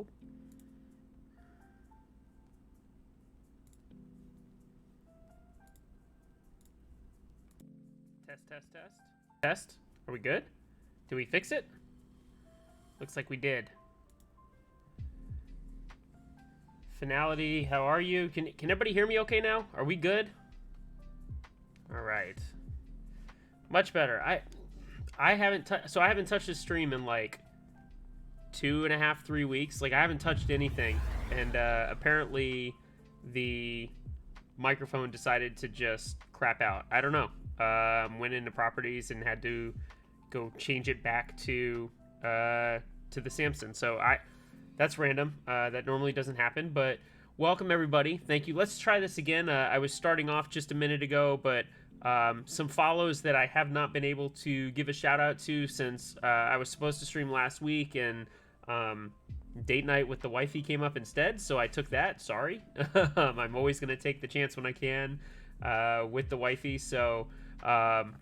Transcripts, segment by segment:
Nope. Test. Are we good? Did we fix it? Looks like we did. Finality, how are you? Can everybody hear me okay now? Are we good? All right. Much better. I haven't touched the stream in like 2.5, 3 weeks. Like I haven't touched anything, and apparently the microphone decided to just crap out. I don't know. Went into properties and had to go change it back to the Samsung. So that's random. That normally doesn't happen, but welcome everybody. Thank you. Let's try this again. I was starting off just a minute ago, but some follows that I have not been able to give a shout out to since I was supposed to stream last week, and date night with the wifey came up instead, so I took that. Sorry. I'm always going to take the chance when I can with the wifey. So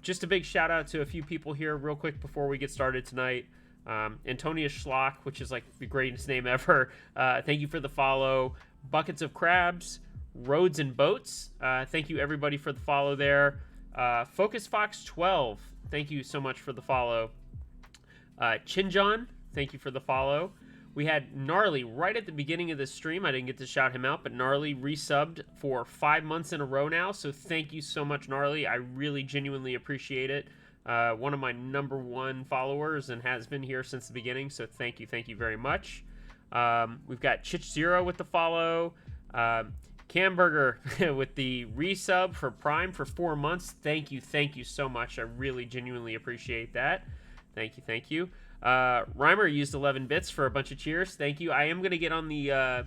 just a big shout out to a few people here real quick before we get started tonight. Antonia Schlock, which is like the greatest name ever. Thank you for the follow. Buckets of Crabs, Roads and Boats. Thank you everybody for the follow there. Focus Fox 12, thank you so much for the follow. Chinjon, thank you for the follow. We had Gnarly right at the beginning of the stream. I didn't get to shout him out, but Gnarly resubbed for 5 months in a row now. So thank you so much, Gnarly. I really genuinely appreciate it. One of my #1 followers and has been here since the beginning. So thank you very much. We've got Chich Zero with the follow. Camburger with the resub for Prime for 4 months. Thank you so much. I really genuinely appreciate that. Thank you. Reimer used 11 bits for a bunch of cheers. Thank you. I am going to get on the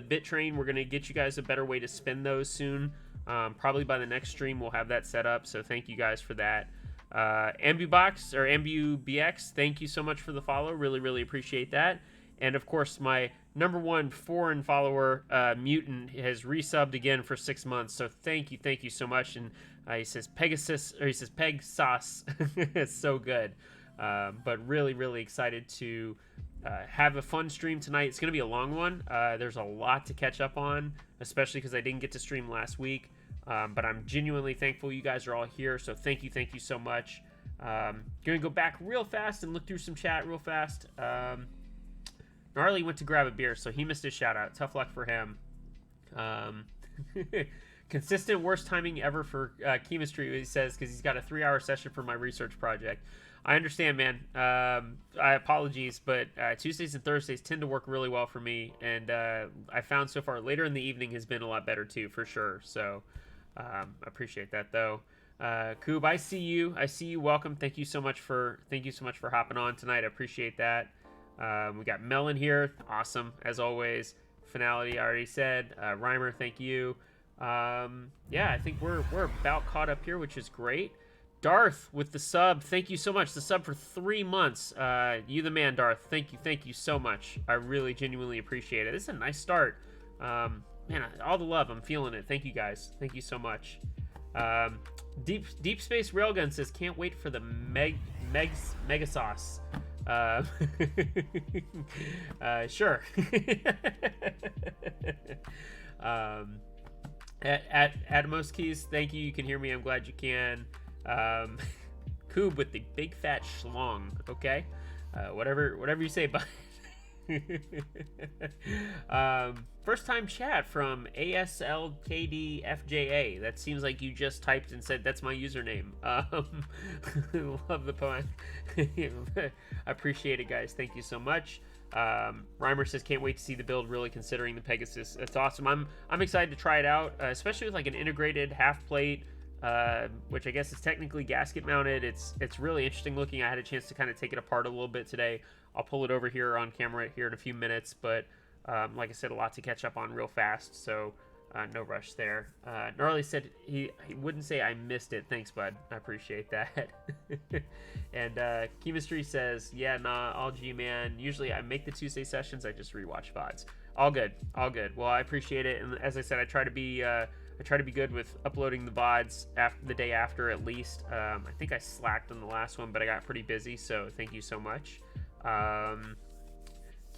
bit train. We're going to get you guys a better way to spend those soon. Probably by the next stream we'll have that set up. So thank you guys for that. AmbuBox or AmbuBX, thank you so much for the follow. Really appreciate that. And of course, my #1 foreign follower, Mutant, has resubbed again for 6 months. So thank you so much. And he says Pegasus, or he says Peg Sauce. It's so good. But really excited to have a fun stream tonight. It's going to be a long one. There's a lot to catch up on, especially because I didn't get to stream last week. But I'm genuinely thankful you guys are all here. So thank you so much. Going to go back real fast and look through some chat real fast. Gnarly went to grab a beer, so he missed his shout out. Tough luck for him. Consistent worst timing ever for chemistry, he says, because he's got a 3-hour session for my research project. I understand, man. I apologies, but Tuesdays and Thursdays tend to work really well for me, and I found so far later in the evening has been a lot better too, for sure. So I appreciate that, though. Koob, I see you. Welcome. Thank you so much for hopping on tonight. I appreciate that. We got Melon here. Awesome, as always. Finality, I already said. Reimer, thank you. Yeah, I think we're about caught up here, which is great. Darth with the sub, thank you so much. The sub for 3 months. You the man, Darth. Thank you so much. I really genuinely appreciate it. This is a nice start. Man, all the love. I'm feeling it. Thank you guys. Thank you so much. Deep Space Railgun says, can't wait for the mega sauce. Sure. At Atmos Keys, thank you. You can hear me. I'm glad you can. Koob with the big fat schlong. Okay. Whatever you say, but first time chat from ASLKDFJA. That seems like you just typed and said that's my username. Love the pun. I appreciate it, guys. Thank you so much. Reimer says can't wait to see the build, really considering the Pegasus. That's awesome. I'm excited to try it out, especially with like an integrated half plate, which I guess is technically gasket mounted. It's really interesting looking. I had a chance to kind of take it apart a little bit today. I'll pull it over here on camera here in a few minutes, but like I said, a lot to catch up on real fast, so no rush there. Gnarly said he wouldn't say I missed it. Thanks, bud. I appreciate that. And Chemistry says, yeah, nah, all G, man. Usually I make the Tuesday sessions. I just rewatch VODs. All good. Well, I appreciate it. And as I said, I try to be good with uploading the VODs the day after at least. I think I slacked on the last one, but I got pretty busy, so thank you so much.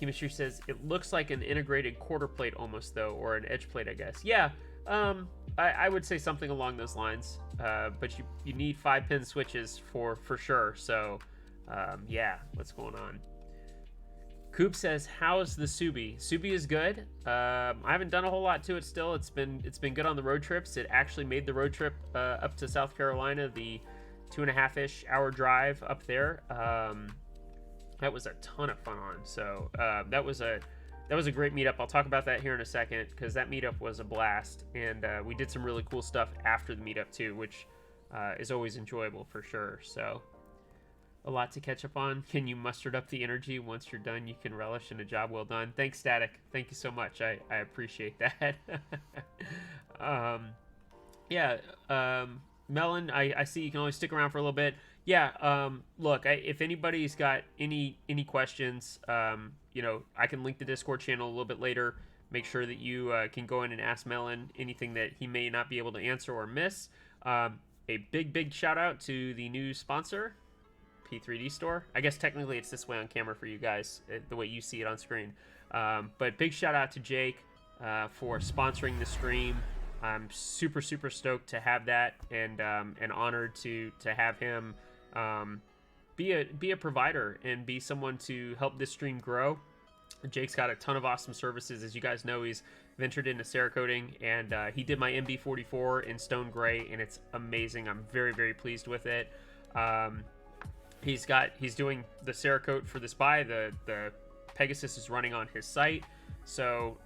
Chemistry says, it looks like an integrated quarter plate almost, though, or an edge plate, I guess. Yeah, I would say something along those lines. But you need 5-pin switches for sure. So, yeah, what's going on? Coop says, how's the Subi? Subi is good. I haven't done a whole lot to it still. It's been good on the road trips. It actually made the road trip up to South Carolina, the 2.5-ish hour drive up there. That was a ton of fun on. So that was a great meetup. I'll talk about that here in a second because that meetup was a blast, and we did some really cool stuff after the meetup too, which is always enjoyable for sure. So a lot to catch up on. Can you muster up the energy? Once you're done, you can relish in a job well done. Thanks, Static. Thank you so much. I appreciate that. Melon, I see you can only stick around for a little bit. Yeah, look, if anybody's got any questions, you know, I can link the Discord channel a little bit later. Make sure that you can go in and ask Melon anything that he may not be able to answer or miss. A big shout out to the new sponsor, P3D Store. I guess technically it's this way on camera for you guys, the way you see it on screen. But big shout out to Jake for sponsoring the stream. I'm super stoked to have that, and honored to have him be a provider and be someone to help this stream grow. Jake's got a ton of awesome services. As you guys know, he's ventured into Cerakoting, and he did my MB44 in stone gray, and it's amazing. I'm very pleased with it. He's doing the Cerakote for this buy. The Pegasus is running on his site. So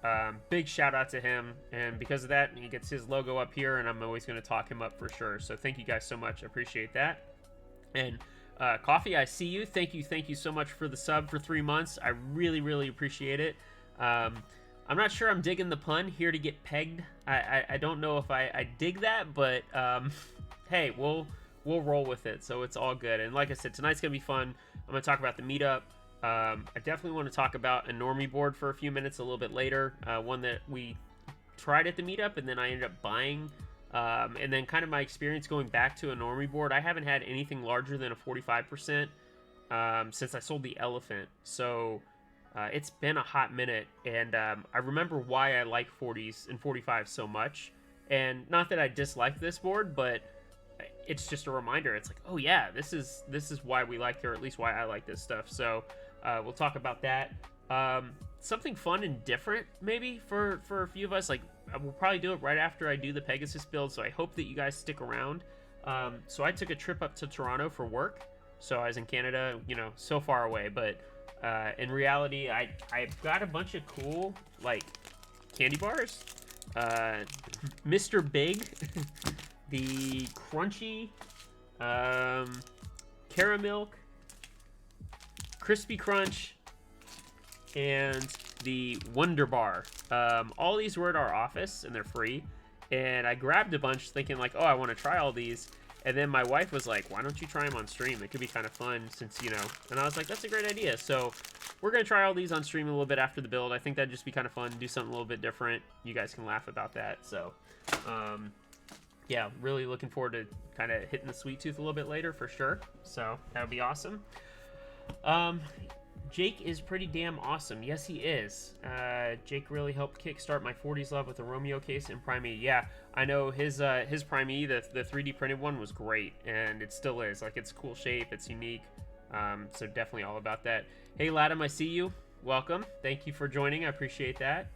big shout out to him, and because of that, he gets his logo up here, and I'm always going to talk him up for sure. So thank you guys so much. I appreciate that. And Coffee, I see you. Thank you so much for the sub for 3 months. I really appreciate it. I'm not sure I'm digging the pun, here to get pegged. I don't know if I dig that, but hey, we'll roll with it. So it's all good. And like I said, tonight's gonna be fun. I'm gonna talk about the meetup. I definitely want to talk about a normie board for a few minutes a little bit later. One that we tried at the meetup and then I ended up buying. And then kind of my experience going back to a normie board. I haven't had anything larger than a 45% since I sold the Elephant. So it's been a hot minute. And I remember why I like 40s and 45s so much. And not that I dislike this board, but it's just a reminder. It's like, oh yeah, this is why we like it, or at least why I like this stuff. So we'll talk about that. Something fun and different maybe for a few of us. Like, we'll probably do it right after I do the Pegasus build, so I hope that you guys stick around. So I took a trip up to Toronto for work. So I was in Canada, you know, so far away, but in reality, I've got a bunch of cool, like, candy bars. Mr. Big, the crunchy caramel, crispy crunch, and the Wonder Bar. All these were at our office, and they're free. And I grabbed a bunch thinking like, oh, I want to try all these. And then my wife was like, why don't you try them on stream? It could be kind of fun since, you know. And I was like, that's a great idea. So we're going to try all these on stream a little bit after the build. I think that'd just be kind of fun. Do something a little bit different. You guys can laugh about that. So, yeah, really looking forward to kind of hitting the sweet tooth a little bit later for sure. So that would be awesome. Jake is pretty damn awesome. Yes, he is. Jake really helped kickstart my 40s love with the Romeo case and Prime E. Yeah, I know his Prime E, the 3D printed one, was great, and it still is. Like, it's cool shape, it's unique. So definitely all about that. Hey, Latham, I see you. Welcome. Thank you for joining. I appreciate that.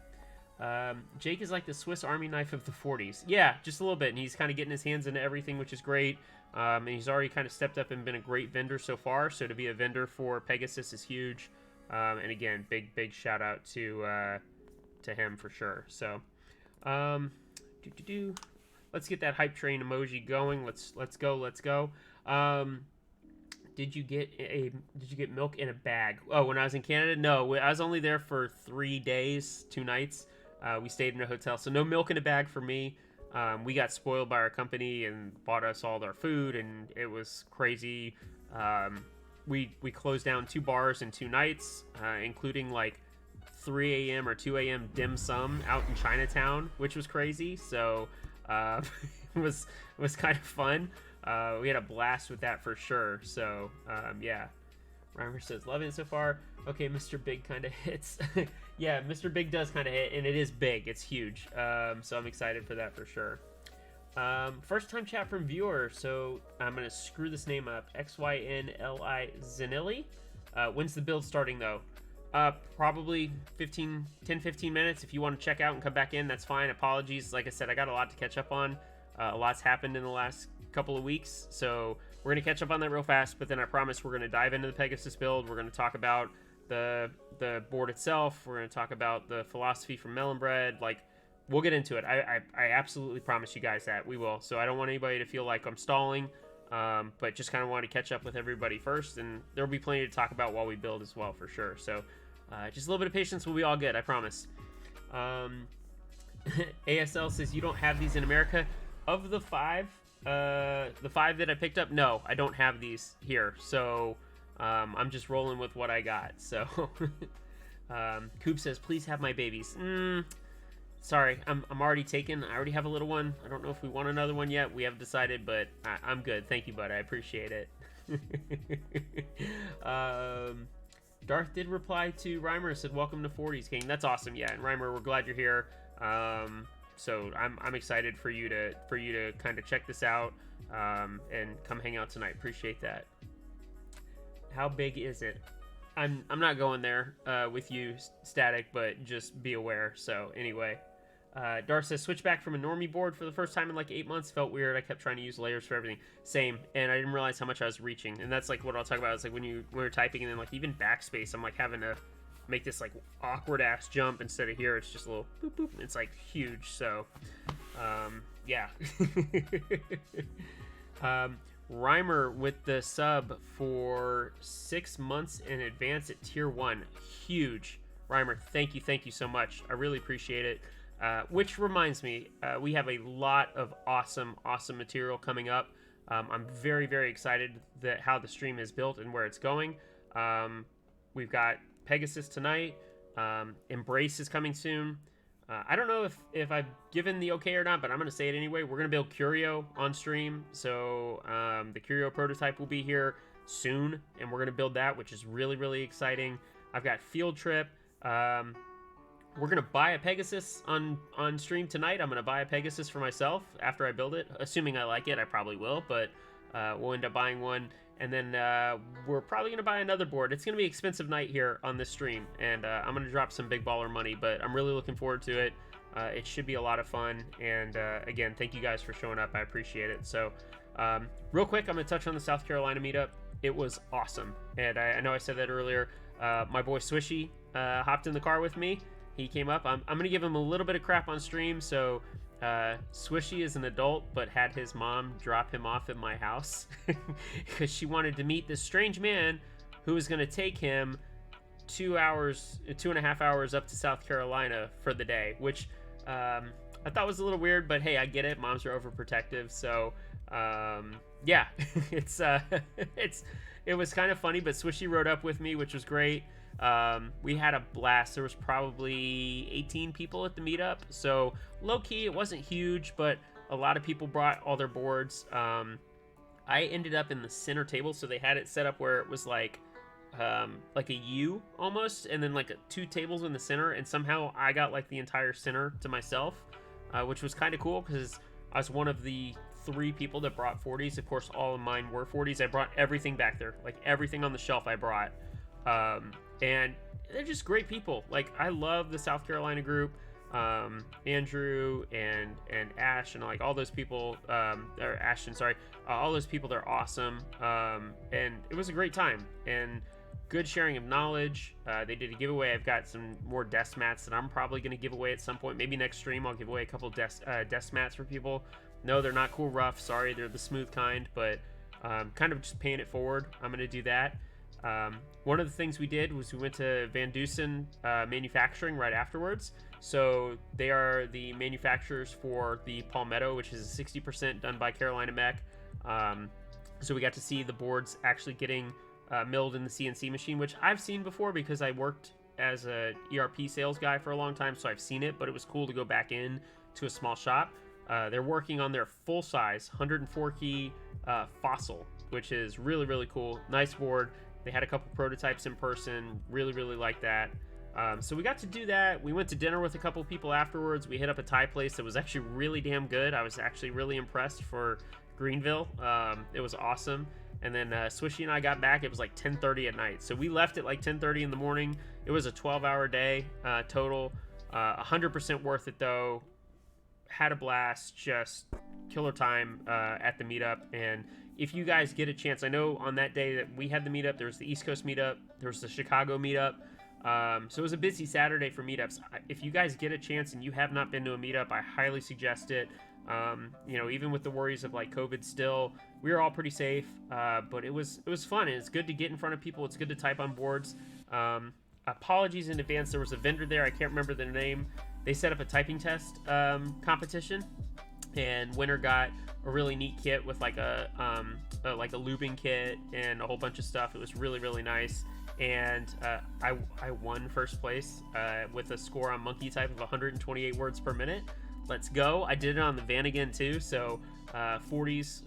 Jake is like the Swiss Army knife of the 40s. Yeah, just a little bit, and he's kind of getting his hands into everything, which is great. And he's already kind of stepped up and been a great vendor so far. So to be a vendor for Pegasus is huge. And again, big shout out to him for sure. So, let's get that hype train emoji going. Let's go. Did you get milk in a bag? Oh, when I was in Canada, no. I was only there for 3 days, 2 nights. We stayed in a hotel, so no milk in a bag for me. We got spoiled by our company and bought us all our food, and it was crazy. We closed down 2 bars in 2 nights, including like 3 a.m. or 2 a.m. dim sum out in Chinatown, which was crazy. So it was kind of fun. We had a blast with that for sure. So yeah, Reimer says, loving it so far. Okay, Mr. Big kind of hits. Yeah, Mr. Big does kind of hit, and it is big. It's huge. So I'm excited for that for sure. First time chat from viewer, so I'm going to screw this name up. XYNLI Zanilli. When's the build starting, though? Probably 10-15 minutes. If you want to check out and come back in, that's fine. Apologies. Like I said, I got a lot to catch up on. A lot's happened in the last couple of weeks, so we're going to catch up on that real fast, but then I promise we're going to dive into the Pegasus build. We're going to talk about the board itself. We're going to talk about the philosophy from Melon Bread. Like, we'll get into it. I absolutely promise you guys that we will. So I don't want anybody to feel like I'm stalling, but just kind of want to catch up with everybody first, and there will be plenty to talk about while we build as well, for sure. So just a little bit of patience, we'll be all good, I promise. ASL says, you don't have these in America. Of the five that I picked up, no, I don't have these here. So I'm just rolling with what I got. So Coop says, please have my babies. Sorry, I'm already taken. I already have a little one. I don't know if we want another one yet. We haven't decided, but I'm good. Thank you, bud. I appreciate it. Darth did reply to Reimer, said, welcome to 40s King. That's awesome. Yeah, and Reimer, we're glad you're here. So I'm excited for you to kind of check this out and come hang out tonight. Appreciate that. How big is it? I'm not going there with you, Static, but just be aware. So anyway, Darth says, switch back from a normie board for the first time in like 8 months. Felt weird. I kept trying to use layers for everything. Same, and I didn't realize how much I was reaching. And that's like what I'll talk about. It's like when we're typing and then like even backspace, I'm like having to make this like awkward ass jump instead of here. It's just a little boop boop. It's like huge. So, yeah. Reimer with the sub for 6 months in advance at tier 1. Huge. Reimer, thank you so much. I really appreciate it. Which reminds me, we have a lot of awesome material coming up. I'm very, very excited that how the stream is built and where it's going. We've got Pegasus tonight. Embrace is coming soon. I don't know if I've given the okay or not, but I'm going to say it anyway. We're going to build Curio on stream. So the Curio prototype will be here soon, and we're going to build that, which is really, really exciting. I've got Field Trip. We're going to buy a Pegasus on stream tonight. I'm going to buy a Pegasus for myself after I build it. Assuming I like it, I probably will, but we'll end up buying one. And then we're probably going to buy another board. It's going to be an expensive night here on this stream, and I'm going to drop some big baller money, but I'm really looking forward to it. It should be a lot of fun, and again, thank you guys for showing up. I appreciate it. So real quick, I'm going to touch on the South Carolina meetup. It was awesome, and I know I said that earlier. My boy Swishy hopped in the car with me. He came up. I'm going to give him a little bit of crap on stream, so Swishy is an adult, but had his mom drop him off at my house because she wanted to meet this strange man who was going to take him 2.5 hours up to South Carolina for the day, which I thought was a little weird, but hey, I get it. Moms are overprotective, so yeah, it was kind of funny. But Swishy rode up with me, which was great. We had a blast. There was probably 18 people at the meetup, so low-key it wasn't huge, but a lot of people brought all their boards. I ended up in the center table, so they had it set up where it was like a U almost, and then like two tables in the center, and somehow I got like the entire center to myself, which was kind of cool because I was one of the 3 people that brought 40s. Of course, all of mine were 40s. I brought everything back there, like everything on the shelf I brought. And they're just great people. Like, I love the South Carolina group. Andrew and Ash and like all those people, or Ashton, sorry, all those people, they're awesome. And it was a great time and good sharing of knowledge. They did a giveaway. I've got some more desk mats that I'm probably going to give away at some point. Maybe next stream I'll give away a couple desk mats for people. No, they're not cool rough. Sorry, they're the smooth kind, but kind of just paying it forward. I'm going to do that. One of the things we did was we went to Van Dusen Manufacturing right afterwards. So they are the manufacturers for the Palmetto, which is 60% done by Carolina Mech. So we got to see the boards actually getting milled in the CNC machine, which I've seen before because I worked as a ERP sales guy for a long time, so I've seen it, but it was cool to go back in to a small shop. They're working on their full-size 104 key Fossil, which is really, really cool. Nice board. They had a couple prototypes in person. Really liked that. So we got to do that. We went to dinner with a couple people afterwards. We hit up a Thai place that was actually really damn good. I was actually really impressed for Greenville. It was awesome. And then Swishy and I got back. It was like 10:30 at night. So we left at like 10:30 in the morning. It was a 12-hour day total. 100% worth it though. Had a blast. Just killer time at the meetup. And if you guys get a chance, I know on that day that we had the meetup, there was the East Coast meetup, there was the Chicago meetup. So it was a busy Saturday for meetups. If you guys get a chance and you have not been to a meetup, I highly suggest it. You know, even with the worries of like COVID still, we were all pretty safe, but it was fun, and it's good to get in front of people. It's good to type on boards. Apologies in advance. There was a vendor there. I can't remember their name. They set up a typing test competition, and winner got a really neat kit with like a lubing kit and a whole bunch of stuff. It was really nice. And I won first place with a score on monkey type of 128 words per minute. Let's go. I did it on the van again too, so 40s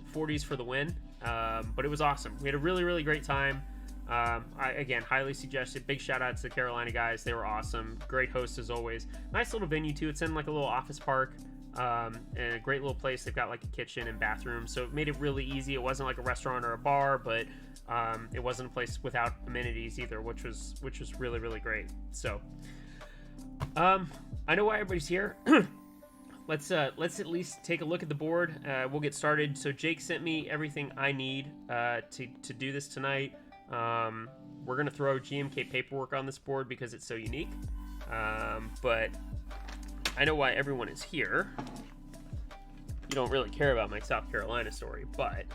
for the win. But it was awesome. We had a really great time. I again highly suggest it. Big shout out to the Carolina guys. They were awesome. Great host as always. Nice little venue too. It's in like a little office park. And a great little place. They've got like a kitchen and bathroom, so it made it really easy. It wasn't like a restaurant or a bar, but it wasn't a place without amenities either, which was really great. So I know why everybody's here. Let's at least take a look at the board. We'll get started. So Jake sent me everything I need to do this tonight. We're gonna throw GMK paperwork on this board because it's so unique, but I know why everyone is here. You don't really care about my South Carolina story, but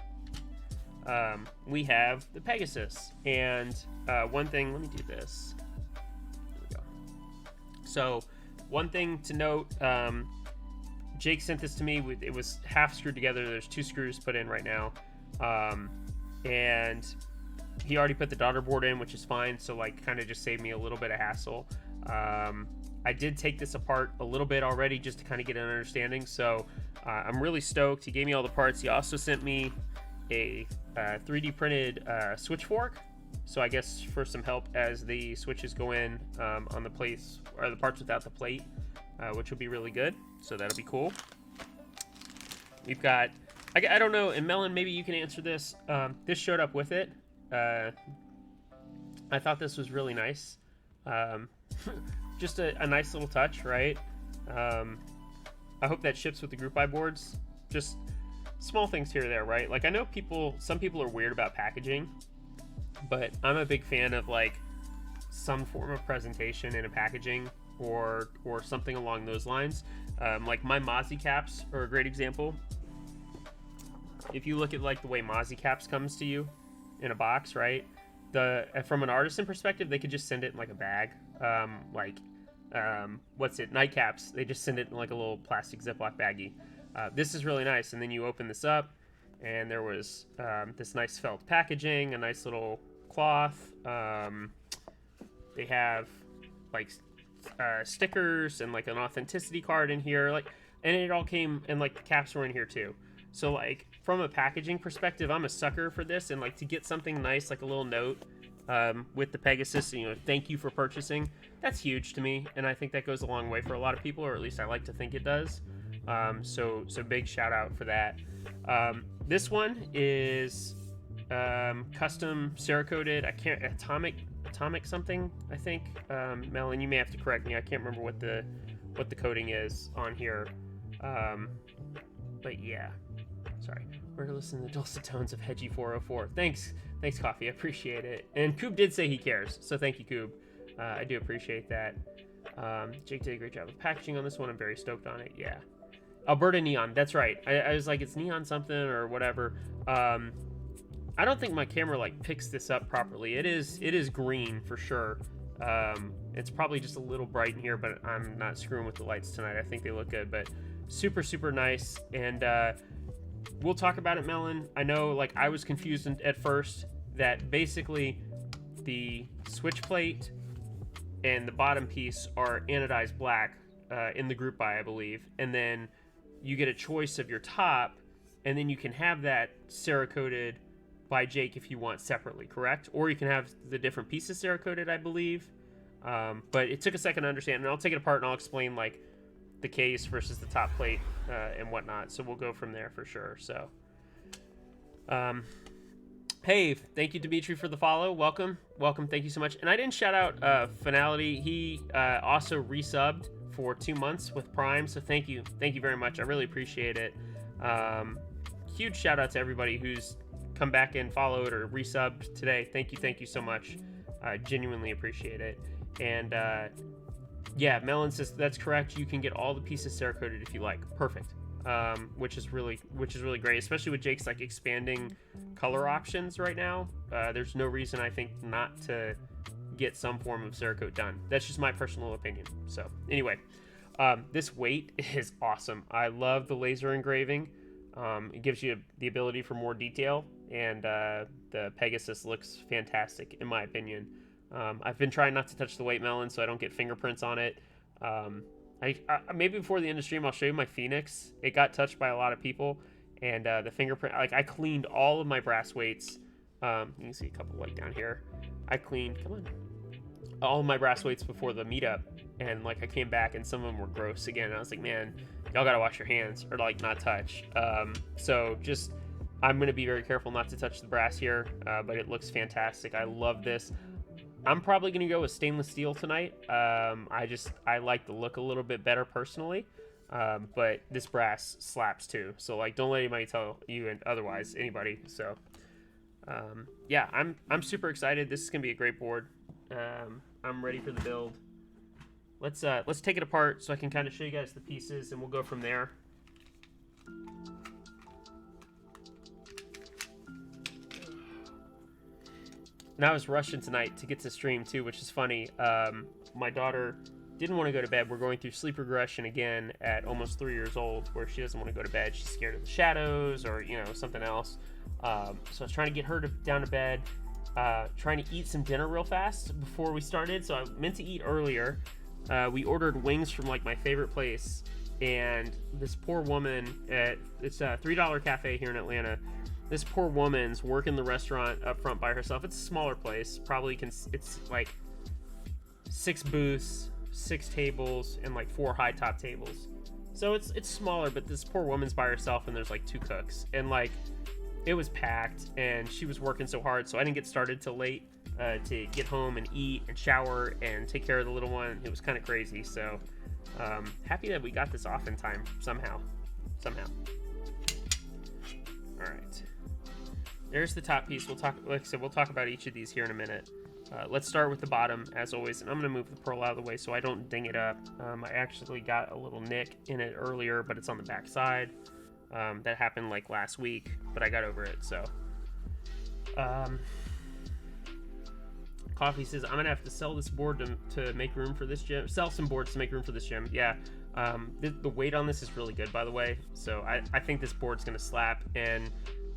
we have the Pegasus. And one thing, let me do this. There we go. So one thing to note, Jake sent this to me. It was half screwed together. There's 2 screws put in right now. And he already put the daughter board in, which is fine. So like kind of just saved me a little bit of hassle. I did take this apart a little bit already just to kind of get an understanding. So I'm really stoked. He gave me all the parts. He also sent me a 3D printed switch fork. So I guess for some help as the switches go in on the plates, or the parts without the plate, which will be really good. So that'll be cool. We've got, I don't know, and Melon, maybe you can answer this. This showed up with it. I thought this was really nice. Just a nice little touch, right? I hope that ships with the group buy boards. Just small things here or there, right? Like I know some people are weird about packaging, but I'm a big fan of like some form of presentation in a packaging or something along those lines. Like my Mozzie caps are a great example. If you look at like the way Mozzie caps comes to you in a box, right? From an Artisan perspective, they could just send it in like a bag. Nightcaps, they just send it in like a little plastic Ziploc baggie. This is really nice. And then you open this up and there was this nice felt packaging, a nice little cloth. They have like stickers and like an authenticity card in here, like, and it all came, and like the caps were in here too. So like from a packaging perspective, I'm a sucker for this, and like to get something nice like a little note with the Pegasus, you know, thank you for purchasing, that's huge to me, and I think that goes a long way for a lot of people, or at least I like to think it does. So big shout out for that. This one is custom Cerakoted. I can't, atomic something, I think. Melon, you may have to correct me. I can't remember what the coating is on here. But yeah, sorry. We're gonna listen to the dulcet tones of Hedgie 404. Thanks, Coffee. I appreciate it. And Coob did say he cares, so thank you, Coob. I do appreciate that. Jake did a great job of packaging on this one. I'm very stoked on it. Yeah, Alberta Neon. That's right. I was like, it's neon something or whatever. I don't think my camera like picks this up properly. It is green for sure. It's probably just a little bright in here, but I'm not screwing with the lights tonight. I think they look good, but super nice. And we'll talk about it, Melon. I know, like, I was confused at first that basically the switch plate and the bottom piece are anodized black in the group buy, I believe, and then you get a choice of your top, and then you can have that Cerakoted by Jake if you want separately, correct? Or you can have the different pieces Cerakoted, I believe. But it took a second to understand, and I'll take it apart and I'll explain like the case versus the top plate and whatnot. So we'll go from there for sure. So, hey, thank you, Dimitri, for the follow. Welcome. Thank you so much. And I didn't shout out Finality. He also resubbed for 2 months with Prime. So thank you very much. I really appreciate it. Huge shout out to everybody who's come back and followed or resubbed today. Thank you so much. Genuinely appreciate it. And yeah, Melon says that's correct. You can get all the pieces Cerakoted if you like. Perfect. Which is really great, especially with Jake's like expanding color options right now. There's no reason I think not to get some form of Cerakote done. That's just my personal opinion. So anyway, this weight is awesome. I love the laser engraving. It gives you the ability for more detail, and the Pegasus looks fantastic in my opinion. I've been trying not to touch the weight melon so I don't get fingerprints on it. I maybe before the end of stream I'll show you my Phoenix. It got touched by a lot of people, and the fingerprint, like I cleaned all of my brass weights. You can see a couple like down here. I cleaned, come on, all of my brass weights before the meetup, and like I came back and some of them were gross again. And I was like, man, y'all gotta wash your hands or like not touch. So just I'm gonna be very careful not to touch the brass here, but it looks fantastic. I love this. I'm probably going to go with stainless steel tonight. I like the look a little bit better personally, but this brass slaps too. So like, don't let anybody tell you and otherwise, anybody. So yeah, I'm super excited. This is going to be a great board. I'm ready for the build. Let's take it apart so I can kind of show you guys the pieces, and we'll go from there. And I was rushing tonight to get to stream too, which is funny. My daughter didn't want to go to bed. We're going through sleep regression again at almost 3 years old, where she doesn't want to go to bed. She's scared of the shadows or, you know, something else. So I was trying to get her down to bed, trying to eat some dinner real fast before we started. So I meant to eat earlier. We ordered wings from like my favorite place, and this poor woman it's a $3 cafe here in Atlanta. This poor woman's working the restaurant up front by herself. It's a smaller place. It's like 6 booths, 6 tables, and like 4 high top tables. So it's smaller, but this poor woman's by herself, and there's like 2 cooks. And like, it was packed, and she was working so hard, so I didn't get started till late to get home and eat and shower and take care of the little one. It was kind of crazy. So happy that we got this off in time somehow. All right. There's the top piece. Like I said, we'll talk about each of these here in a minute. Let's start with the bottom, as always, and I'm going to move the pearl out of the way so I don't ding it up. I actually got a little nick in it earlier, but it's on the back side. That happened like last week, but I got over it, so. Coffee says, I'm going to have to sell this board to make room for this gym. Sell some boards to make room for this gym. Yeah. The weight on this is really good, by the way, so I think this board's going to slap, and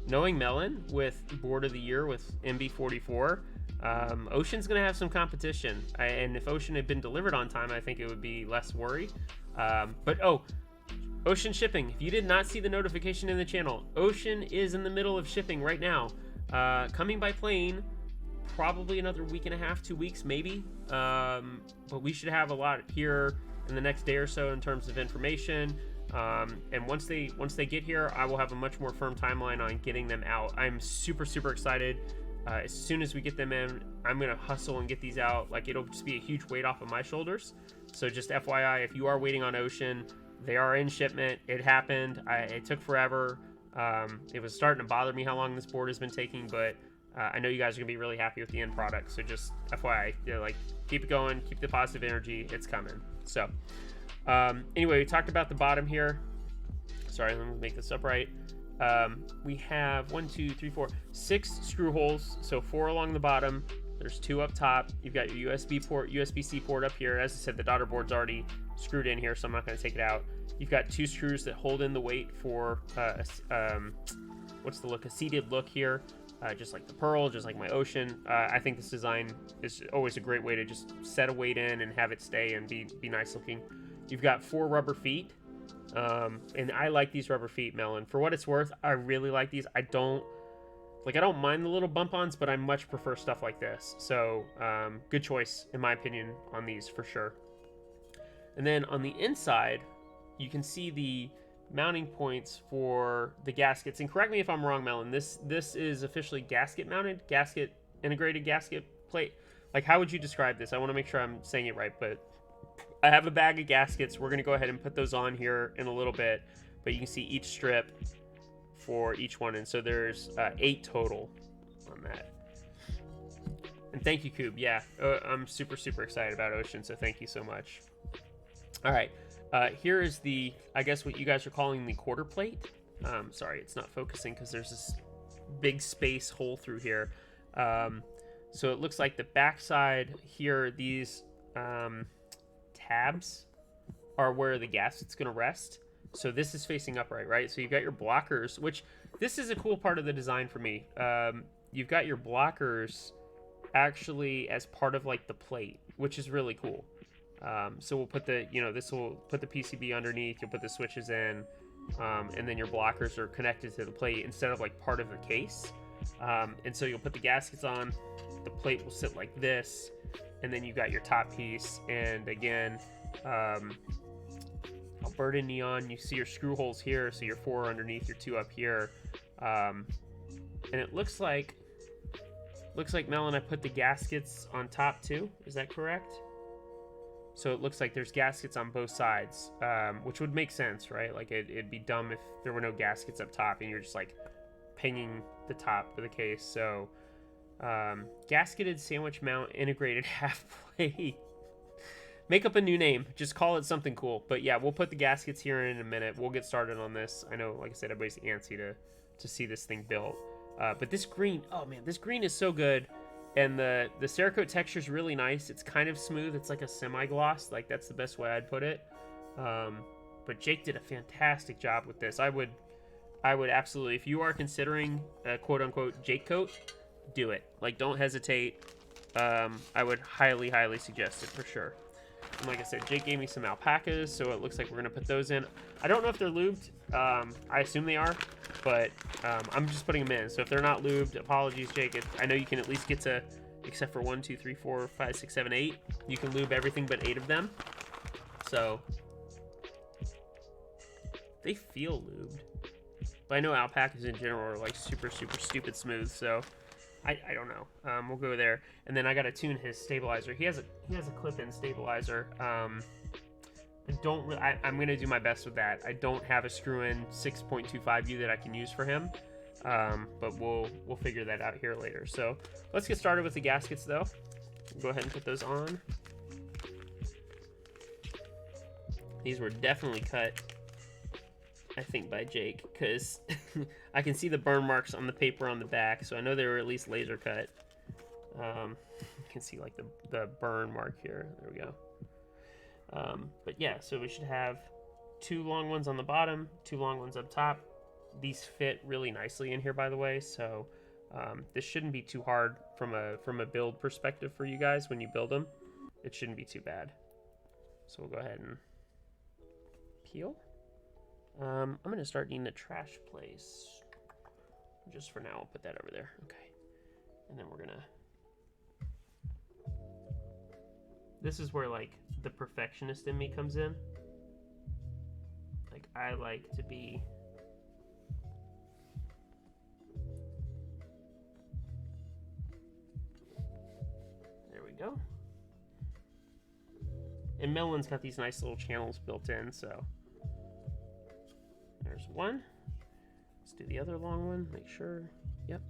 knowing Melon with board of the year with MB44, Ocean's gonna have some competition, and if Ocean had been delivered on time, I think it would be less worry. But Ocean shipping, if you did not see the notification in the channel, Ocean is in the middle of shipping right now, coming by plane, probably another week and a half, 2 weeks maybe, but we should have a lot here in the next day or so in terms of information. And once they get here, I will have a much more firm timeline on getting them out. I'm super excited. As soon as we get them in, I'm gonna hustle and get these out. Like, it'll just be a huge weight off of my shoulders. So just FYI, if you are waiting on Ocean, they are in shipment. It happened. It took forever. It was starting to bother me how long this board has been taking, but I know you guys are gonna be really happy with the end product. So just FYI, like, keep it going, keep the positive energy. It's coming. So. Anyway, we talked about the bottom here. Sorry, let me make this upright. We have 6 screw holes, so 4 along the bottom. There's 2 up top. You've got your USB-C port up here. As I said, the daughter board's already screwed in here, so I'm not going to take it out. You've got 2 screws that hold in the weight for a seated look here. Just like the Pearl, just like my Ocean. I think this design is always a great way to just set a weight in and have it stay and be nice looking. You've got 4 rubber feet, and I like these rubber feet, Melon. For what it's worth, I really like these. I don't Like, I don't mind the little bump-ons, but I much prefer stuff like this. So, good choice, in my opinion, on these for sure. And then on the inside, you can see the mounting points for the gaskets. And correct me if I'm wrong, Melon. This is officially gasket mounted, integrated gasket plate. Like, how would you describe this? I want to make sure I'm saying it right, but I have a bag of gaskets. We're going to go ahead and put those on here in a little bit, but you can see each strip for each one, and so there's 8 total on that. And thank you, Coob. Yeah, I'm super excited about Ocean, so thank you so much. All right, here is the, I guess what you guys are calling the quarter plate. Sorry, it's not focusing because there's this big space hole through here. So it looks like the backside here, these tabs are where the gasket's going to rest. So this is facing upright, right? So you've got your blockers, which this is a cool part of the design for me. You've got your blockers actually as part of like the plate, which is really cool. So we'll put the, this will put the PCB underneath, you'll put the switches in, and then your blockers are connected to the plate instead of like part of the case. And so you'll put the gaskets on, the plate will sit like this, and then you got your top piece. And again, Alberta neon, you see your screw holes here, so your 4 underneath, your 2 up here. And it looks like Melon, I put the gaskets on top too. Is that correct? So it looks like there's gaskets on both sides, which would make sense, right? Like it'd be dumb if there were no gaskets up top and you're just like pinging the top of the case. So gasketed sandwich mount integrated half plate. Make up a new name. Just call it something cool. But yeah, we'll put the gaskets here in a minute. We'll get started on this. I know, like I said, everybody's antsy to see this thing built. But this green, oh man, this green is so good. And the Cerakote texture is really nice. It's kind of smooth. It's like a semi-gloss. Like, that's the best way I'd put it. But Jake did a fantastic job with this. I would absolutely, if you are considering a quote-unquote Jake coat, do it. Like, don't hesitate. I would highly suggest it for sure. And like I said, Jake gave me some alpacas, so it looks like we're going to put those in. I don't know if they're lubed. I assume they are, but I'm just putting them in. So if they're not lubed, apologies, Jake. I know you can at least get to, except for 1, 2, 3, 4, 5, 6, 7, 8. You can lube everything but 8 of them. So they feel lubed. But I know alpacas in general are like super stupid smooth, so I don't know. We'll go there, and then I gotta tune his stabilizer. He has a clip-in stabilizer. I'm gonna do my best with that. I don't have a screw-in 6.25U that I can use for him, but we'll figure that out here later. So let's get started with the gaskets, though. Go ahead and put those on. These were definitely cut, I think, by Jake, because I can see the burn marks on the paper on the back, so I know they were at least laser cut. You can see like the burn mark here. There we go. But yeah, so we should have 2 long ones on the bottom, 2 long ones up top. These fit really nicely in here, by the way, so this shouldn't be too hard from a build perspective for you guys when you build them. It shouldn't be too bad. So we'll go ahead and peel. I'm going to start needing a trash place. Just for now, I'll put that over there. Okay. And then we're going to... This is where, like, the perfectionist in me comes in. Like, I like to be... There we go. And Melon's got these nice little channels built in, so... There's one. Let's do the other long one. Make sure. Yep.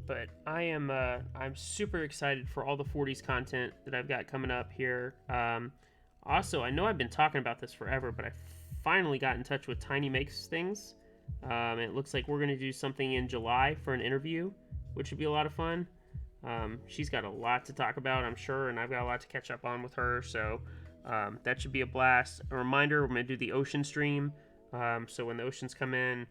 But I'm super excited for all the 40s content that I've got coming up here. Also, I know I've been talking about this forever, but I finally got in touch with Tiny Makes Things. It looks like we're going to do something in July for an interview, which would be a lot of fun. She's got a lot to talk about, I'm sure, and I've got a lot to catch up on with her, so that should be a blast. A reminder, we're going to do the ocean stream, so when the oceans come in,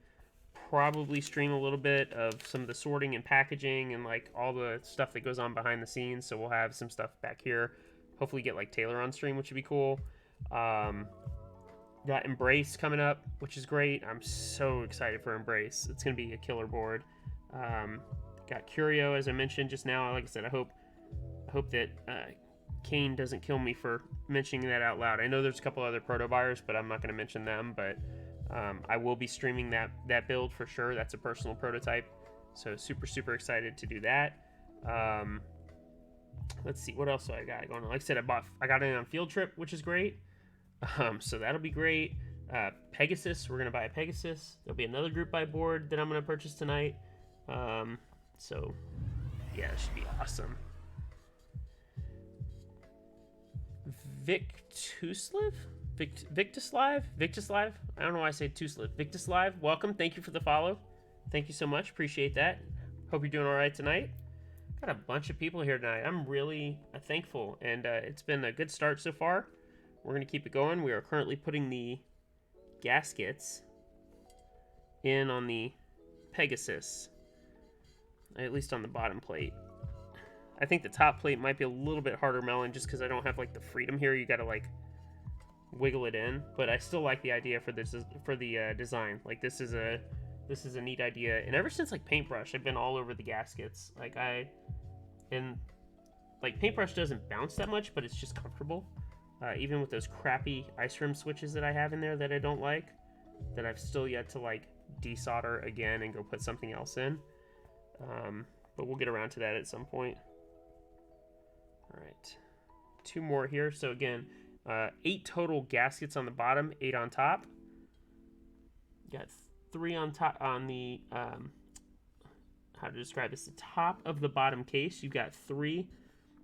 probably stream a little bit of some of the sorting and packaging and like all the stuff that goes on behind the scenes, so we'll have some stuff back here. Hopefully get like Taylor on stream, which would be cool. Got Embrace coming up, which is great. I'm so excited for Embrace. It's going to be a killer board. Got Curio, as I mentioned just now. Like I said, I hope that Kane doesn't kill me for mentioning that out loud. I know there's a couple other proto buyers, but I'm not going to mention them. But I will be streaming that build for sure. That's a personal prototype. So super excited to do that. Let's see, what else do I got going on? Like I said, I got it on Field Trip, which is great. So that'll be great. Pegasus, we're gonna buy a Pegasus. There'll be another group buy board that I'm gonna purchase tonight. So yeah, it should be awesome. Victuslav? Victuslav? I don't know why I say Tuslav. Victuslav, welcome. Thank you for the follow. Thank you so much. Appreciate that. Hope you're doing all right tonight. Got a bunch of people here tonight. I'm really thankful, and it's been a good start so far. We're going to keep it going. We are currently putting the gaskets in on the Pegasus, at least on the bottom plate. I think the top plate might be a little bit harder, Melon, just because I don't have like the freedom here. You got to like wiggle it in, but I still like the idea for this for the design. Like this is a neat idea, and ever since like Paintbrush, I've been all over the gaskets. Like Paintbrush doesn't bounce that much, but it's just comfortable. Even with those crappy ice rim switches that I have in there that I don't like, that I've still yet to like desolder again and go put something else in. But we'll get around to that at some point. All right, 2 more here. So again, 8 total gaskets on the bottom, 8 on top. Got 3 on top on the how to describe this? The top of the bottom case. You've got 3.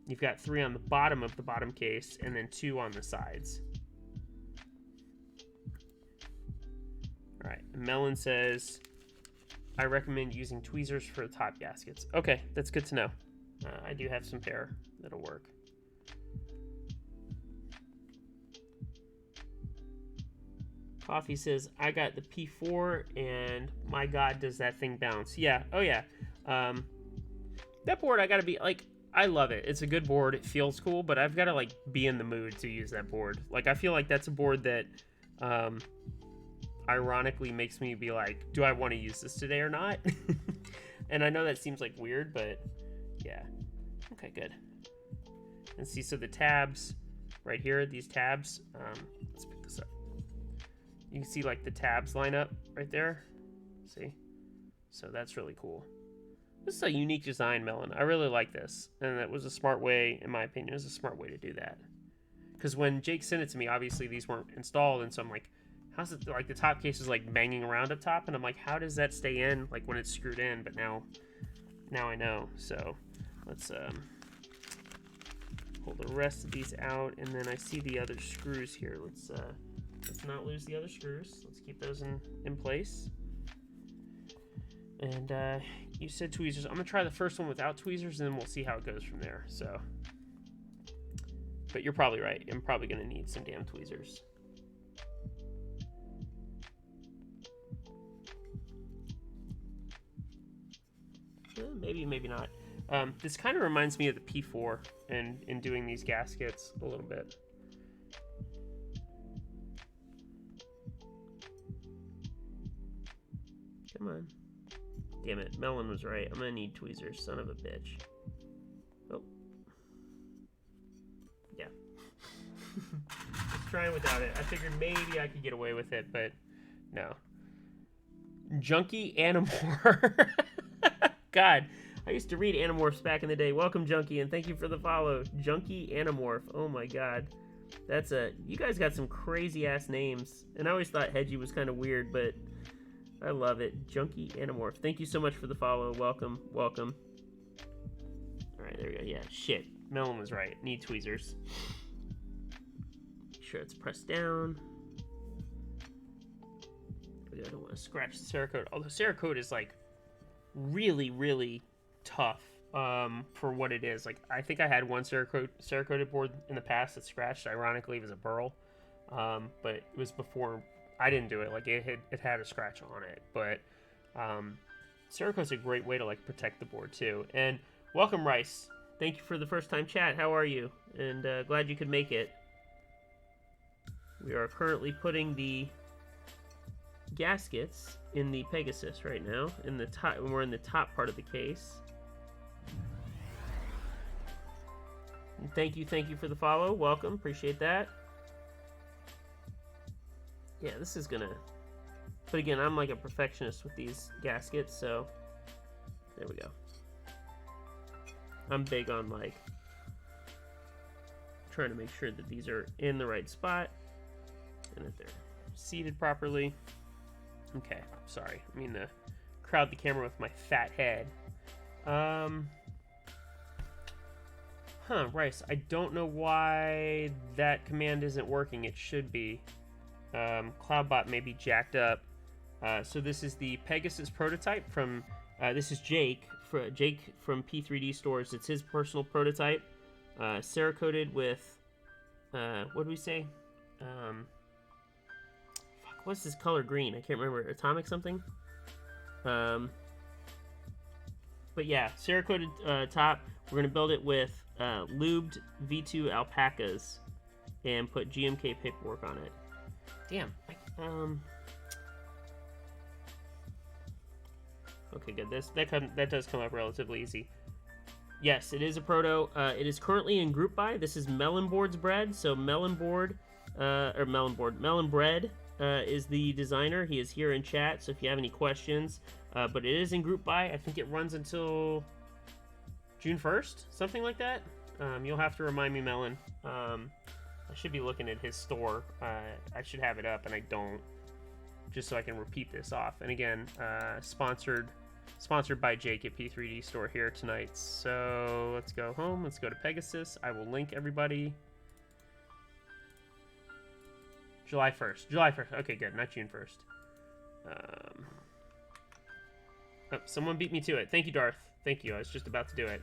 You've got 3 on the bottom of the bottom case, and then 2 on the sides. All right. Melon says, I recommend using tweezers for the top gaskets. Okay, that's good to know. I do have some pair that'll work. Coffee says, I got the P4, and my God, does that thing bounce. Yeah, oh yeah. That board, I gotta be, like, I love it. It's a good board. It feels cool, but I've got to like be in the mood to use that board. Like I feel like that's a board that ironically makes me be like, do I want to use this today or not? And I know that seems like weird, but yeah. Okay, good. And see, so the tabs right here, these tabs, let's pick this up. You can see like the tabs line up right there. See? So that's really cool. This is a unique design, Melon. I really like this. And that was a smart way, in my opinion, it was a smart way to do that. Because when Jake sent it to me, obviously these weren't installed. And so I'm like, how's it, like the top case is like banging around up top. And I'm like, how does that stay in, like when it's screwed in? But now I know. So let's pull the rest of these out. And then I see the other screws here. Let's not lose the other screws. Let's keep those in place. And you said tweezers. I'm gonna try the first one without tweezers, and then we'll see how it goes from there. So, but you're probably right. I'm probably gonna need some damn tweezers. Maybe, maybe not. This kind of reminds me of the P4 and in doing these gaskets a little bit. Come on. Damn it, Melon was right. I'm gonna need tweezers, son of a bitch. Oh. Yeah. Just trying without it. I figured maybe I could get away with it, but no. Junkie Animorph. God, I used to read Animorphs back in the day. Welcome, Junkie, and thank you for the follow. Junkie Animorph. Oh my God. That's you guys got some crazy ass names. And I always thought Hedgie was kind of weird, but I love it. Junkie Animorph. Thank you so much for the follow. Welcome. Welcome. Alright, there we go. Yeah, shit. Melon was right. Need tweezers. Make sure it's pressed down. I don't want to scratch the Cerakote. Although Cerakote is like really, really tough for what it is. Like, I think I had one Cerakoted board in the past that scratched. Ironically, it was a Burl. But it was before I didn't do it. Like, it had a scratch on it. But Cerakote's a great way to like protect the board too. And welcome, Rice. Thank you for the first time chat. How are you? And glad you could make it. We are currently putting the gaskets in the Pegasus right now. In the top, we're in the top part of the case. And thank you for the follow. Welcome, appreciate that. Yeah, this is gonna. But again, I'm like a perfectionist with these gaskets, so there we go. I'm big on like trying to make sure that these are in the right spot and that they're seated properly. Okay, sorry. I mean to crowd the camera with my fat head. Rice, I don't know why that command isn't working. It should be. Cloudbot may be jacked up. So this is the Pegasus Prototype from, this is Jake from P3D Stores. It's his personal prototype, Cerakoted with, what do we say? What's this color green? I can't remember. Atomic something? But yeah, Cerakoted top. We're going to build it with lubed V2 alpacas and put GMK paperwork on it. Damn. Okay, good. That does come up relatively easy. Yes, it is a proto. It is currently in group buy. This is Melon Board's bread. So Melon Bread is the designer. He is here in chat. So if you have any questions, but it is in group buy. I think it runs until June 1st, something like that. You'll have to remind me, Melon. I should be looking at his store. I should have it up, and I don't, just so I can repeat this off. And again, sponsored by Jake at P3D Store here tonight. So let's go home. Let's go to Pegasus. I will link everybody. July 1st. July 1st. Okay, good. Not June 1st. Oh, someone beat me to it. Thank you, Darth. Thank you. I was just about to do it.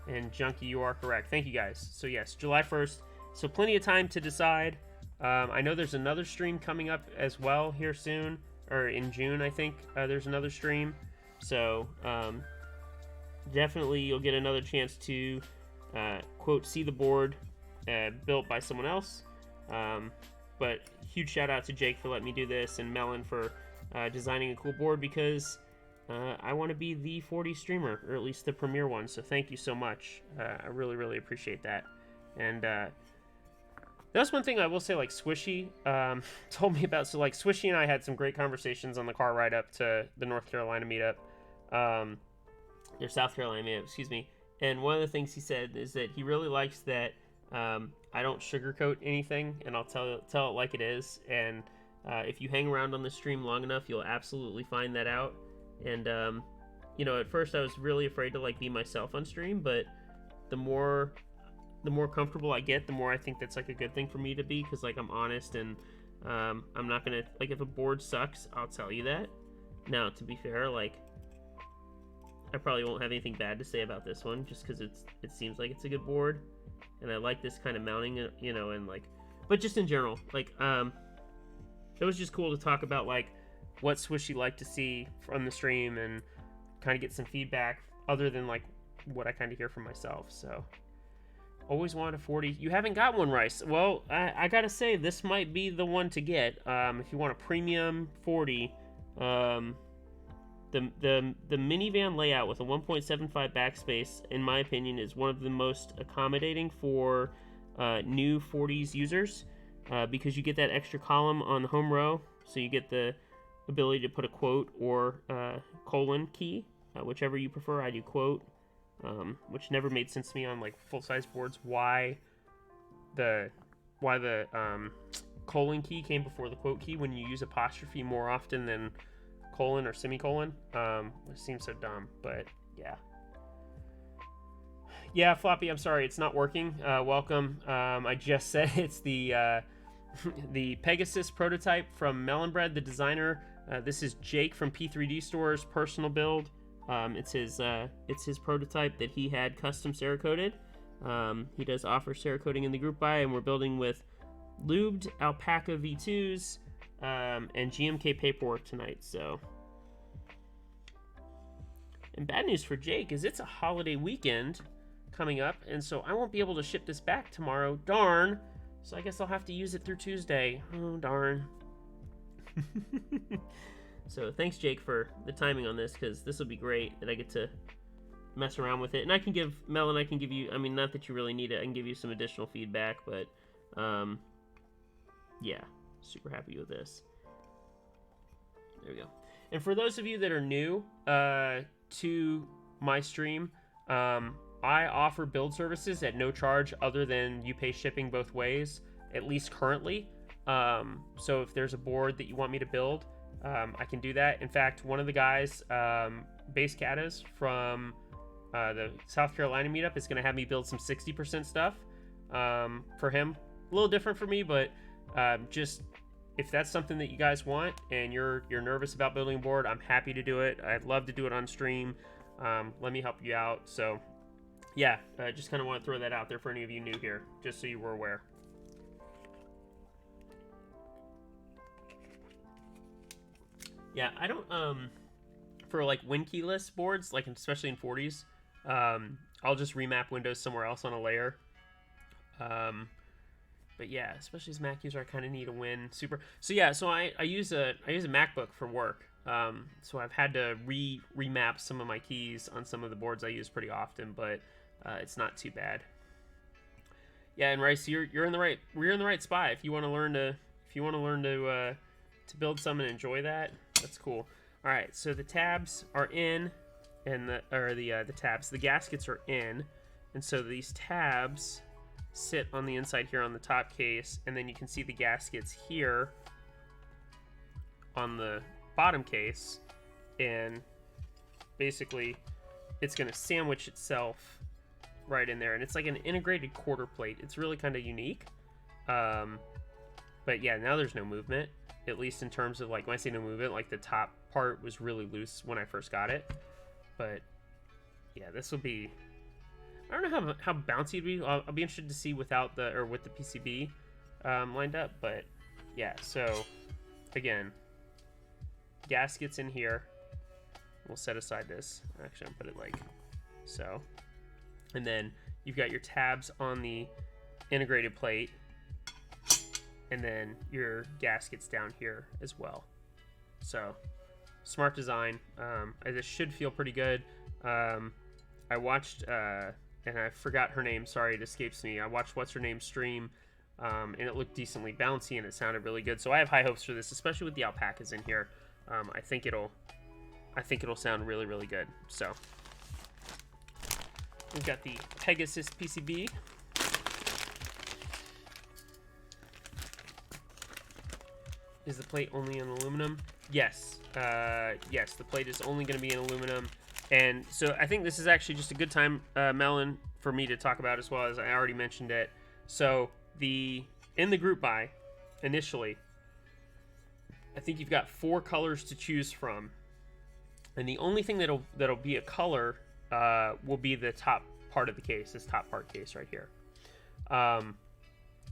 And Junkie, you are correct. Thank you, guys. So yes, July 1st. So plenty of time to decide. I know there's another stream coming up as well here soon, or in June, I think. There's another stream. So definitely you'll get another chance to, quote, see the board built by someone else. But huge shout out to Jake for letting me do this, and Melon for designing a cool board, because I want to be the 40 streamer, or at least the premier one. So thank you so much. I really, really appreciate that. And that's one thing I will say, like, Swishy told me about. So, like, Swishy and I had some great conversations on the car ride up to the North Carolina meetup. Or South Carolina meetup, excuse me. And one of the things he said is that he really likes that I don't sugarcoat anything, and I'll tell it like it is. And if you hang around on the stream long enough, you'll absolutely find that out. And, you know, at first I was really afraid to, like, be myself on stream, but the more comfortable I get, the more I think that's like a good thing for me to be, because like I'm honest, and I'm not gonna, like, if a board sucks, I'll tell you that. Now, to be fair, like, I probably won't have anything bad to say about this one, just because it seems like it's a good board, and I like this kind of mounting, you know, and like, but just in general, like, it was just cool to talk about like what Swishy liked to see from the stream, and kind of get some feedback other than like what I kind of hear from myself. So always wanted a 40. You haven't got one, Rice. Well, I gotta say, this might be the one to get. If you want a premium 40, the minivan layout with a 1.75 backspace, in my opinion, is one of the most accommodating for new 40s users, because you get that extra column on the home row, so you get the ability to put a quote or colon key, whichever you prefer. I do quote. Which never made sense to me on like full-size boards, why the colon key came before the quote key when you use apostrophe more often than colon or semicolon. It seems so dumb, but yeah, Floppy, I'm sorry, it's not working. Welcome. I just said it's the Pegasus Prototype from Melon Bread, the designer. This is Jake from P3D Store's personal build. It's his prototype that he had custom Cerakoted. He does offer Cerakoting in the group buy, and we're building with lubed alpaca V2s and GMK paperwork tonight. So, and bad news for Jake is it's a holiday weekend coming up, and so I won't be able to ship this back tomorrow. Darn! So I guess I'll have to use it through Tuesday. Oh, darn. So thanks, Jake, for the timing on this, because this will be great that I get to mess around with it. And I can give, Melon, I can give you, I mean, not that you really need it, I can give you some additional feedback, but yeah, super happy with this. There we go. And for those of you that are new to my stream, I offer build services at no charge other than you pay shipping both ways, at least currently. So if there's a board that you want me to build, I can do that. In fact, one of the guys, Base Catas from the South Carolina meetup, is going to have me build some 60% stuff for him. A little different for me, but just if that's something that you guys want and you're nervous about building a board, I'm happy to do it. I'd love to do it on stream. Let me help you out. So yeah, I just kind of want to throw that out there for any of you new here, just so you were aware. Yeah, I don't, for like win keyless boards, like especially in 40s, I'll just remap windows somewhere else on a layer. But yeah, especially as Mac user, I kind of need a win super. So yeah, so I use a MacBook for work. So I've had to remap some of my keys on some of the boards I use pretty often, but it's not too bad. Yeah, and Rice, you're in the right spot. If you want to learn to build some and enjoy that, that's cool. All right, so the tabs are in, and the gaskets are in, and so these tabs sit on the inside here on the top case, and then you can see the gaskets here on the bottom case, and basically it's going to sandwich itself right in there, and it's like an integrated quarter plate. It's really kind of unique. But yeah, now there's no movement, at least in terms of, like, when I say no movement, like the top part was really loose when I first got it. But yeah, this will be, I don't know how bouncy it'd be. I'll be interested to see without with the PCB lined up. But yeah, so again, gaskets in here. We'll set aside this. Actually, I'll put it like so. And then you've got your tabs on the integrated plate, and then your gaskets down here as well. So smart design. This should feel pretty good. I watched, and I forgot her name, sorry, it escapes me. I watched what's her name stream, and it looked decently bouncy and it sounded really good. So I have high hopes for this, especially with the alpacas in here. I think it'll sound really, really good. So we've got the Pegasus PCB. Is the plate only in aluminum? Yes. Yes, the plate is only going to be in aluminum. And so I think this is actually just a good time, Melon, for me to talk about, as well as I already mentioned it. So in the group buy, initially, I think you've got 4 colors to choose from. And the only thing that'll be a color will be the top part of the case, this top part case right here.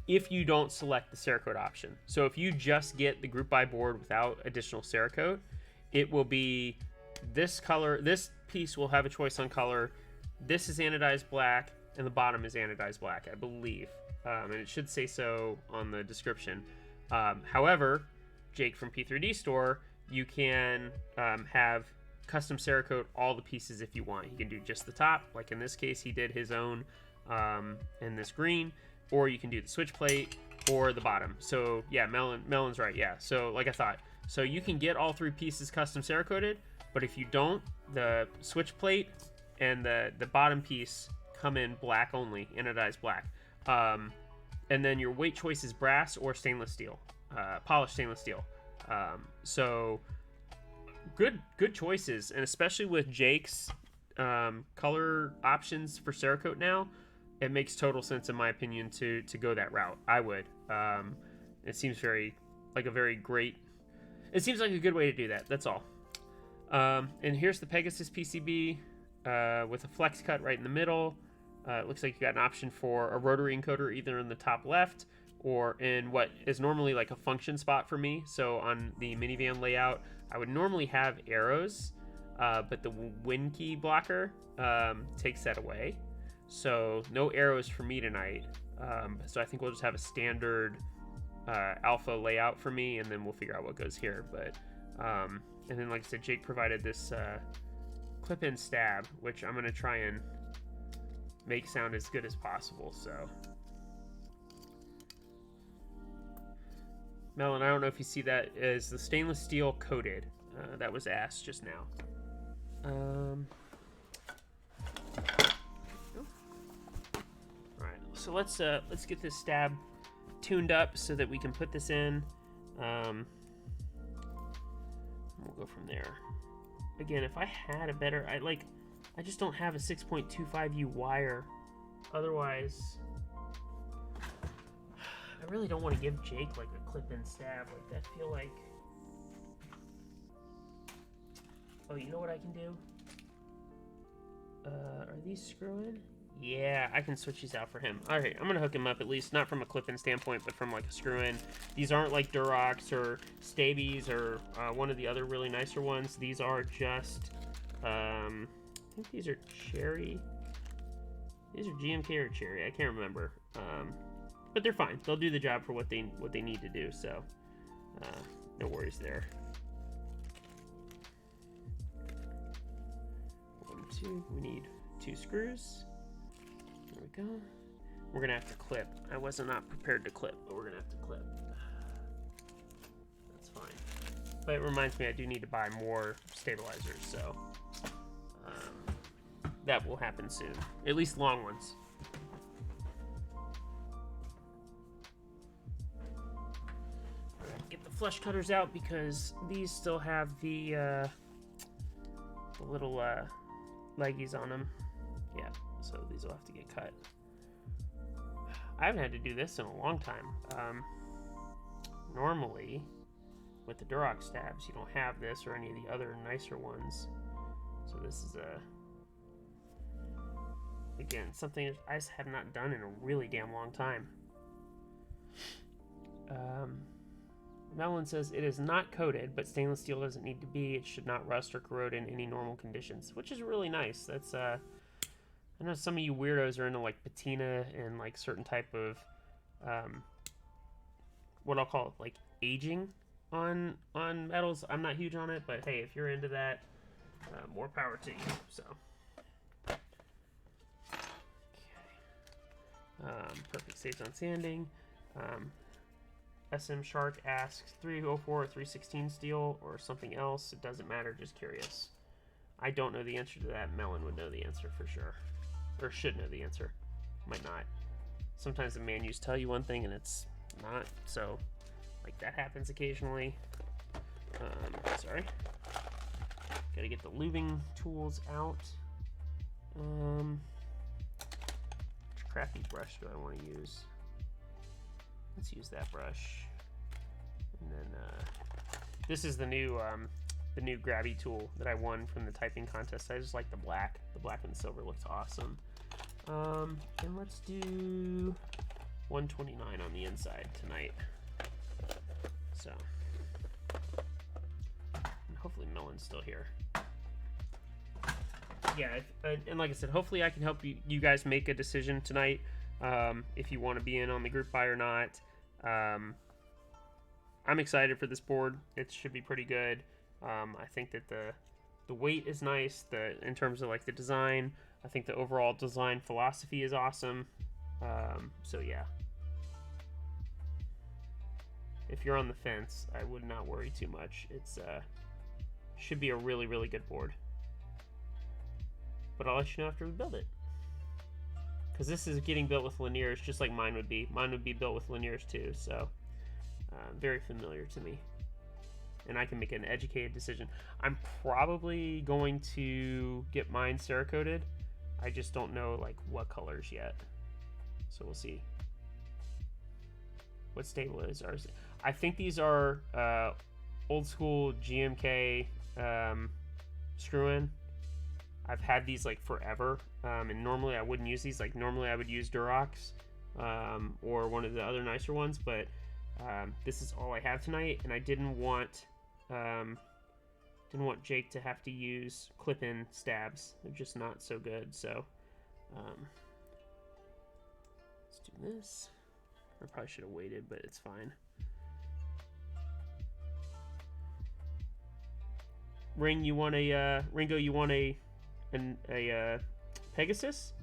If you don't select the Cerakote option. So if you just get the group buy board without additional Cerakote, it will be this color. This piece will have a choice on color. This is anodized black, and the bottom is anodized black, I believe. And it should say so on the description. However, Jake from P3D Store, you can have custom Cerakote all the pieces if you want. You can do just the top, like in this case, he did his own in this green. Or you can do the switch plate or the bottom. So yeah, Melon's right. Yeah. So like I thought. So you can get all 3 pieces custom Cerakoted, but if you don't, the switch plate and the bottom piece come in black only, anodized black. And then your weight choice is brass or stainless steel, polished stainless steel. So good choices, and especially with Jake's color options for Cerakote now. It makes total sense, in my opinion, to go that route. I would. It seems like it seems like a good way to do that. That's all. And here's the Pegasus PCB with a flex cut right in the middle. It looks like you got an option for a rotary encoder either in the top left or in what is normally like a function spot for me. So on the minivan layout, I would normally have arrows, but the win key blocker takes that away. So no arrows for me tonight. So I think we'll just have a standard alpha layout for me, and then we'll figure out what goes here. But and then, like I said, Jake provided this clip-in stab, which I'm going to try and make sound as good as possible. So, Melon, I don't know if you see that, is the stainless steel coated. That was asked just now. All right, so let's get this stab tuned up so that we can put this in. We'll go from there. Again, if I had a better, I just don't have a 6.25U wire. Otherwise, I really don't want to give Jake like a clip-in stab like that. Feel like, oh, you know what I can do? Are these screw-in? Yeah, I can switch these out for him. All right, I'm gonna hook him up, at least not from a clip-in standpoint, but from like a screw-in. These aren't like Durox or Stabies or one of the other really nicer ones. These are just, I think these are Cherry. These are GMK or Cherry. I can't remember. But they're fine. They'll do the job for what they need to do. So no worries there. 1, 2. We need 2 screws. There we go. We're gonna have to clip. I was not prepared to clip, but we're gonna have to clip. That's fine. But it reminds me I do need to buy more stabilizers, so that will happen soon. At least long ones. Get the flush cutters out because these still have the little leggies on them. Yeah. So these will have to get cut. I haven't had to do this in a long time. Normally, with the Durox stabs, you don't have this or any of the other nicer ones. So this is again, something I just have not done in a really damn long time. Melon says it is not coated, but stainless steel doesn't need to be. It should not rust or corrode in any normal conditions, which is really nice. That's I know some of you weirdos are into like patina and like certain type of what I'll call like aging on metals. I'm not huge on it, but hey, if you're into that, more power to you. So okay. Perfect saves on sanding. SM Shark asks 304 or 316 steel or something else. It doesn't matter, just curious. I don't know the answer to that. Melon would know the answer for sure. Or should know the answer. Might not. Sometimes the menus tell you one thing and it's not. So, like, that happens occasionally. Sorry. Gotta get the lubing tools out. Which crappy brush do I want to use? Let's use that brush. And then, this is the new grabby tool that I won from the typing contest. I just like the black. The black and the silver looks awesome. And let's do 129 on the inside tonight. So, and hopefully Melon's still here. Yeah, and like I said, hopefully I can help you guys make a decision tonight. If you want to be in on the group buy or not. I'm excited for this board. It should be pretty good. I think that the weight is nice. In terms of like the design, I think the overall design philosophy is awesome. So yeah, if you're on the fence, I would not worry too much. It's should be a really, really good board. But I'll let you know after we build it. Because this is getting built with linears, just like mine would be. Mine would be built with linears too, so very familiar to me. And I can make an educated decision. I'm probably going to get mine Cerakoted. I just don't know like what colors yet. So we'll see. What stable is ours? I think these are old school GMK screw-in. I've had these like forever, and normally I wouldn't use these. Like normally I would use Durox or one of the other nicer ones, but this is all I have tonight, and I didn't want Jake to have to use clip-in stabs. They're just not so good. So let's do this. I probably should have waited, but it's fine. Ringo, you want a Pegasus?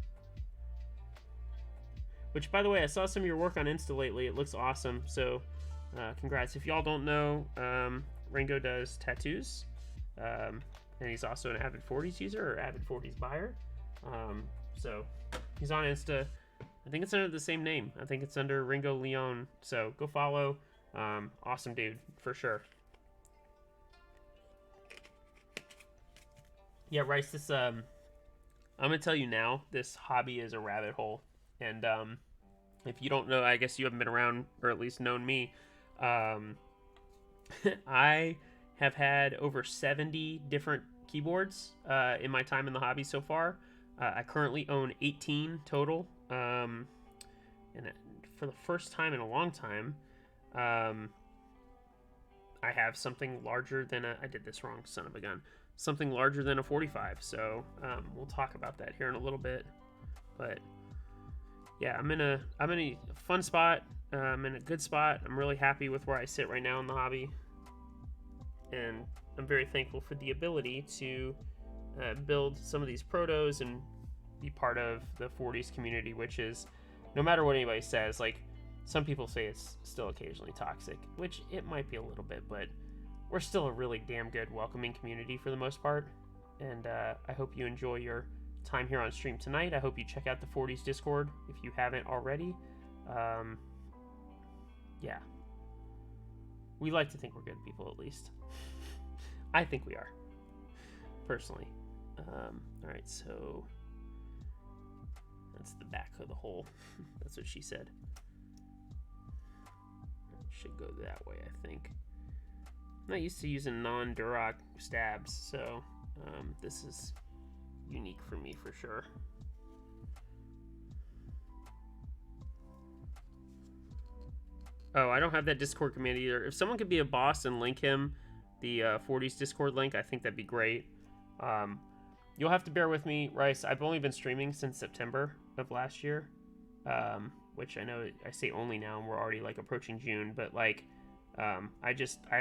Which, by the way, I saw some of your work on Insta lately. It looks awesome. So, congrats. If y'all don't know, Ringo does tattoos. And he's also an avid 40s user or avid 40s buyer. So, he's on Insta. I think it's under the same name. I think it's under Ringo Leon. So, go follow. Awesome dude, for sure. Yeah, Rice, this, I'm going to tell you now, this hobby is a rabbit hole. And, if you don't know, I guess you haven't been around, or at least known me. I have had over 70 different keyboards in my time in the hobby so far. I currently own 18 total. And for the first time in a long time, I have something larger than I did this wrong, son of a gun. Something larger than a 45. So we'll talk about that here in a little bit. But yeah, I'm in a fun spot. I'm in a good spot. I'm really happy with where I sit right now in the hobby, and I'm very thankful for the ability to build some of these protos and be part of the 40s community, which is, no matter what anybody says, like, some people say it's still occasionally toxic, which it might be a little bit, but we're still a really damn good welcoming community for the most part. And I hope you enjoy your time here on stream tonight. I hope you check out the 40s Discord if you haven't already. Yeah, we like to think we're good people, at least. I think we are, personally. All right, so that's the back of the hole. That's what she said. Should go that way, I think. I'm not used to using non-Duroc stabs, so this is unique for me for sure. Oh, I don't have that Discord command either. If someone could be a boss and link him the 40s Discord link, I think that'd be great. You'll have to bear with me, Rice. I've only been streaming since September of last year, which I know I say only now, and we're already like approaching June, but like I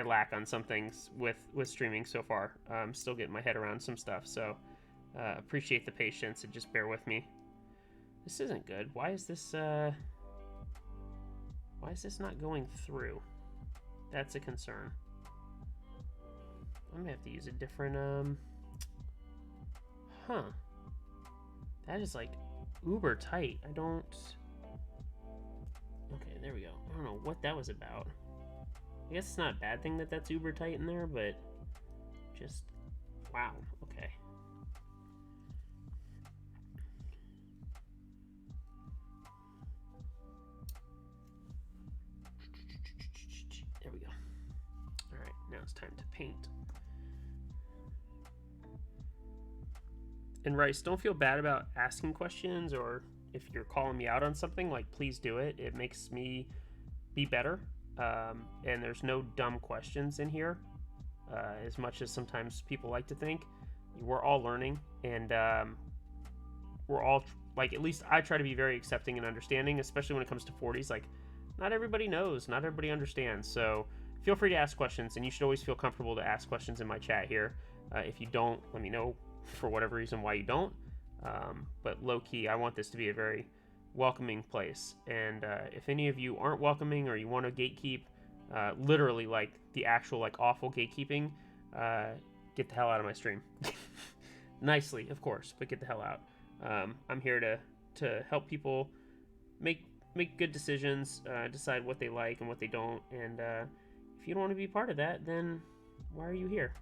lack on some things with streaming so far. I'm still getting my head around some stuff, so appreciate the patience and just bear with me. This isn't good. Why is this not going through? That's a concern. I'm gonna have to use a different that is like uber tight. Okay, there we go. I don't know what that was about. I guess it's not a bad thing that that's uber tight in there, but just, wow, okay. There we go. All right, now it's time to paint. And Rice, don't feel bad about asking questions, or if you're calling me out on something, like, please do it. It makes me be better. And there's no dumb questions in here, as much as sometimes people like to think. We're all learning, and we're all, like, at least I try to be very accepting and understanding, especially when it comes to 40s. Like, not everybody knows, not everybody understands, so feel free to ask questions, and you should always feel comfortable to ask questions in my chat here. If you don't, let me know for whatever reason why you don't, but low-key, I want this to be a very welcoming place. And if any of you aren't welcoming, or you want to gatekeep, literally like the actual like awful gatekeeping, get the hell out of my stream. Nicely, of course, but get the hell out. I'm here to help people make good decisions, decide what they like and what they don't, and if you don't want to be part of that, then why are you here,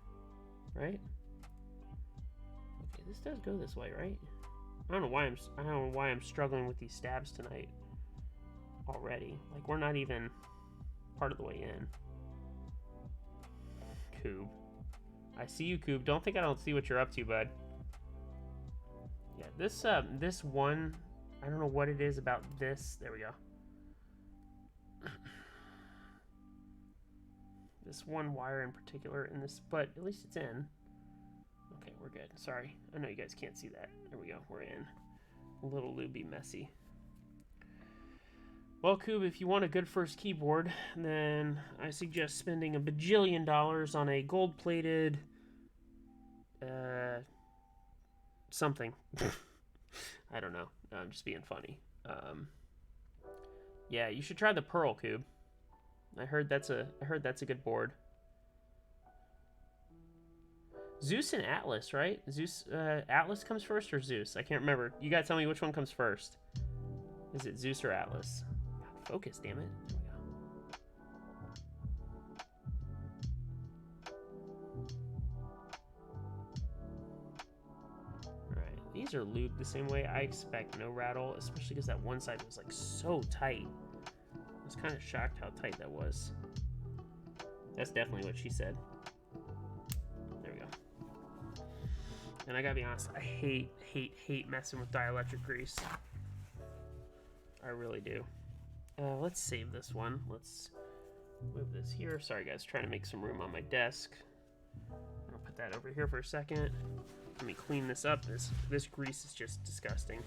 right? Okay, this does go this way, right? I don't know why I'm struggling with these stabs tonight already. Like, we're not even part of the way in. Coob. I see you, Coob. Don't think I don't see what you're up to, bud. Yeah, this one, I don't know what it is about this. There we go. This one wire in particular in this, but at least it's in. Okay, we're good. Sorry. I know you guys can't see that. There we go. We're in. A little looby messy. Well, Coob, if you want a good first keyboard, then I suggest spending $1 bajillion on a gold-plated... something. I don't know. I'm just being funny. Yeah, you should try the Pearl, Coob. I heard that's a good board. Zeus and Atlas, right? Zeus, Atlas comes first or Zeus? I can't remember. You gotta tell me which one comes first. Is it Zeus or Atlas? God, focus, damn it. There we go. Alright, these are lubed the same way. I expect no rattle, especially because that one side was like so tight. I was kind of shocked how tight that was. That's definitely what she said. There we go. And I gotta be honest, I hate messing with dielectric grease. I really do. Let's save this one. Let's move this here. Sorry guys, trying to make some room on my desk. I'll put that over here for a second. Let me clean this up. This grease is just disgusting.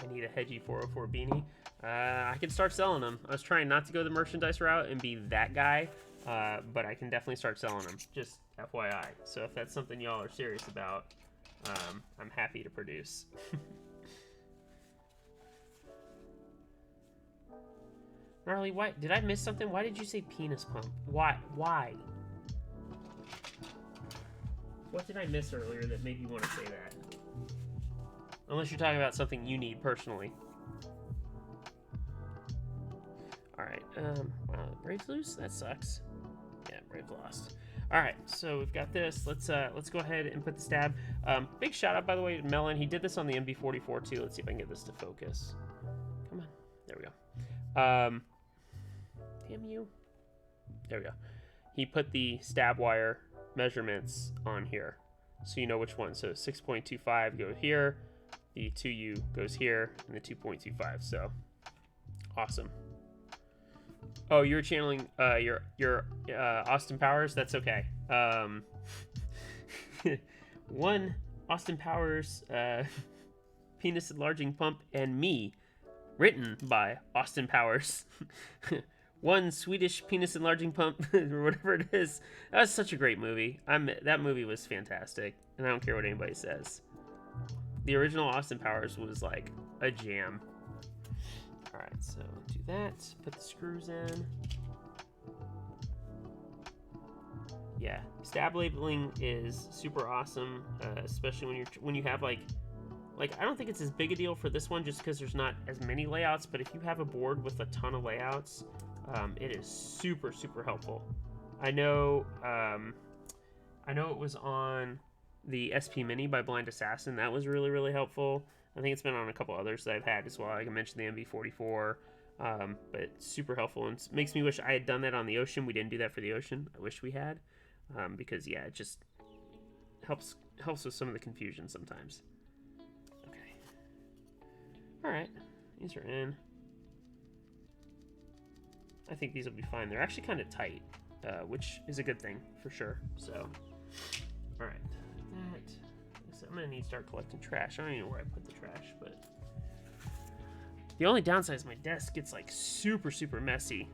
I need a Hedgie 404 beanie. I can start selling them. I was trying not to go the merchandise route and be that guy, but I can definitely start selling them. Just FYI. So if that's something y'all are serious about, I'm happy to produce. Gnarly, why did I miss something? Why did you say penis pump? Why? What did I miss earlier that made you want to say that? Unless you're talking about something you need personally. Alright, wow, Brave's loose? That sucks. Yeah, Brave lost. Alright, so we've got this. Let's go ahead and put the stab. Big shout out, by the way, to Melon. He did this on the MB44 too. Let's see if I can get this to focus. Come on. There we go. Damn you. There we go. He put the stab wire measurements on here, so you know which one. So 6.25 go here, the 2U goes here, and the 2.25. So awesome. Oh, you're channeling your Austin Powers. That's okay. One Austin Powers penis enlarging pump and me, written by Austin Powers. One Swedish penis enlarging pump, or whatever it is. That was such a great movie. That movie was fantastic, and I don't care what anybody says. The original Austin Powers was like a jam. All right, so do that. Put the screws in. Yeah, stab labeling is super awesome, especially when you have like I don't think it's as big a deal for this one just because there's not as many layouts. But if you have a board with a ton of layouts, it is super helpful. I know it was on the SP Mini by Blind Assassin. That was really helpful. I think it's been on a couple others that I've had as well. Like I mentioned the MV44, but super helpful, and it makes me wish I had done that on the Ocean. We didn't do that for the Ocean. I wish we had, because yeah, it just helps with some of the confusion sometimes. Okay. All right, these are in. I think these will be fine. They're actually kind of tight, which is a good thing for sure. So, all right, that. So I'm gonna need to start collecting trash. I don't even know where I put the trash, but the only downside is my desk gets like super messy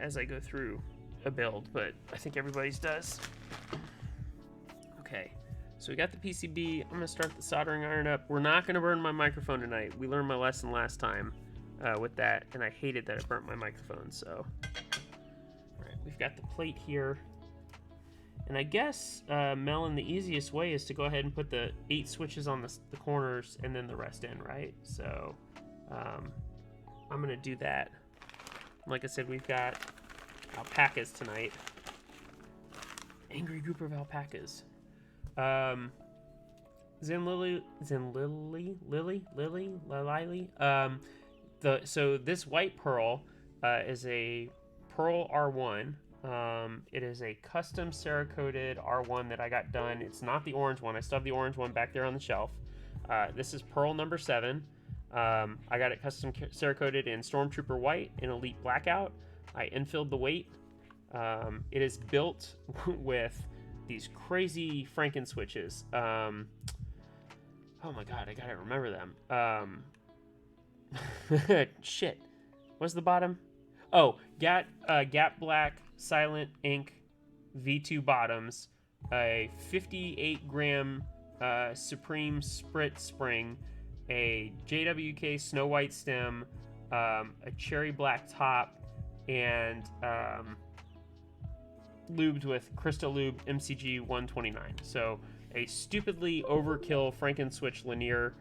as I go through a build, but I think everybody's does. Okay, so we got the PCB. I'm gonna start the soldering iron up. We're not gonna burn my microphone tonight. We learned my lesson last time with that, and I hated that it burnt my microphone. So, all right, we've got the plate here. And I guess, Melon, the easiest way is to go ahead and put the 8 switches on the corners and then the rest in, right? So, I'm going to do that. Like I said, we've got alpacas tonight. Angry group of alpacas. Lily. So this white pearl is a Pearl R1. It is a custom Cerakoted R1 that I got done. It's not the orange one. I still have the orange one back there on the shelf. This is Pearl number 7. I got it custom Cerakoted in Stormtrooper White and Elite Blackout. I infilled the weight. It is built with these crazy Franken switches. Oh my god, I gotta remember them. Shit. What's the bottom? Oh, Gap Black Silent Ink V2 bottoms, a 58 gram Supreme Sprit spring, a JWK Snow White stem, a cherry black top, and lubed with Crystal Lube MCG 129. So a stupidly overkill Frankenswitch linear.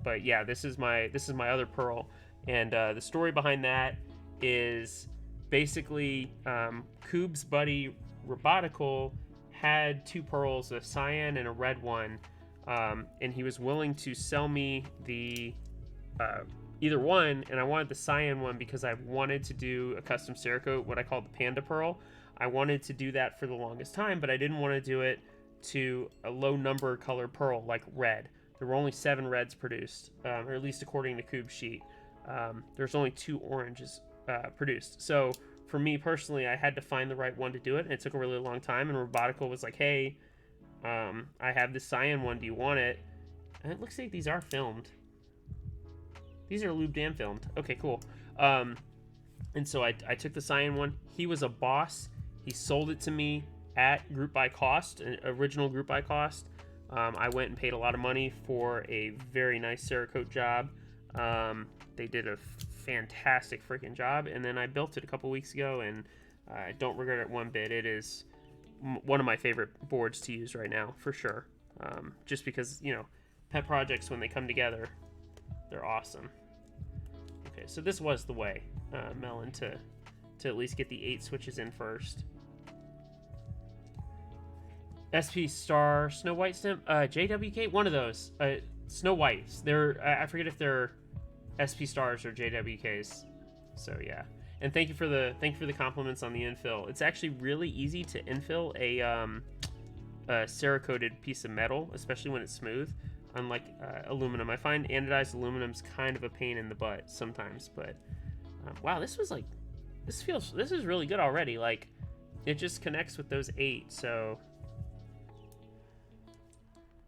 But yeah, this is my other pearl, and the story behind that is basically Koob's buddy Robotical had 2 pearls, a cyan and a red one, and he was willing to sell me the either one, and I wanted the cyan one because I wanted to do a custom Cerakote, what I call the Panda Pearl. I wanted to do that for the longest time, but I didn't want to do it to a low number color pearl like red. There were only 7 reds produced, or at least according to Koob's sheet. There's only 2 oranges produced. So for me personally, I had to find the right one to do it, and it took a really long time. And Robotical was like, "Hey, I have this cyan one. Do you want it?" And it looks like these are filmed. These are lubed and filmed. Okay, cool. And so I took the cyan one. He was a boss. He sold it to me at group by cost, original group by cost. I went and paid a lot of money for a very nice Cerakote job. They did a fantastic freaking job, and then I built it a couple weeks ago, and I don't regret it one bit. It is one of my favorite boards to use right now, for sure. Just because, you know, pet projects, when they come together, they're awesome. Okay, so this was the way, Melon, to at least get the 8 switches in first. SP Star, Snow White stem, JWK, one of those. Snow Whites. They're, I forget if they're SP Stars or JWKs. So yeah. And thank you for the compliments on the infill. It's actually really easy to infill a Cerakoted piece of metal, especially when it's smooth. Unlike aluminum, I find anodized aluminum's kind of a pain in the butt sometimes. But wow, this is really good already. Like, it just connects with those 8. So.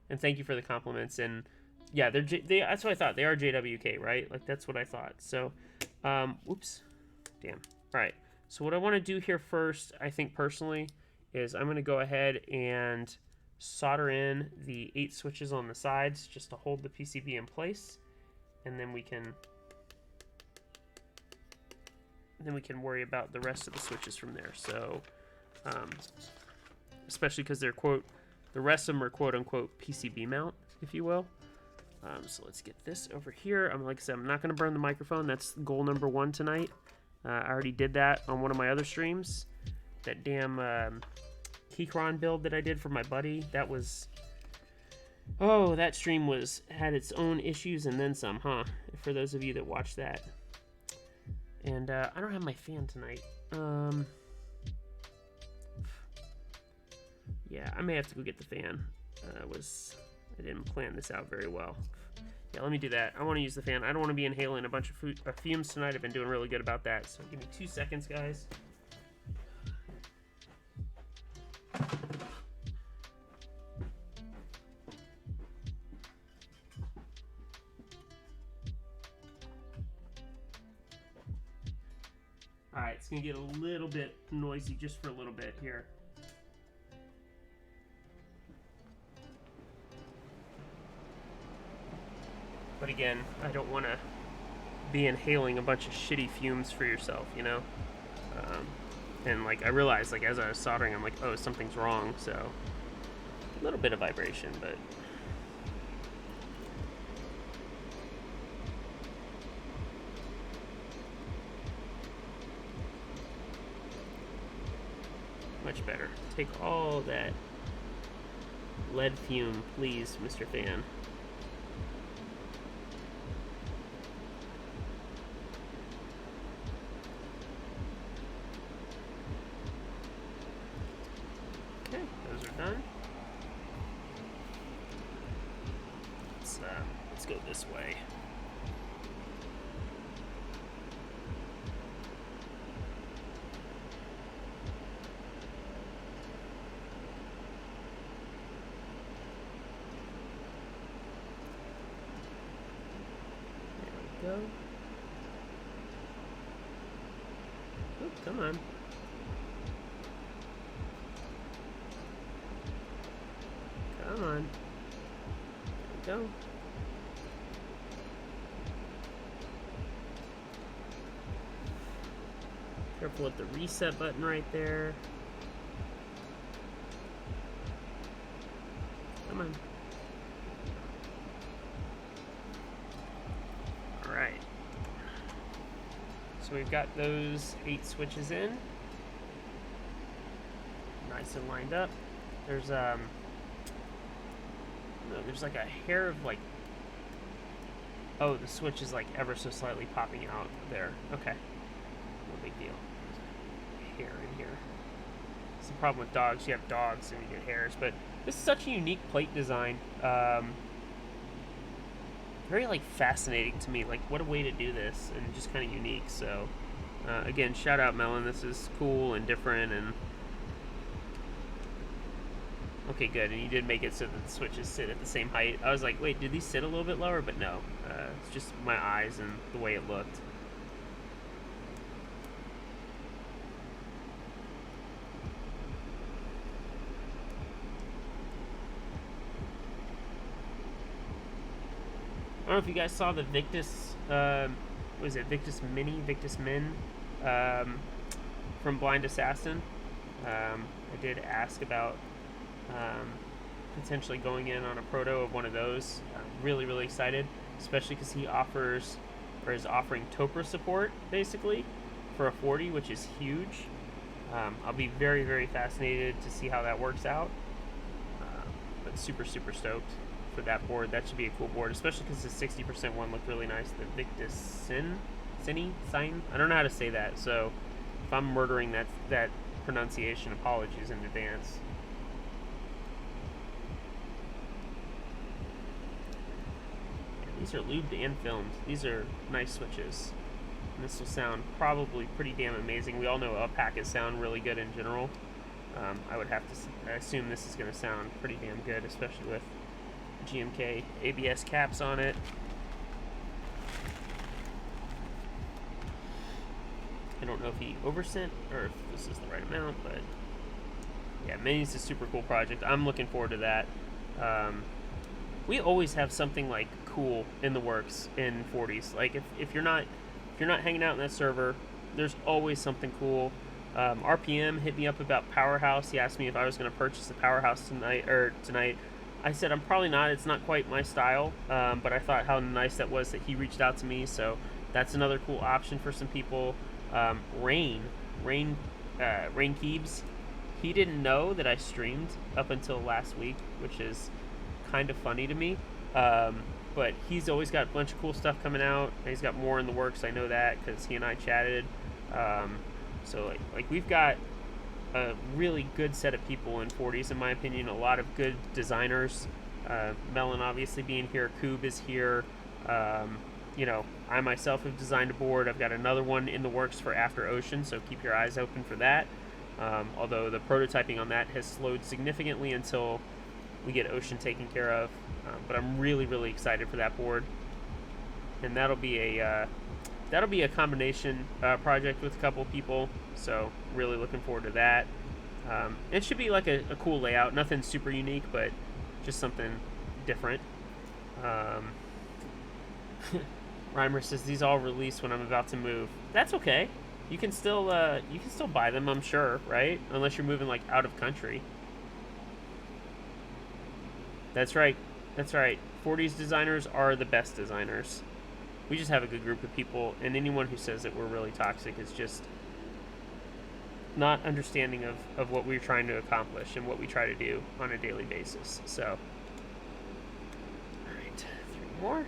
And thank you for the compliments. And yeah, that's what I thought. They are JWK, right? Like, that's what I thought. So, oops. Damn. All right. So what I want to do here first, I think personally, is I'm going to go ahead and solder in the 8 switches on the sides just to hold the PCB in place. And then we can worry about the rest of the switches from there. So, especially because they're, quote, the rest of them are quote-unquote PCB mount, if you will. So let's get this over here. Like I said, I'm not going to burn the microphone. That's goal number 1 tonight. I already did that on one of my other streams. That damn Keycron build that I did for my buddy. That was... Oh, that stream had its own issues and then some, huh? For those of you that watched that. And I don't have my fan tonight. Yeah, I may have to go get the fan. I didn't plan this out very well. Yeah, let me do that. I want to use the fan. I don't want to be inhaling a bunch of fumes tonight. I've been doing really good about that. So give me 2 seconds, guys. Alright, it's going to get a little bit noisy just for a little bit here. But again, I don't want to be inhaling a bunch of shitty fumes for yourself, you know? And like, I realized, like, as I was soldering, I'm like, oh, something's wrong, so a little bit of vibration, but much better. Take all that lead fume, please, Mr. Fan. Okay, those are done. Let's go this way. go. Oop, come on. Come on. There we go. Careful with the reset button right there. Come on. Alright. So we've got those 8 switches in. Nice and lined up. There's no, there's like a hair of like, oh, the switch is like ever so slightly popping out there. Okay. No big deal. Hair in here. It's the problem with dogs. You have dogs and you get hairs, but this is such a unique plate design. Very like fascinating to me. Like, what a way to do this, and just kind of unique. So, again, shout out Melon. This is cool and different. And okay, good. And you did make it so that the switches sit at the same height. I was like, wait, did these sit a little bit lower? But no, it's just my eyes and the way it looked. I don't know if you guys saw the Victus, what was it, Victus Mini, Victus Min, from Blind Assassin. I did ask about potentially going in on a proto of one of those. I'm really, really excited, especially because he offers, or is offering Topra support, basically, for a 40, which is huge. I'll be very, very fascinated to see how that works out, but super, super stoked for that board. That should be a cool board, especially because the 60% one looked really nice. The Victus Sin, I don't know how to say that, so if I'm murdering that pronunciation, apologies in advance. Yeah, these are lubed and filmed. These are nice switches, and this will sound probably pretty damn amazing. We all know alpacas sound really good in general. I would have to assume this is going to sound pretty damn good, especially with GMK ABS caps on it. I don't know if he oversent or if this is the right amount, but yeah, Minis is a super cool project. I'm looking forward to that. We always have something like cool in the works in 40s. Like if you're not hanging out in that server, there's always something cool. RPM hit me up about Powerhouse. He asked me if I was going to purchase the Powerhouse tonight. I said I'm probably not. It's not quite my style, but I thought how nice that was that he reached out to me. So that's another cool option for some people. Rain Keebs. He didn't know that I streamed up until last week, which is kind of funny to me. But he's always got a bunch of cool stuff coming out. And he's got more in the works. I know that because he and I chatted. So like we've got a really good set of people in 40s, in my opinion. A lot of good designers. Melon obviously being here. Koob is here. You know, I myself have designed a board. I've got another one in the works for After Ocean, so keep your eyes open for that. Although the prototyping on that has slowed significantly until we get Ocean taken care of. But I'm really, really excited for that board. And that'll be a combination project with a couple people, so really looking forward to that. It should be like a cool layout, nothing super unique, but just something different. Reimer says these all release when I'm about to move. That's okay. You can still buy them, I'm sure, right? Unless you're moving like out of country. That's right. 40s designers are the best designers. We just have a good group of people, and anyone who says that we're really toxic is just not understanding of what we're trying to accomplish and what we try to do on a daily basis. So, all right, 3 more.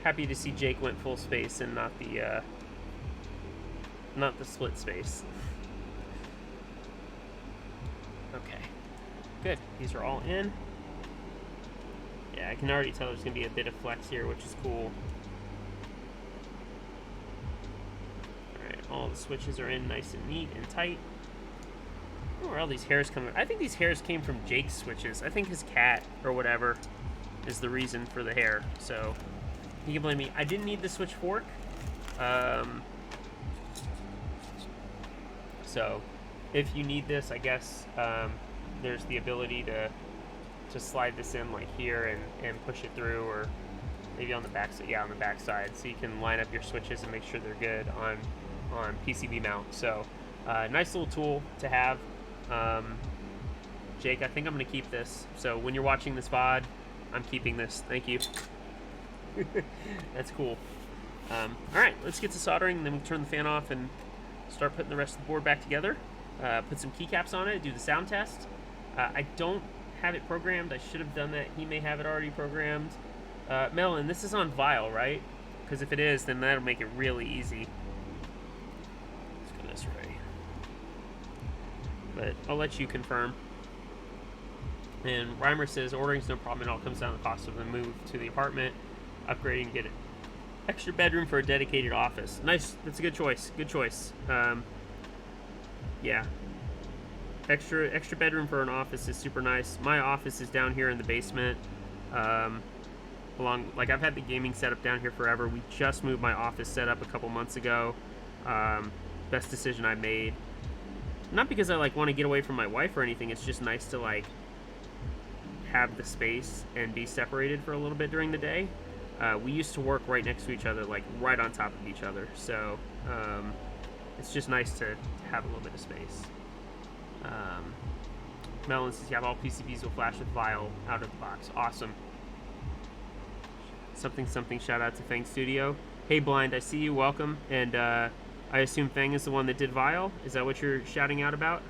Happy to see Jake went full space and not the split space. Okay. Good. These are all in. Yeah, I can already tell there's going to be a bit of flex here, which is cool. Alright, all the switches are in nice and neat and tight. don't know where all these hairs come. I think these hairs came from Jake's switches. I think his cat or whatever is the reason for the hair. So you can blame me. I didn't need the switch fork. So if you need this, I guess there's the ability to slide this in like here and push it through, or maybe on the back side. Yeah, on the back side, so you can line up your switches and make sure they're good on PCB mount. So nice little tool to have. Jake, I think I'm gonna keep this. So when you're watching this VOD, I'm keeping this. Thank you. That's cool. All right, let's get to soldering, and then we can turn the fan off and start putting the rest of the board back together. Put some keycaps on it, do the sound test. I don't have it programmed. I should have done that. He may have it already programmed. Melon, this is on Vile, right? Because if it is, then that'll make it really easy. Let's go this way. But I'll let you confirm. And Reimer says, ordering's no problem. It all comes down to the cost of the move to the apartment, upgrading, get it. Extra bedroom for a dedicated office. Nice. That's a good choice. Good choice. Yeah. Extra bedroom for an office is super nice. My office is down here in the basement. Like I've had the gaming setup down here forever. We just moved my office setup a couple months ago. Best decision I made. Not because I like want to get away from my wife or anything. It's just nice to like have the space and be separated for a little bit during the day. We used to work right next to each other, like right on top of each other. So it's just nice to have a little bit of space. Melon says, yeah, all PCBs will flash with Vile out of the box. Awesome. Something, shout out to Fang Studio. Hey, Blind, I see you, welcome. And I assume Fang is the one that did Vile? Is that what you're shouting out about?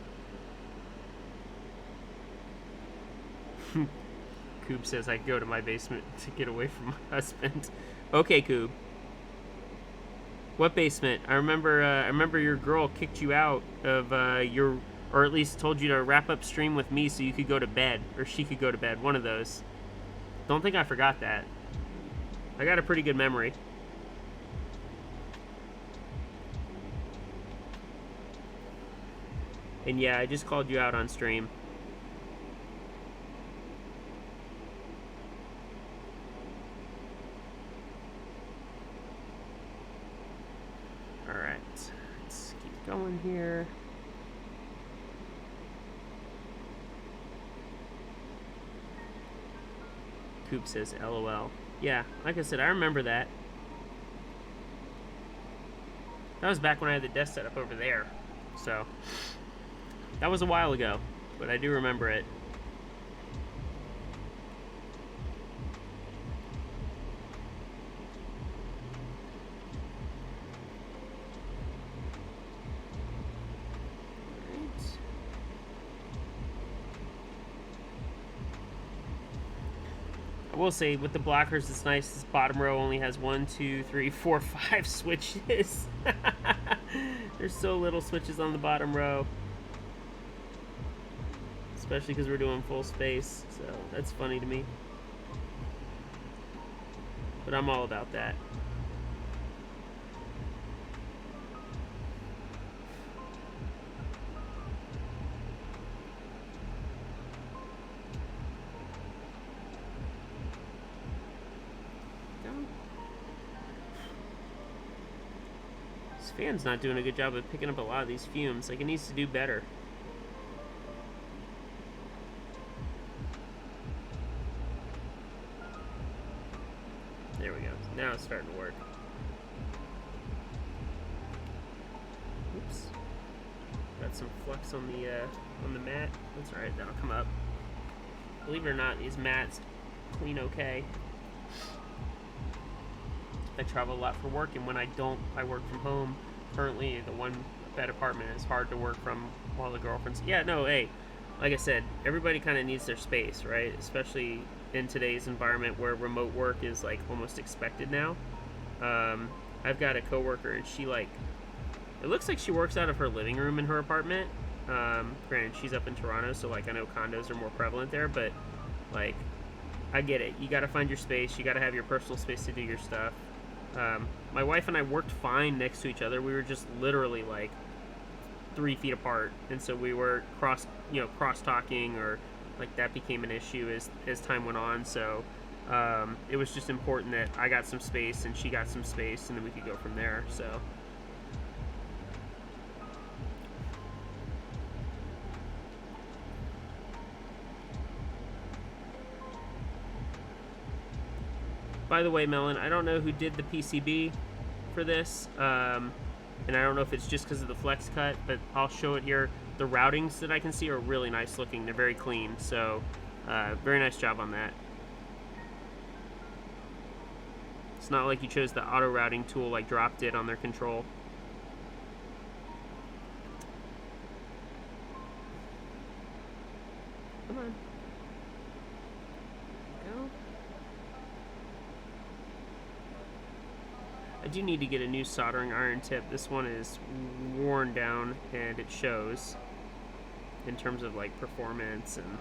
Coob says, I go to my basement to get away from my husband. Okay, Coob. What basement? I remember your girl kicked you out of or at least told you to wrap up stream with me so you could go to bed, or she could go to bed, one of those. Don't think I forgot that. I got a pretty good memory. And yeah, I just called you out on stream. Alright, let's keep going here. Coop says LOL. Yeah, like I said, I remember that. That was back when I had the desk set up over there. So, that was a while ago, but I do remember it. I will say, with the blockers, it's nice. This bottom row only has 1, 2, 3, 4, 5 switches. There's so little switches on the bottom row. Especially because we're doing full space. So, that's funny to me. But I'm all about that. Fan's not doing a good job of picking up a lot of these fumes. Like, it needs to do better. There we go. Now it's starting to work. Oops. Got some flux on the mat. That's alright, that'll come up. Believe it or not, these mats clean okay. I travel a lot for work, and when I don't, I work from home. Currently, the one bed apartment is hard to work from while the girlfriend's... Yeah, no, hey, like I said, everybody kind of needs their space, right? Especially in today's environment where remote work is, like, almost expected now. I've got a coworker, and she, like... It looks like she works out of her living room in her apartment. Granted, she's up in Toronto, so, like, I know condos are more prevalent there, but, like, I get it. You gotta find your space. You gotta have your personal space to do your stuff. My wife and I worked fine next to each other. We were just literally like 3 feet apart, and so we were cross talking, or like that became an issue as time went on. So it was just important that I got some space and she got some space, and then we could go from there. So. By the way, Melon, I don't know who did the PCB for this, and I don't know if it's just because of the flex cut, but I'll show it here. The routings that I can see are really nice looking. They're very clean, so very nice job on that. It's not like you chose the auto routing tool like Drop did on their control. Come on. Go. I do need to get a new soldering iron tip. This one is worn down and it shows in terms of like performance and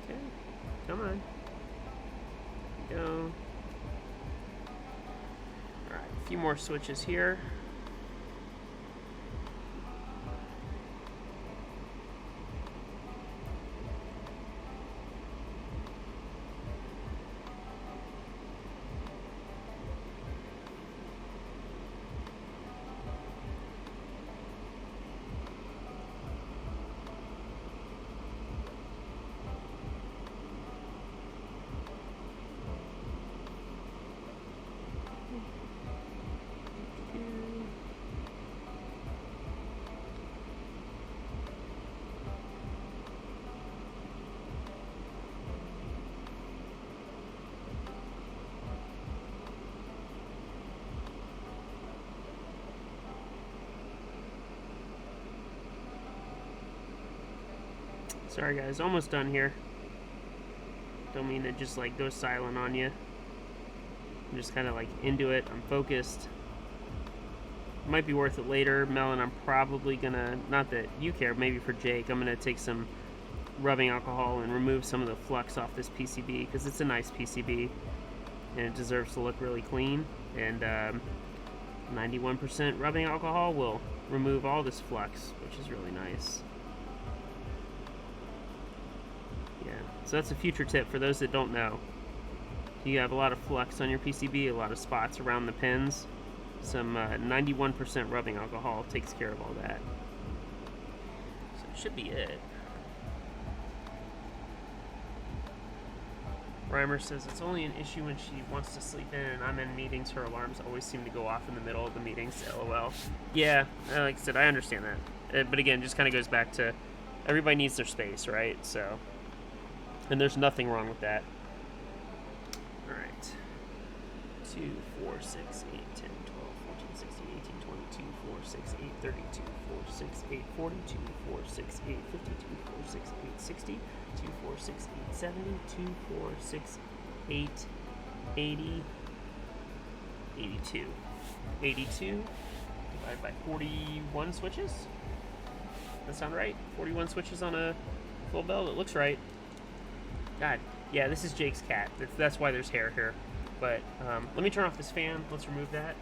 okay, come on, go. All right, a few more switches here. Sorry guys, almost done here. Don't mean to just like go silent on you. I'm just kind of like into it. I'm focused. Might be worth it later. Melon, I'm probably gonna, not that you care, maybe for Jake, I'm gonna take some rubbing alcohol and remove some of the flux off this PCB because it's a nice PCB and it deserves to look really clean. And 91% rubbing alcohol will remove all this flux, which is really nice. So that's a future tip for those that don't know. You have a lot of flux on your PCB, a lot of spots around the pins. Some 91% rubbing alcohol takes care of all that. So it should be it. Reimer says it's only an issue when she wants to sleep in and I'm in meetings. Her alarms always seem to go off in the middle of the meetings. LOL. Yeah, like I said, I understand that. But again, just kind of goes back to everybody needs their space, right? So. And there's nothing wrong with that. All right. 2, 4, 6, 8, 10, 12, 14, 16, 18, 22, 4, 6, 8, 32, 4, 6, 8, 42, 4, 6, 8, 52, 4, 6, 8, 60, 2, 4, 6, 8, 70, 2, 4, 6, 8, 80, 82. 82 divided by 41 switches? That sound right? 41 switches on a full belt? It looks right. God, yeah, this is Jake's cat. That's why there's hair here. But let me turn off this fan. Let's remove that.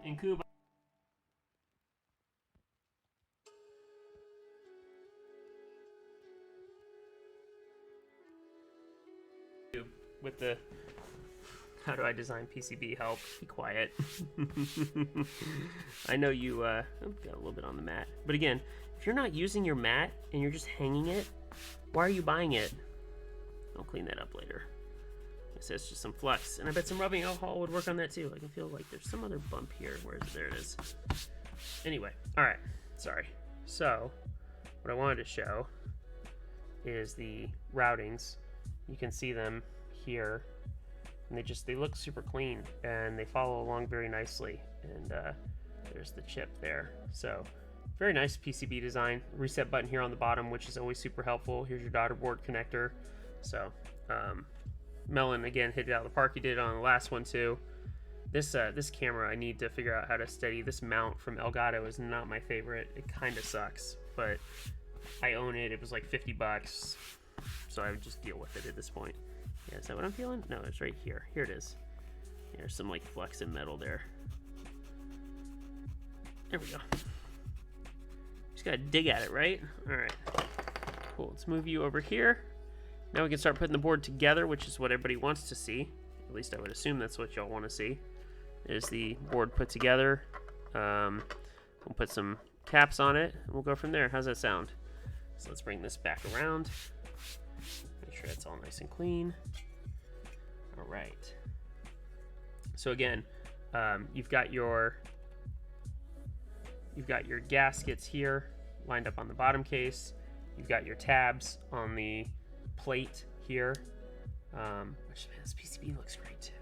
In Cuba. With the how do I design PCB help? Be quiet. I know you got a little bit on the mat. But again, if you're not using your mat and you're just hanging it, why are you buying it? I'll clean that up later. It says just some flux. And I bet some rubbing alcohol would work on that too. I can feel like there's some other bump here. Where is it? There it is. Anyway, alright. Sorry. So, what I wanted to show is the routings. You can see them here. And they look super clean and they follow along very nicely. And there's the chip there. So very nice PCB design. Reset button here on the bottom, which is always super helpful. Here's your daughter board connector. So Melon again hit it out of the park. He did it on the last one too. This camera, I need to figure out how to steady. This mount from Elgato is not my favorite. It kind of sucks, but I own it. It was like 50 bucks, so I would just deal with it at this point. Yeah, is that what I'm feeling? No, it's right here. Here it is. There's some like flex in metal there. There we go. Just gotta dig at it, right? All right. Cool. Let's move you over here. Now we can start putting the board together, which is what everybody wants to see. At least I would assume that's what y'all want to see. Is the board put together. We'll put some caps on it, and we'll go from there. How's that sound? So let's bring this back around. Make sure it's all nice and clean. All right. So again, you've got your gaskets here lined up on the bottom case. You've got your tabs on the plate here. Which, man, this PCB looks great too.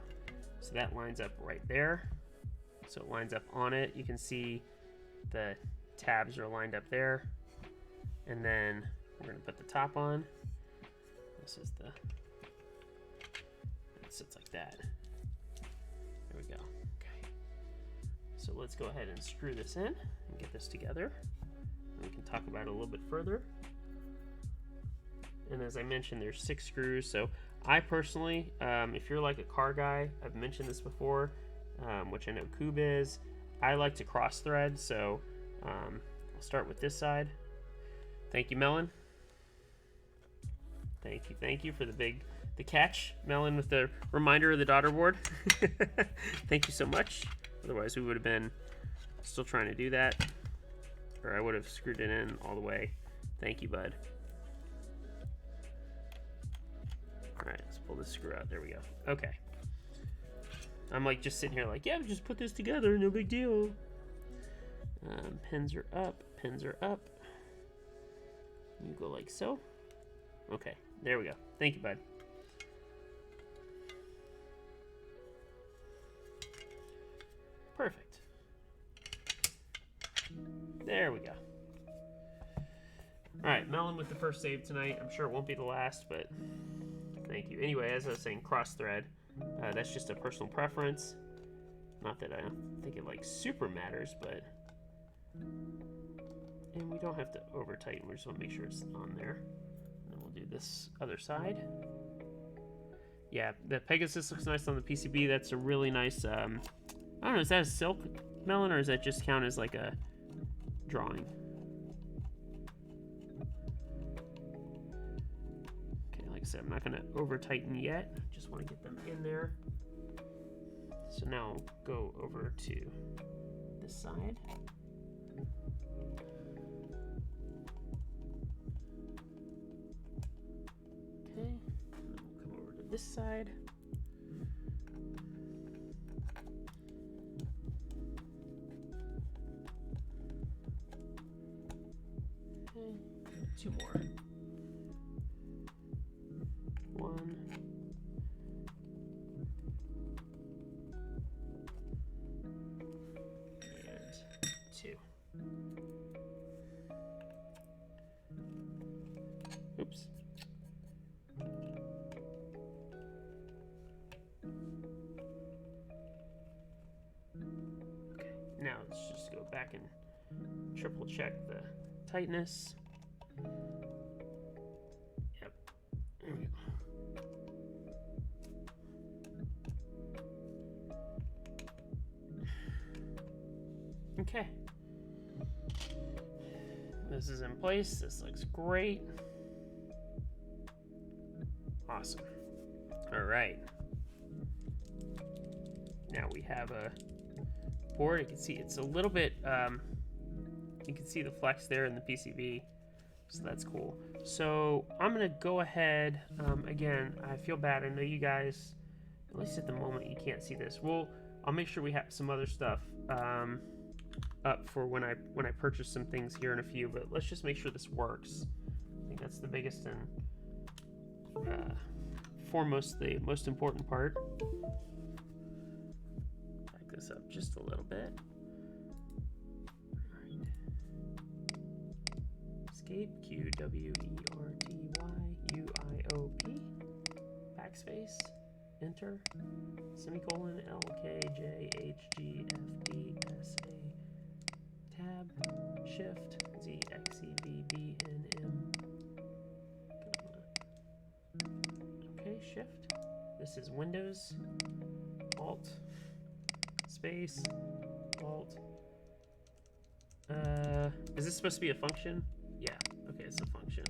So that lines up right there. So it lines up on it. You can see the tabs are lined up there. And then we're gonna put the top on. This is the, it sits like that. There we go. Okay. So let's go ahead and screw this in and get this together. And we can talk about it a little bit further. And as I mentioned, there's 6 screws. So I personally, if you're like a car guy, I've mentioned this before, which I know Coob is, I like to cross thread. So I'll start with this side. Thank you, Melon. Thank you for the catch, Melon, with the reminder of the daughter board. Thank you so much. Otherwise, we would have been still trying to do that, or I would have screwed it in all the way. Thank you, bud. All right, let's pull this screw out. There we go. Okay. I'm like just sitting here like, yeah, just put this together, no big deal. Pins are up. Pins are up. You go like so. Okay, there we go. Thank you, bud. Perfect. There we go. All right, Melon with the first save tonight. I'm sure it won't be the last, but thank you. Anyway, as I was saying, cross thread. That's just a personal preference. Not that I think it like super matters, but, and we don't have to over tighten. We just want to make sure it's on there. And then we'll do this other side. Yeah, the Pegasus looks nice on the PCB. That's a really nice, I don't know, is that a silk, Melon, or does that just count as like a drawing? Okay, like I said, I'm not gonna over tighten yet. Just want to get them in there. So now I'll go over to this side. Okay, and then we'll come over to this side. Okay, 2 more. 1. And 2. Oops. Okay, now let's just go back and triple check the tightness. Yep. There we go. Okay. This is in place. This looks great. Awesome. All right. Now we have a board. You can see it's a little bit, you can see the flex there in the PCB. So that's cool. So I'm going to go ahead. Again, I feel bad. I know you guys, at least at the moment, you can't see this. I'll make sure we have some other stuff up for when I purchase some things here in a few, but let's just make sure this works. I think that's the biggest and foremost, the most important part. Back this up just a little bit. All right. Escape, QWERTYUIOP, backspace, enter, semicolon, LKJHGFDSA, tab, shift, ZXCVBNM. Okay, shift. This is Windows, Alt, space, Alt. Is this supposed to be a function? Yeah, okay, it's a function.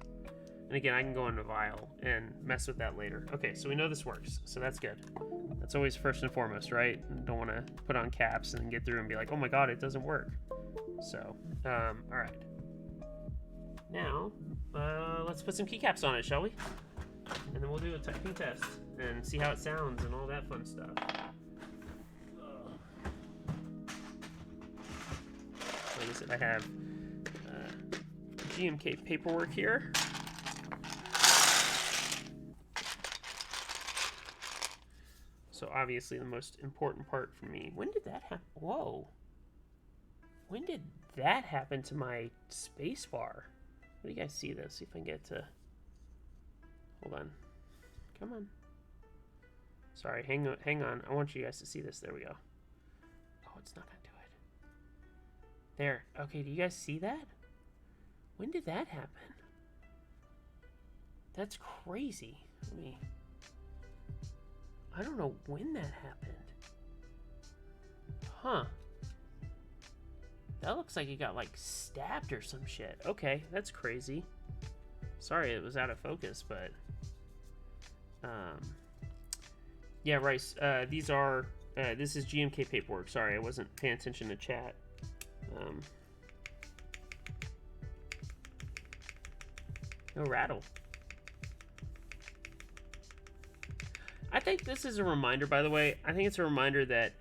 And again, I can go into Vile and mess with that later. Okay, so we know this works, so that's good. That's always first and foremost, right? Don't want to put on caps and get through and be like, oh my god, it doesn't work. So, all right. Now, let's put some keycaps on it, shall we? And then we'll do a typing test and see how it sounds and all that fun stuff. Like I said, I have GMK paperwork here. So obviously the most important part for me. When did that happen? Whoa. When did that happen to my space bar? Let you guys see this? See if I can get to... Hold on. Come on. Sorry, hang on. I want you guys to see this. There we go. Oh, it's not gonna do it. There. Okay, do you guys see that? When did that happen? That's crazy. I don't know when that happened. Huh. That looks like it got, like, stabbed or some shit. Okay, that's crazy. Sorry it was out of focus, but... yeah, Rice, these are... this is GMK paperwork. Sorry, I wasn't paying attention to chat. No rattle. I think this is a reminder, by the way. I think it's a reminder that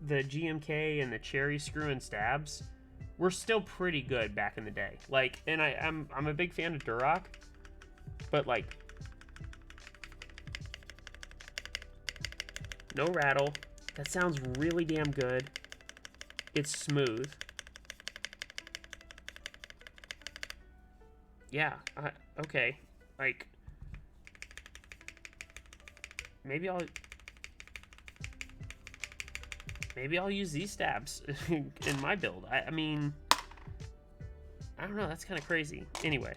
the GMK and the cherry screw and stabs were still pretty good back in the day. Like, and I'm a big fan of Duroc, but like, no rattle. That sounds really damn good. It's smooth. Yeah. Okay. Like. Maybe I'll use these stabs in my build. I mean, I don't know. That's kind of crazy. Anyway,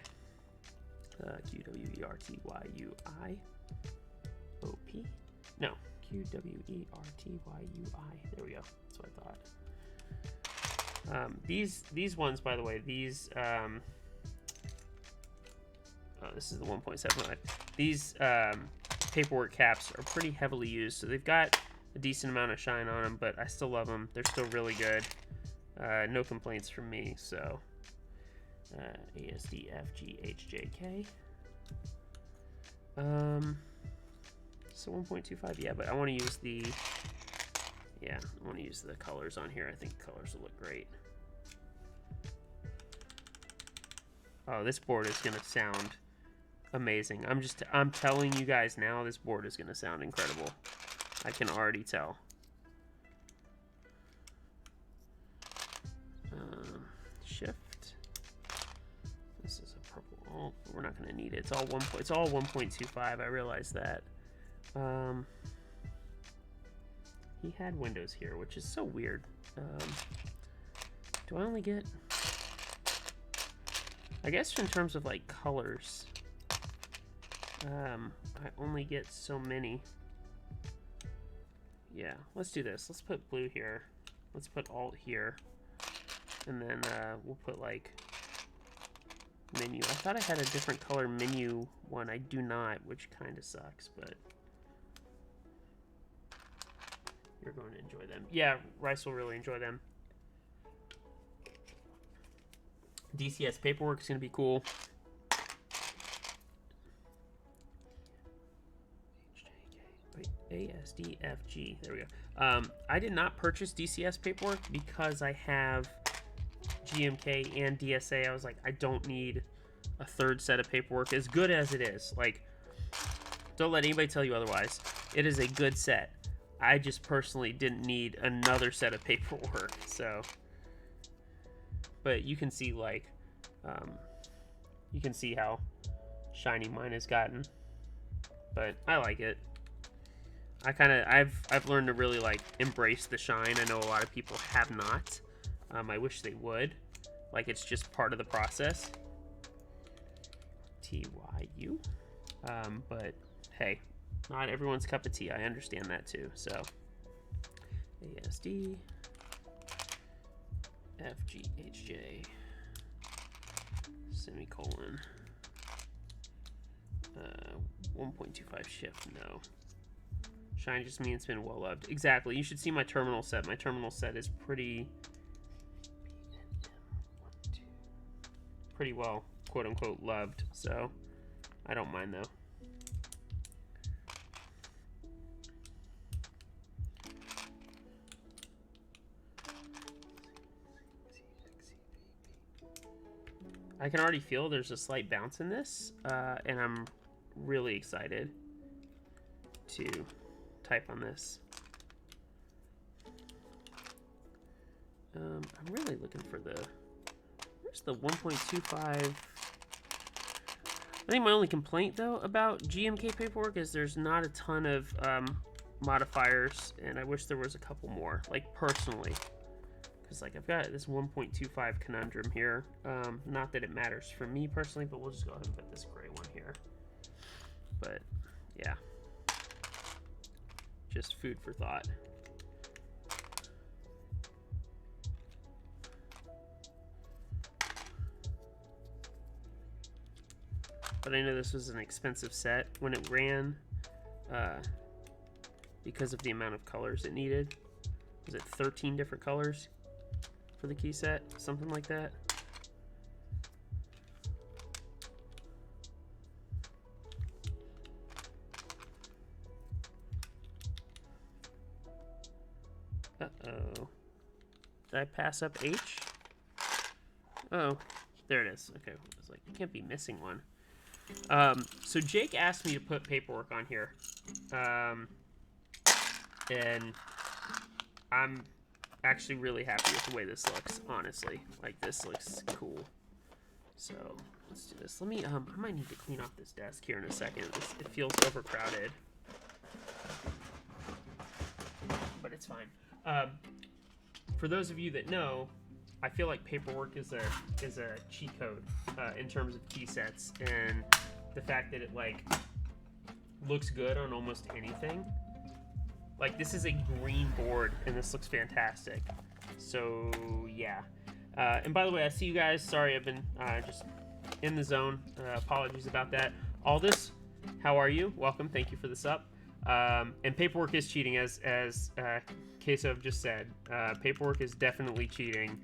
QWERTYUIOP. No, QWERTYUI. There we go. That's what I thought. These ones, by the way, these. Oh, this is the 1.75. These paperwork caps are pretty heavily used, so they've got a decent amount of shine on them, but I still love them. They're still really good. No complaints from me. So ASDFGHJK. So 1.25, yeah, but I want to use the colors on here. I think colors will look great. Oh, this board is gonna sound amazing. I'm telling you guys now, this board is gonna sound incredible. I can already tell. Shift. This is a purple. Oh, we're not gonna need it. It's all 1.25. I realize that. He had windows here, which is so weird. Do I only get? I guess in terms of like colors. I only get so many. Yeah, let's do this. Let's put blue here. Let's put alt here. And then we'll put like menu. I thought I had a different color menu one. I do not, which kind of sucks, but you're going to enjoy them. Yeah, Rice will really enjoy them. DCS paperwork is going to be cool. ASDFG. There we go. I did not purchase DCS paperwork because I have GMK and DSA. I was like, I don't need a third set of paperwork, as good as it is. Like, don't let anybody tell you otherwise. It is a good set. I just personally didn't need another set of paperwork. So, but you can see, like, you can see how shiny mine has gotten. But I like it. I've learned to really like embrace the shine. I know a lot of people have not. I wish they would. Like, it's just part of the process. TYU. But hey, not everyone's cup of tea. I understand that too. So ASD FGHJ semicolon 1.25 shift. No. Shine just means it's been well loved. Exactly. You should see my terminal set. My terminal set is pretty well, quote unquote, loved. So I don't mind though. I can already feel there's a slight bounce in this, and I'm really excited to type on this. I'm really looking for where's the 1.25? I think my only complaint though about GMK paperwork is there's not a ton of modifiers, and I wish there was a couple more, like personally. Because like I've got this 1.25 conundrum here. Not that it matters for me personally, but we'll just go ahead and put this gray one here. But yeah, just food for thought. But I know this was an expensive set when it ran, because of the amount of colors it needed. Was it 13 different colors for the key set? Something like that. Uh-oh. Did I pass up H? Oh, there it is. Okay, I was like, you can't be missing one. So Jake asked me to put paperwork on here, and I'm actually really happy with the way this looks, honestly. Like, this looks cool. So let's do this. Let me I might need to clean off this desk here in a second. It feels overcrowded, but it's fine. For those of you that know, I feel like paperwork is a cheat code in terms of key sets, and the fact that it like looks good on almost anything. Like, this is a green board, and this looks fantastic. So yeah. And by the way, I see you guys. Sorry, I've been just in the zone. Apologies about that. Aldous, how are you? Welcome. Thank you for the sub. And paperwork is cheating, as Queso just said. Paperwork is definitely cheating.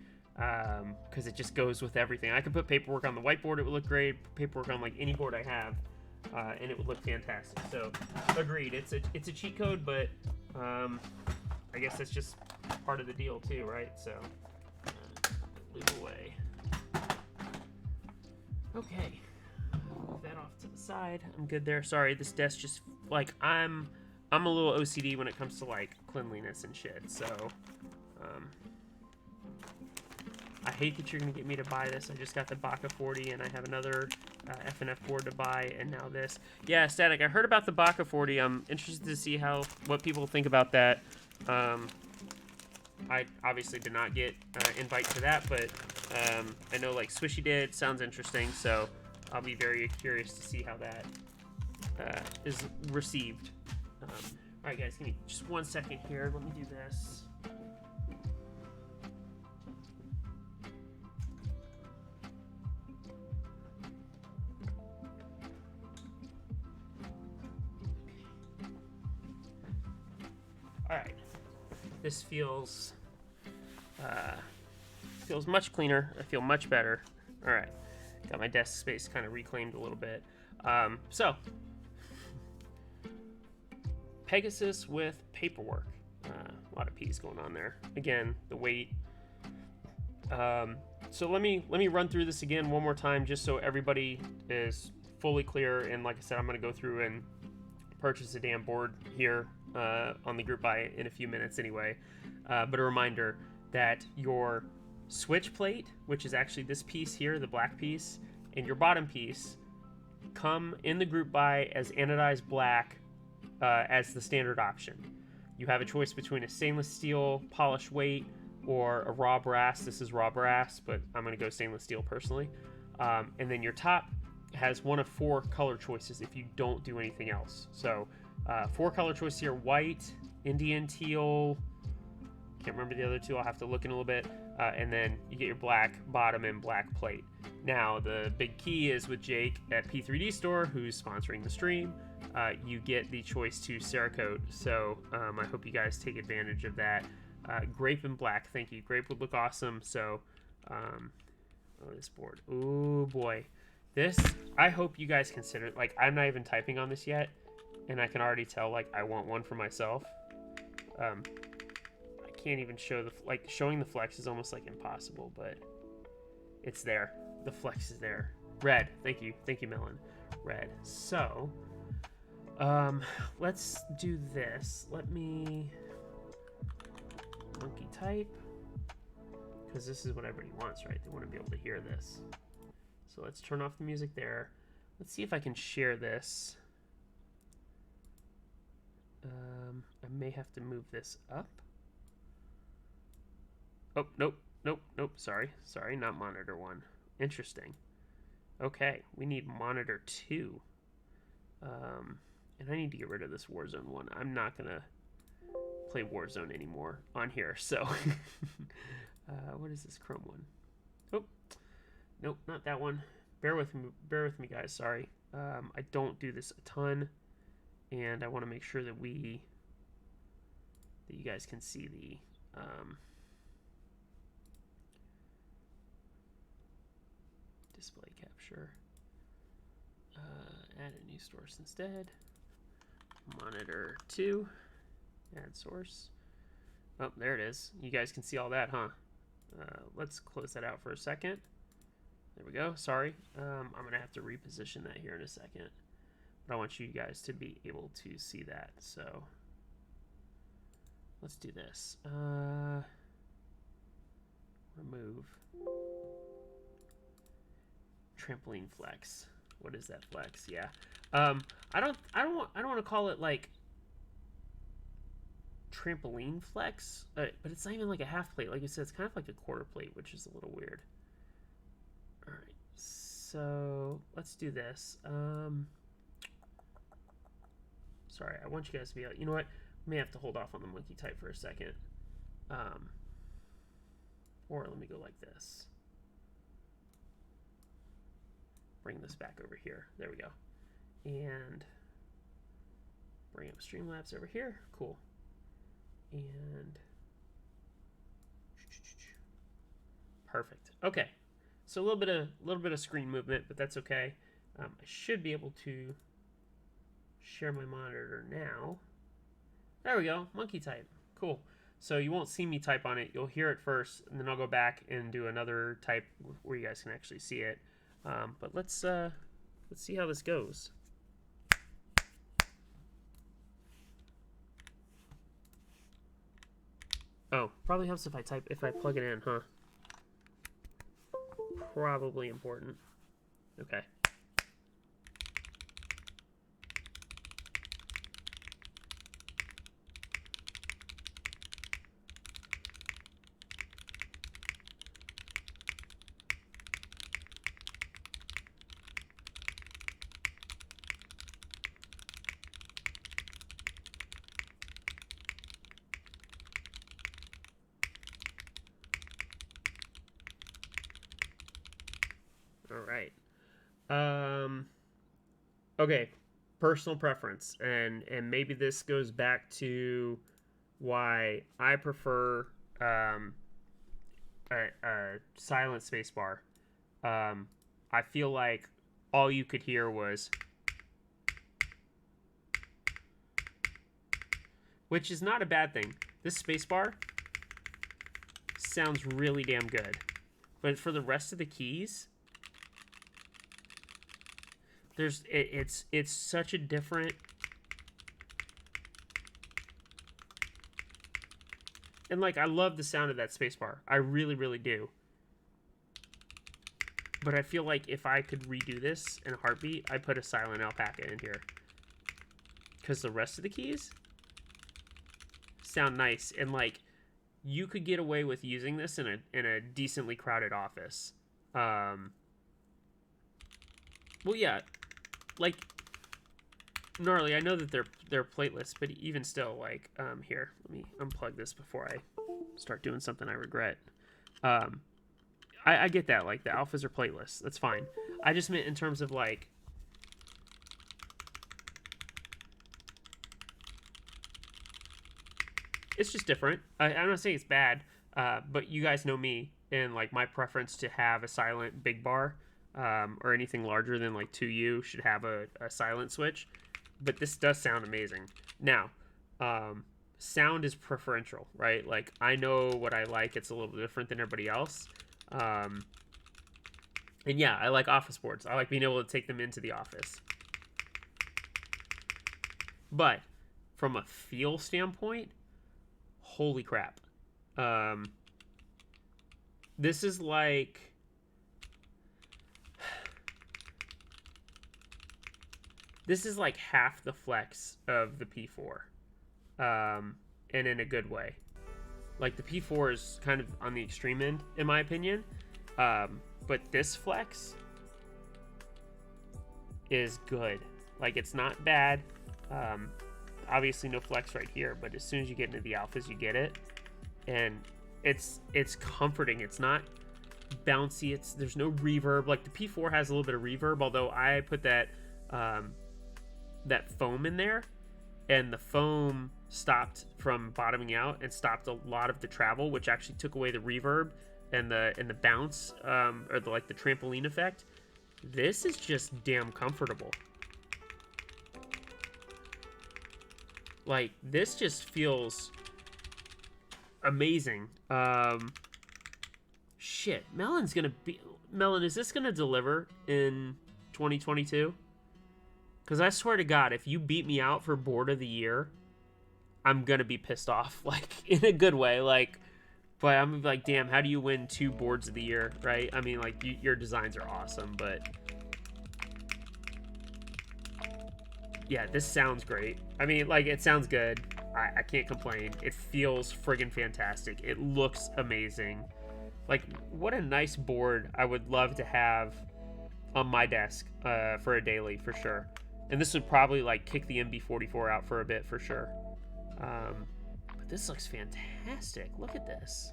Because it just goes with everything. I could put paperwork on the whiteboard, it would look great. Paperwork on like any board I have, and it would look fantastic. So, agreed. It's a cheat code, but I guess that's just part of the deal too, right? So, move away. Okay, move that off to the side. I'm good there. Sorry, this desk just like I'm a little OCD when it comes to like cleanliness and shit. So, I hate that you're going to get me to buy this. I just got the Baca 40, and I have another F&F board to buy, and now this. Yeah, Static, I heard about the Baca 40. I'm interested to see what people think about that. I obviously did not get invite to that, but I know like Swishy did. Sounds interesting, so I'll be very curious to see how that is received. All right, guys, give me just 1 second here. Let me do this. All right, this feels much cleaner. I feel much better. All right, got my desk space kind of reclaimed a little bit. So, Pegasus with paperwork. A lot of P's going on there. Again, the weight. So let me run through this again one more time, just so everybody is fully clear. And like I said, I'm going to go through and purchase a damn board here on the group buy in a few minutes anyway. But a reminder that your switch plate, which is actually this piece here, the black piece, and your bottom piece come in the group buy as anodized black as the standard option. You have a choice between a stainless steel polished weight or a raw brass. This is raw brass, but I'm going to go stainless steel personally. And then your top has one of 4 color choices if you don't do anything else. So 4 color choices here: white, Indian teal, can't remember the other 2, I'll have to look in a little bit, and then you get your black bottom and black plate. Now the big key is with Jake at P3D Store, who's sponsoring the stream. You get the choice to Cerakote, so I hope you guys take advantage of that. Grape and black, thank you. Grape would look awesome. So oh, this board, oh boy, this, I hope you guys consider, like, I'm not even typing on this yet, and I can already tell, like, I want one for myself. I can't even show the, like, showing the flex is almost like impossible, but it's there. The flex is there. Red, thank you Melon. Red. So let's do this. Let me monkey type, because this is what everybody wants, right? They want to be able to hear this. So let's turn off the music there. Let's see if I can share this. I may have to move this up. Oh, nope, sorry, not monitor 1. Interesting. Okay, we need monitor 2. And I need to get rid of this Warzone 1. I'm not gonna play Warzone anymore on here, so what is this Chrome one? Oh, nope, not that one. Bear with me guys, sorry. I don't do this a ton, and I want to make sure that you guys can see the display capture. Add a new source instead. Monitor 2. Add source. Oh, there it is. You guys can see all that, huh? Let's close that out for a second. There we go. Sorry. I'm going to have to reposition that here in a second. But I want you guys to be able to see that. So let's do this. Remove. Trampoline flex. What is that flex? Yeah. I don't want to call it like trampoline flex, but it's not even like a half plate. Like you said, it's kind of like a quarter plate, which is a little weird. All right, so let's do this. Sorry, I want you guys to be able, you know what? I may have to hold off on the monkey type for a second. Or let me go like this. Bring this back over here. There we go. And bring up Streamlabs over here. Cool. And perfect. Okay. So a little bit of screen movement, but that's okay. I should be able to share my monitor now. There we go. Monkey type. Cool. So you won't see me type on it. You'll hear it first, and then I'll go back and do another type where you guys can actually see it. But let's see how this goes. Oh, probably helps if I plug it in, huh? Probably important. Okay. All right. Okay, personal preference, and maybe this goes back to why I prefer a silent spacebar. I feel like all you could hear was, which is not a bad thing. This spacebar sounds really damn good, but for the rest of the keys, it's such a different, and like I love the sound of that spacebar. I really, really do. But I feel like if I could redo this in a heartbeat, I'd put a silent alpaca in here. because the rest of the keys sound nice, and like you could get away with using this in a decently crowded office. Well, yeah, like gnarly. I know that they're plateless, but even still, like here, let me unplug this before I start doing something I regret. I get that, like the alphas are plateless. That's fine. I just meant in terms of like it's just different. I'm not saying it's bad, but you guys know me and like my preference to have a silent big bar or anything larger than like 2U should have a silent switch. But this does sound amazing. Now, sound is preferential, right? Like I know what I like. It's a little different than everybody else. And yeah, I like office boards. I like being able to take them into the office. But from a feel standpoint, holy crap. This is like half the flex of the P4, and in a good way. Like the P4 is kind of on the extreme end, in my opinion, but this flex is good. Like it's not bad. Obviously no flex right here, but as soon as you get into the alphas, you get it, and it's comforting. It's not bouncy. There's no reverb. Like the P4 has a little bit of reverb, although I put that that foam in there, and the foam stopped from bottoming out and stopped a lot of the travel, which actually took away the reverb and the bounce or the trampoline effect. This is just damn comfortable. Like this just feels amazing. Shit, Melon, is this gonna deliver in 2022? Because I swear to God, if you beat me out for board of the year, I'm gonna be pissed off, like in a good way. Like, but I'm like, damn, how do you win 2 boards of the year, right? I mean, like your designs are awesome, but yeah, this sounds great. I mean, like it sounds good. I can't complain. It feels friggin' fantastic. It looks amazing. Like, what a nice board I would love to have on my desk for a daily, for sure. And this would probably, like, kick the MB44 out for a bit, for sure. But this looks fantastic. Look at this.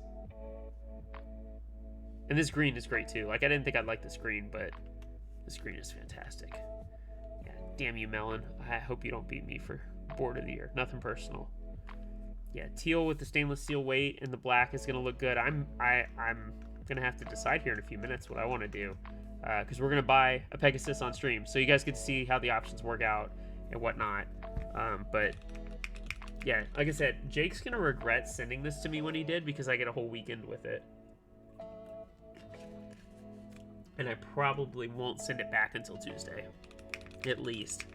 And this green is great, too. Like, I didn't think I'd like this green, but this green is fantastic. Yeah, damn you, Melon. I hope you don't beat me for board of the year. Nothing personal. Yeah, teal with the stainless steel weight and the black is gonna look good. I'm gonna have to decide here in a few minutes what I want to do, because we're gonna buy a Pegasus on stream, so you guys get to see how the options work out and whatnot. But yeah, like I said, Jake's gonna regret sending this to me when he did, because I get a whole weekend with it, and I probably won't send it back until Tuesday, at least.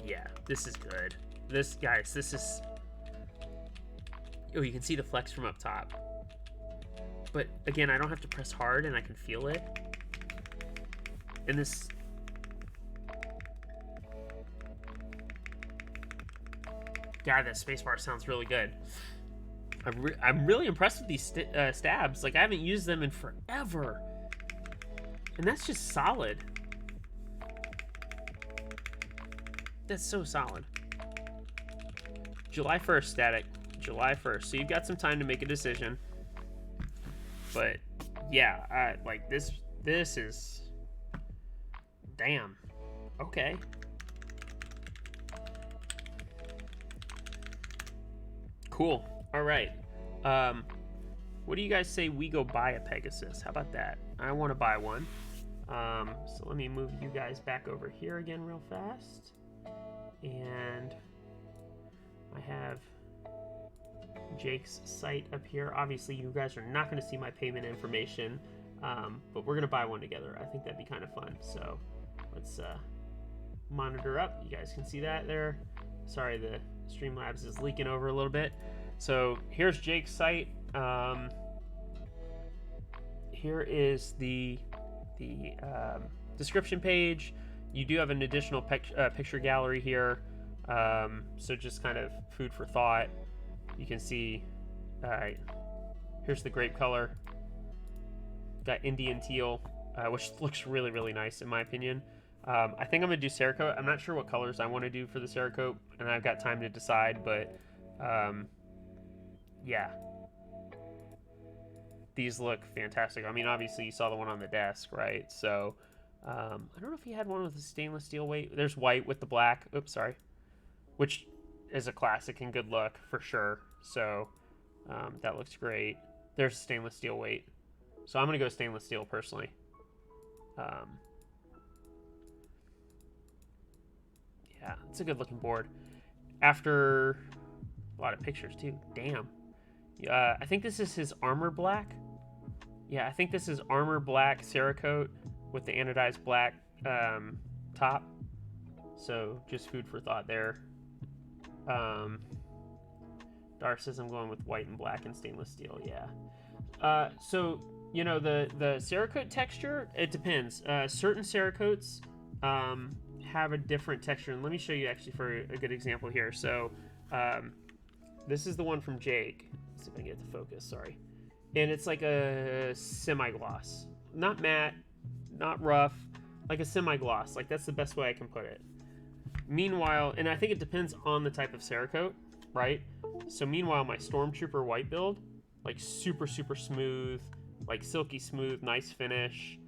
Yeah, this is good. This, guys, this is... Oh, you can see the flex from up top. But, again, I don't have to press hard, and I can feel it. And this... God, that spacebar sounds really good. I'm really impressed with these stabs. Like, I haven't used them in forever. And that's just solid. That's so solid. July 1st, Static. July 1st. So you've got some time to make a decision. But yeah, like this is... Damn. Okay. Cool. All right. What do you guys say we go buy a Pegasus? How about that? I want to buy one. So let me move you guys back over here again real fast. And I have Jake's site up here. Obviously, you guys are not going to see my payment information, but we're going to buy one together. I think that'd be kind of fun. So let's monitor up. You guys can see that there. Sorry, the Streamlabs is leaking over a little bit. So here's Jake's site. Here is the description page. You do have an additional picture gallery here, so just kind of food for thought. You can see, here's the grape color. Got Indian teal, which looks really, really nice in my opinion. I think I'm gonna do Cerakote. I'm not sure what colors I want to do for the Cerakote, and I've got time to decide, but yeah. These look fantastic. I mean, obviously you saw the one on the desk, right? So, I don't know if he had one with the stainless steel weight. There's white with the black. Oops, sorry. Which is a classic and good look for sure. So, that looks great. There's stainless steel weight. So I'm gonna go stainless steel personally. Yeah, it's a good looking board. After a lot of pictures too. Damn. I think this is his armor black. Yeah, I think this is armor black Cerakote with the anodized black top. So just food for thought there. Dar says I'm going with white and black and stainless steel. Yeah. So you know the Cerakote texture. It depends. Certain Cerakotes have a different texture, and let me show you actually for a good example here. So this is the one from Jake. Let's see if I can get it to focus. Sorry. And it's like a semi-gloss, not matte, not rough, like a semi-gloss. Like that's the best way I can put it. Meanwhile, and I think it depends on the type of Cerakote, right? So meanwhile, my Stormtrooper white build, like super, super smooth, like silky smooth, nice finish,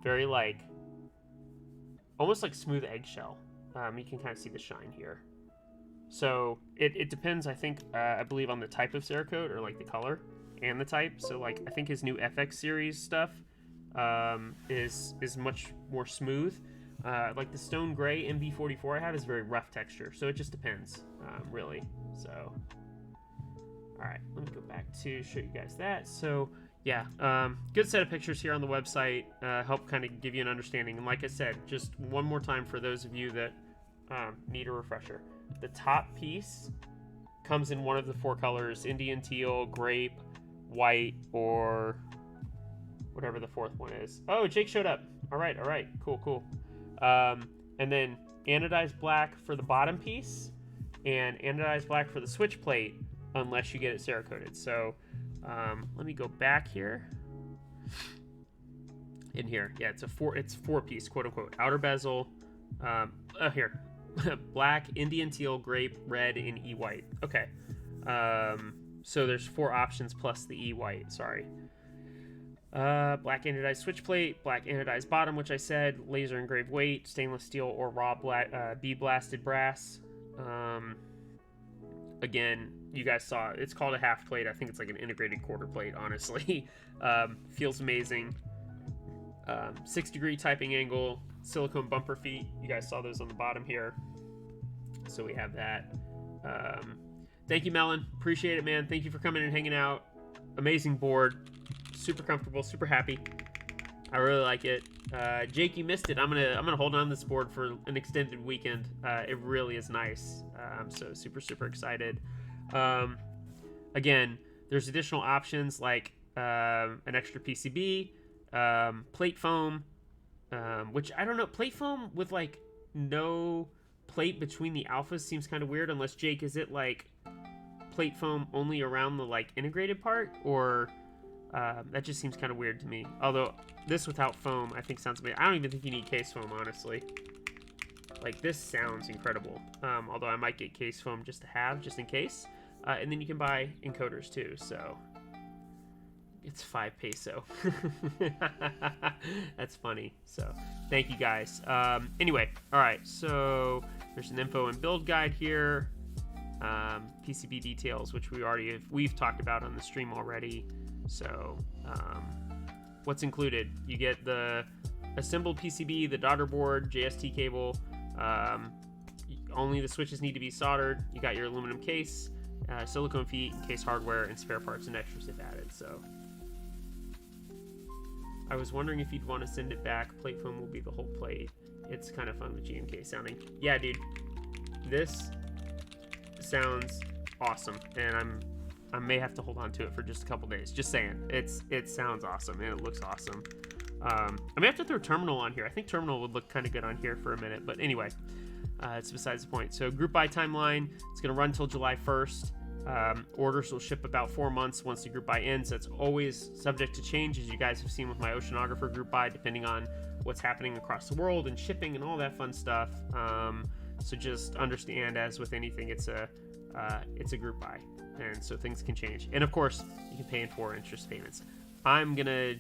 very like, almost like smooth eggshell. You can kind of see the shine here. So it depends, I think, I believe on the type of Cerakote or like the color and the type. So like I think his new FX series stuff is much more smooth. Like the stone gray MB44 I have is very rough texture. So it just depends, really. So, all right, let me go back to show you guys that. So yeah, good set of pictures here on the website. Help kind of give you an understanding. And like I said, just one more time for those of you that need a refresher. The top piece comes in one of the four colors: Indian teal, grape, white, or whatever the fourth one is. Oh, Jake showed up. All right, cool. And then anodized black for the bottom piece, and anodized black for the switch plate, unless you get it Cerakoted. So let me go back here. In here, yeah, it's four piece, quote unquote. Outer bezel, here. Black, Indian teal, grape, red, and E-white. Okay. So there's four options plus the E-white, sorry. Black anodized switch plate, black anodized bottom, which I said, laser engraved weight, stainless steel or raw black, bead blasted brass. Again, you guys saw, it's called a half plate. I think it's like an integrated quarter plate, honestly. Feels amazing. 6-degree typing angle, silicone bumper feet. You guys saw those on the bottom here. So we have that. Thank you, Melon. Appreciate it, man. Thank you for coming and hanging out. Amazing board. Super comfortable, super happy. I really like it. Jake, you missed it. I'm gonna hold on to this board for an extended weekend. It really is nice. I'm so super excited. Again, there's additional options like an extra PCB, plate foam, which I don't know. Plate foam with like no plate between the alphas seems kind of weird. Unless Jake, is it like plate foam only around the like integrated part, or that just seems kind of weird to me. Although this without foam I think sounds amazing. I don't even think you need case foam, honestly. Like this sounds incredible. Although I might get case foam just to have, just in case. And then you can buy encoders too, so it's 5 peso. That's funny. So thank you guys. Anyway, all right, so there's an info and build guide here. PCB details, which we've talked about on the stream already. So what's included? You get the assembled PCB, the daughter board, JST cable. Only the switches need to be soldered. You got your aluminum case, silicone feet, case hardware, and spare parts and extras if added. So I was wondering if you'd want to send it back. Plate foam will be the whole plate. It's kind of fun with GMK sounding. Yeah, dude, this sounds awesome, and I may have to hold on to it for just a couple days. Just saying, it sounds awesome and it looks awesome. I'm gonna have to throw terminal on here. I think terminal would look kind of good on here for a minute, but anyway, it's besides the point. So group buy timeline, it's gonna run till July 1st. Orders will ship about 4 months once the group buy ends. That's always subject to change, as you guys have seen with my oceanographer group buy, depending on what's happening across the world and shipping and all that fun stuff. So just understand, as with anything, it's a group buy, and so things can change. And of course, you can pay in 4 interest payments. I'm gonna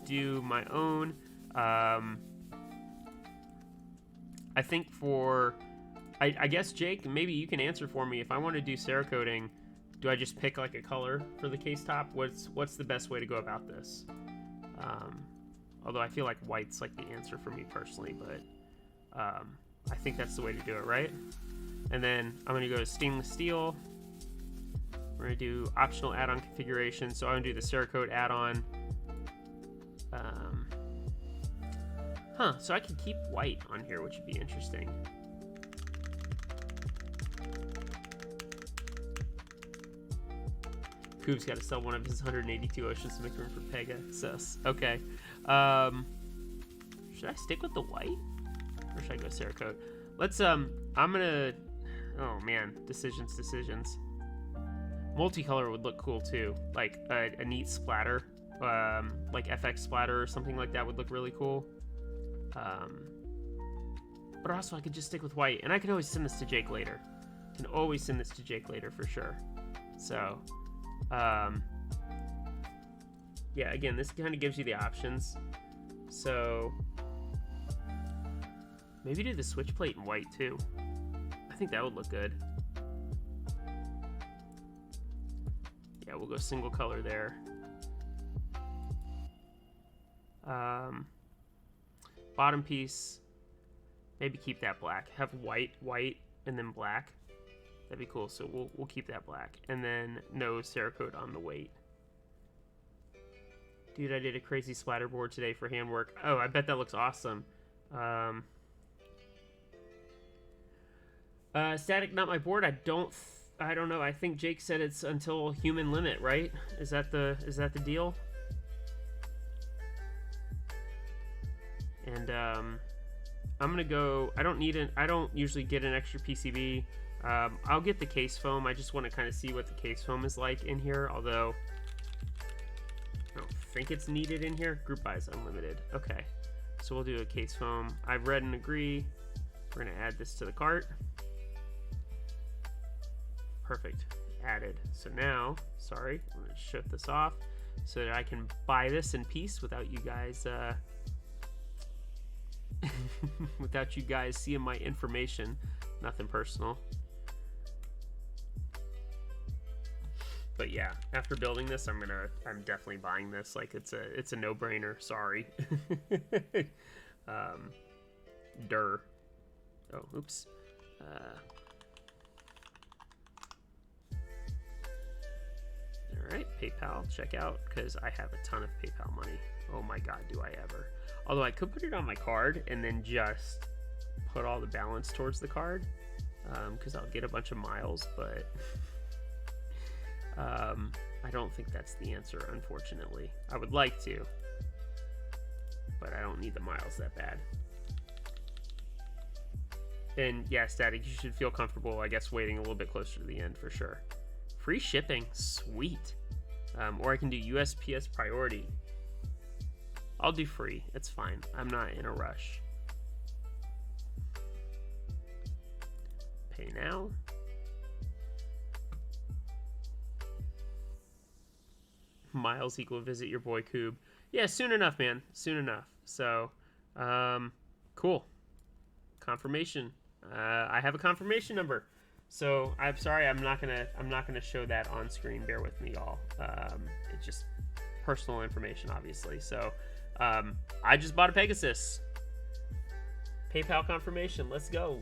do my own. I think for, I guess Jake, maybe you can answer for me. If I want to do Cerakoting, do I just pick like a color for the case top? What's the best way to go about this? Although I feel like white's like the answer for me personally, but I think that's the way to do it, right? And then I'm going to go to stainless steel. We're going to do optional add-on configuration. So I'm going to do the Cerakote add-on. So I can keep white on here, which would be interesting. Coop's got to sell one of his 182 oceans to make room for Pegasus. Okay. Should I stick with the white? Or should I go Cerakote? Let's, I'm gonna, oh man, decisions. Multicolor would look cool too. Like a neat splatter, like FX splatter or something like that would look really cool. But also I could just stick with white, and I can always send this to Jake later. For sure. So, yeah, again, this kind of gives you the options. So maybe do the switch plate in white too. I think that would look good. Yeah, we'll go single color there. Bottom piece, maybe keep that black. Have white, and then black. That'd be cool. So we'll keep that black, and then no Cerakote on the weight. Dude, I did a crazy splatter board today for handwork. Oh, I bet that looks awesome. Static, not my board. I don't know. I think Jake said it's until human limit, right? Is that the deal? And I'm gonna go. I don't usually get an extra PCB. I'll get the case foam. I just want to kind of see what the case foam is like in here. Although I don't think it's needed in here. Group buy is unlimited. Okay, so we'll do a case foam. I've read and agree. We're gonna add this to the cart. Perfect, added. So now, sorry, I'm gonna shut this off so that I can buy this in peace without you guys without you guys seeing my information. Nothing personal. But yeah, after building this, I'm definitely buying this. Like it's a no-brainer. Sorry. Oh, oops. All right, PayPal checkout, because I have a ton of PayPal money. Oh my God, do I ever? Although I could put it on my card and then just put all the balance towards the card, because I'll get a bunch of miles, but I don't think that's the answer, unfortunately. I would like to, but I don't need the miles that bad. And yeah, Static, you should feel comfortable, I guess, waiting a little bit closer to the end for sure. Free shipping, sweet. Or I can do USPS priority. I'll do free, it's fine. I'm not in a rush. Pay now. Miles equal visit your boy Coob. Yeah, soon enough, man. Soon enough. So, cool. Confirmation. I have a confirmation number. So I'm sorry, I'm not gonna show that on screen. Bear with me, y'all. It's just personal information, obviously. So I just bought a Pegasus. PayPal confirmation. Let's go.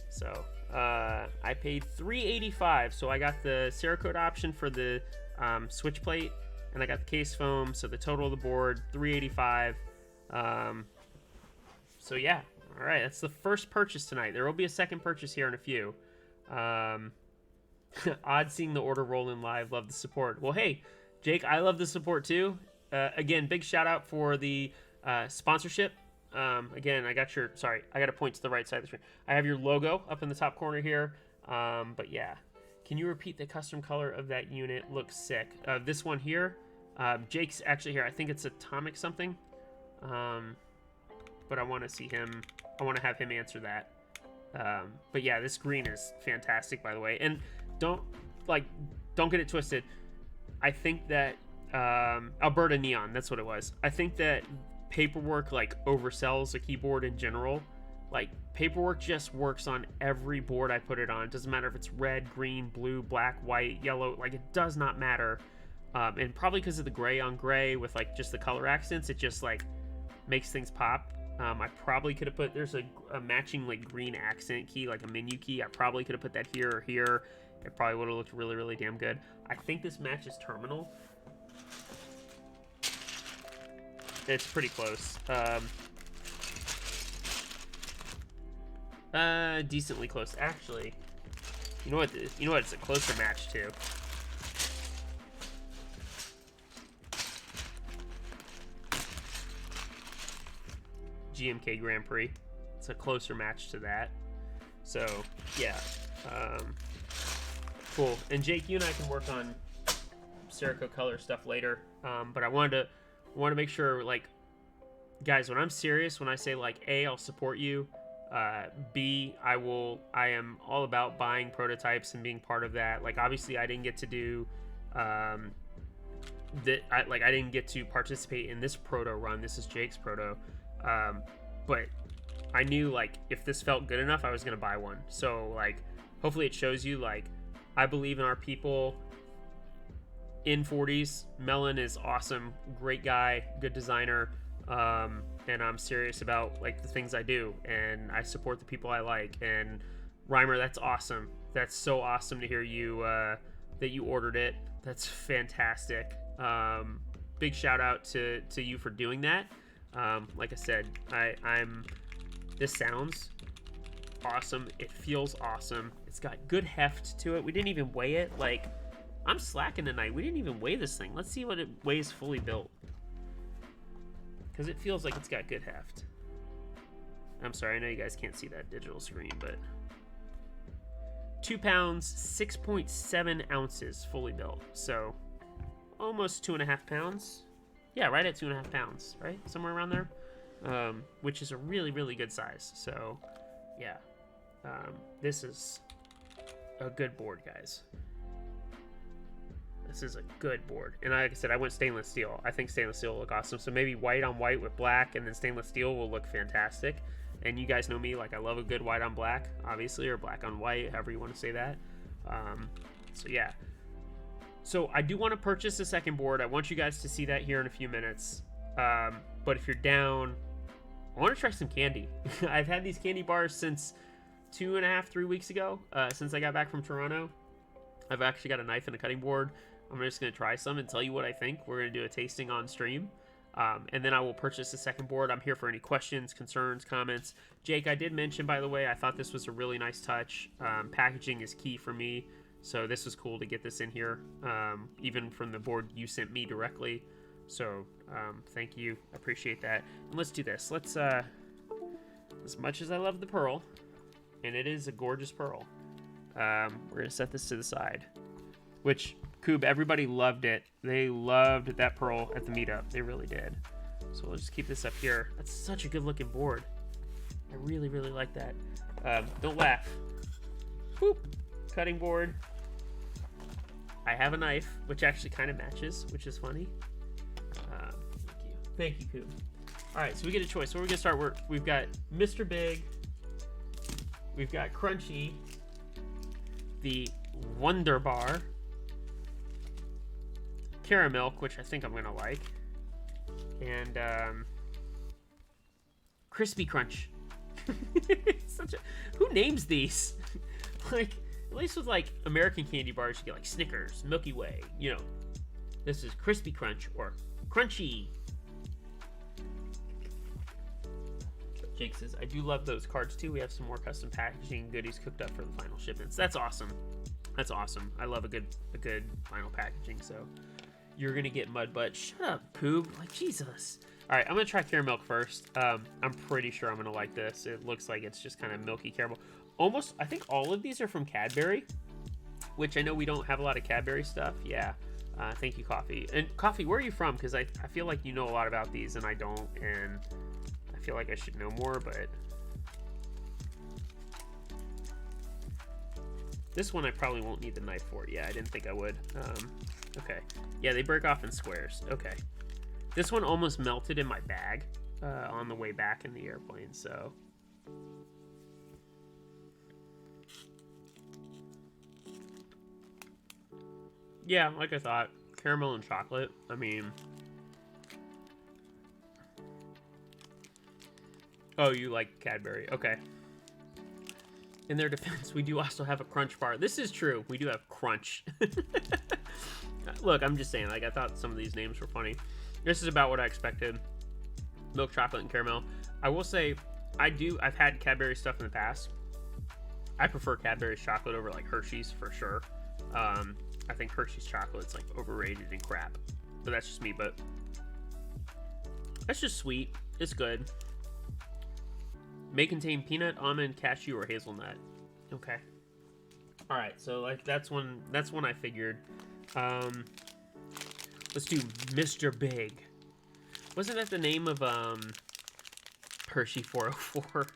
So I paid $385. So I got the Cerakote option for the switch plate, and I got the case foam. So the total of the board $385. So yeah. All right, that's the first purchase tonight. There will be a second purchase here in a few. Odd seeing the order roll in live. Love the support. Well, hey, Jake, I love the support too. Again, big shout out for the sponsorship. Again, I got to point to the right side of the screen. I have your logo up in the top corner here. But yeah, can you repeat the custom color of that unit? Looks sick. This one here, Jake's actually here. I think it's Atomic something. But I want to see him. I want to have him answer that. But yeah, this green is fantastic, by the way. And don't get it twisted. I think that Alberta Neon, that's what it was. I think that Paperwork like oversells a keyboard in general. Like, Paperwork just works on every board I put it on. It doesn't matter if it's red, green, blue, black, white, yellow. Like, it does not matter. And probably because of the gray on gray with like just the color accents, it just like makes things pop. I probably could have put, there's a matching like green accent key, like a menu key. I probably could have put that here or here. It probably would have looked really, really damn good. I think this matches Terminal. It's pretty close. Decently close, actually. You know what? It's a closer match to. GMK Grand Prix. It's a closer match to that. So yeah, cool. And Jake, you and I can work on Cerakote color stuff later. But I wanted to make sure, like, guys, when I'm serious, when I say like A, I'll support you. B, I am all about buying prototypes and being part of that. Like, obviously I didn't get to do I didn't get to participate in this proto run. This is Jake's proto. But I knew, like, if this felt good enough, I was gonna buy one. So, like, hopefully it shows you, like, I believe in our people in 40s. Melon is awesome, great guy, good designer. And I'm serious about, like, the things I do, and I support the people I like. And Reimer, that's awesome. That's so awesome to hear you that you ordered it. That's fantastic. Big shout out to you for doing that. Like I said, this sounds awesome. It feels awesome. It's got good heft to it. We didn't even weigh it. Like, I'm slacking tonight. We didn't even weigh this thing. Let's see what it weighs fully built, because it feels like it's got good heft. I'm sorry, I know you guys can't see that digital screen, but 2 pounds, 6.7 ounces fully built. So almost 2.5 pounds. Yeah, right at 2.5 pounds, right? Somewhere around there, which is a really, really good size. So yeah, this is a good board, guys. This is a good board. And like I said, I went stainless steel. I think stainless steel will look awesome. So maybe white on white with black, and then stainless steel will look fantastic. And you guys know me, like, I love a good white on black, obviously, or black on white, however you want to say that. So yeah. So I do want to purchase a second board. I want you guys to see that here in a few minutes. But if you're down, I want to try some candy. I've had these candy bars since 2.5, 3 weeks ago, since I got back from Toronto. I've actually got a knife and a cutting board. I'm just going to try some and tell you what I think. We're going to do a tasting on stream. And then I will purchase a second board. I'm here for any questions, concerns, comments. Jake, I did mention, by the way, I thought this was a really nice touch. Packaging is key for me. So this was cool to get this in here, even from the board you sent me directly. So thank you. I appreciate that. And let's do this. Let's, as much as I love the pearl, and it is a gorgeous pearl, we're going to set this to the side, which, Coob, everybody loved it. They loved that pearl at the meetup. They really did. So we'll just keep this up here. That's such a good looking board. I really, really like that. Don't laugh. Boop. Cutting board. I have a knife, which actually kind of matches, which is funny. Thank you, Coob. All right, so we get a choice. So we're going to start. We've got Mr. Big. We've got Crunchy. The Wonder Bar. Caramilk, which I think I'm going to like. And Crispy Crunch. Who names these? Like, at least with, like, American candy bars, you get, like, Snickers, Milky Way, you know. This is Crispy Crunch or Crunchy. Jake says, I do love those cards, too. We have some more custom packaging goodies cooked up for the final shipments. That's awesome. That's awesome. I love a good final packaging, so, You're gonna get mud butt. Shut up, Poob. Like, Jesus. All right, I'm gonna try caramel first. I'm pretty sure I'm gonna like this. It looks like it's just kind of milky caramel. Almost, I think all of these are from Cadbury, which I know we don't have a lot of Cadbury stuff. Yeah. Thank you, Coffee. And Coffee, where are you from? Because I feel like you know a lot about these and I don't, and I feel like I should know more, but this one I probably won't need the knife for. Yeah, I didn't think I would. Okay. Yeah, they break off in squares. Okay. This one almost melted in my bag on the way back in the airplane, so. Yeah, like I thought. Caramel and chocolate. I mean. Oh, you like Cadbury. Okay. In their defense, we do also have a crunch bar. This is true. We do have crunch. Look, I'm just saying, like, I thought some of these names were funny. This is about what I expected. Milk chocolate and caramel. I will say, I've had Cadbury stuff in the past. I prefer Cadbury's chocolate over, like, Hershey's for sure. I think Hershey's chocolate's, like, overrated and crap. But that's just me, but that's just sweet. It's good. May contain peanut, almond, cashew, or hazelnut. Okay. All right, so like that's one I figured. Let's do Mr. Big. Wasn't that the name of Hershey 404?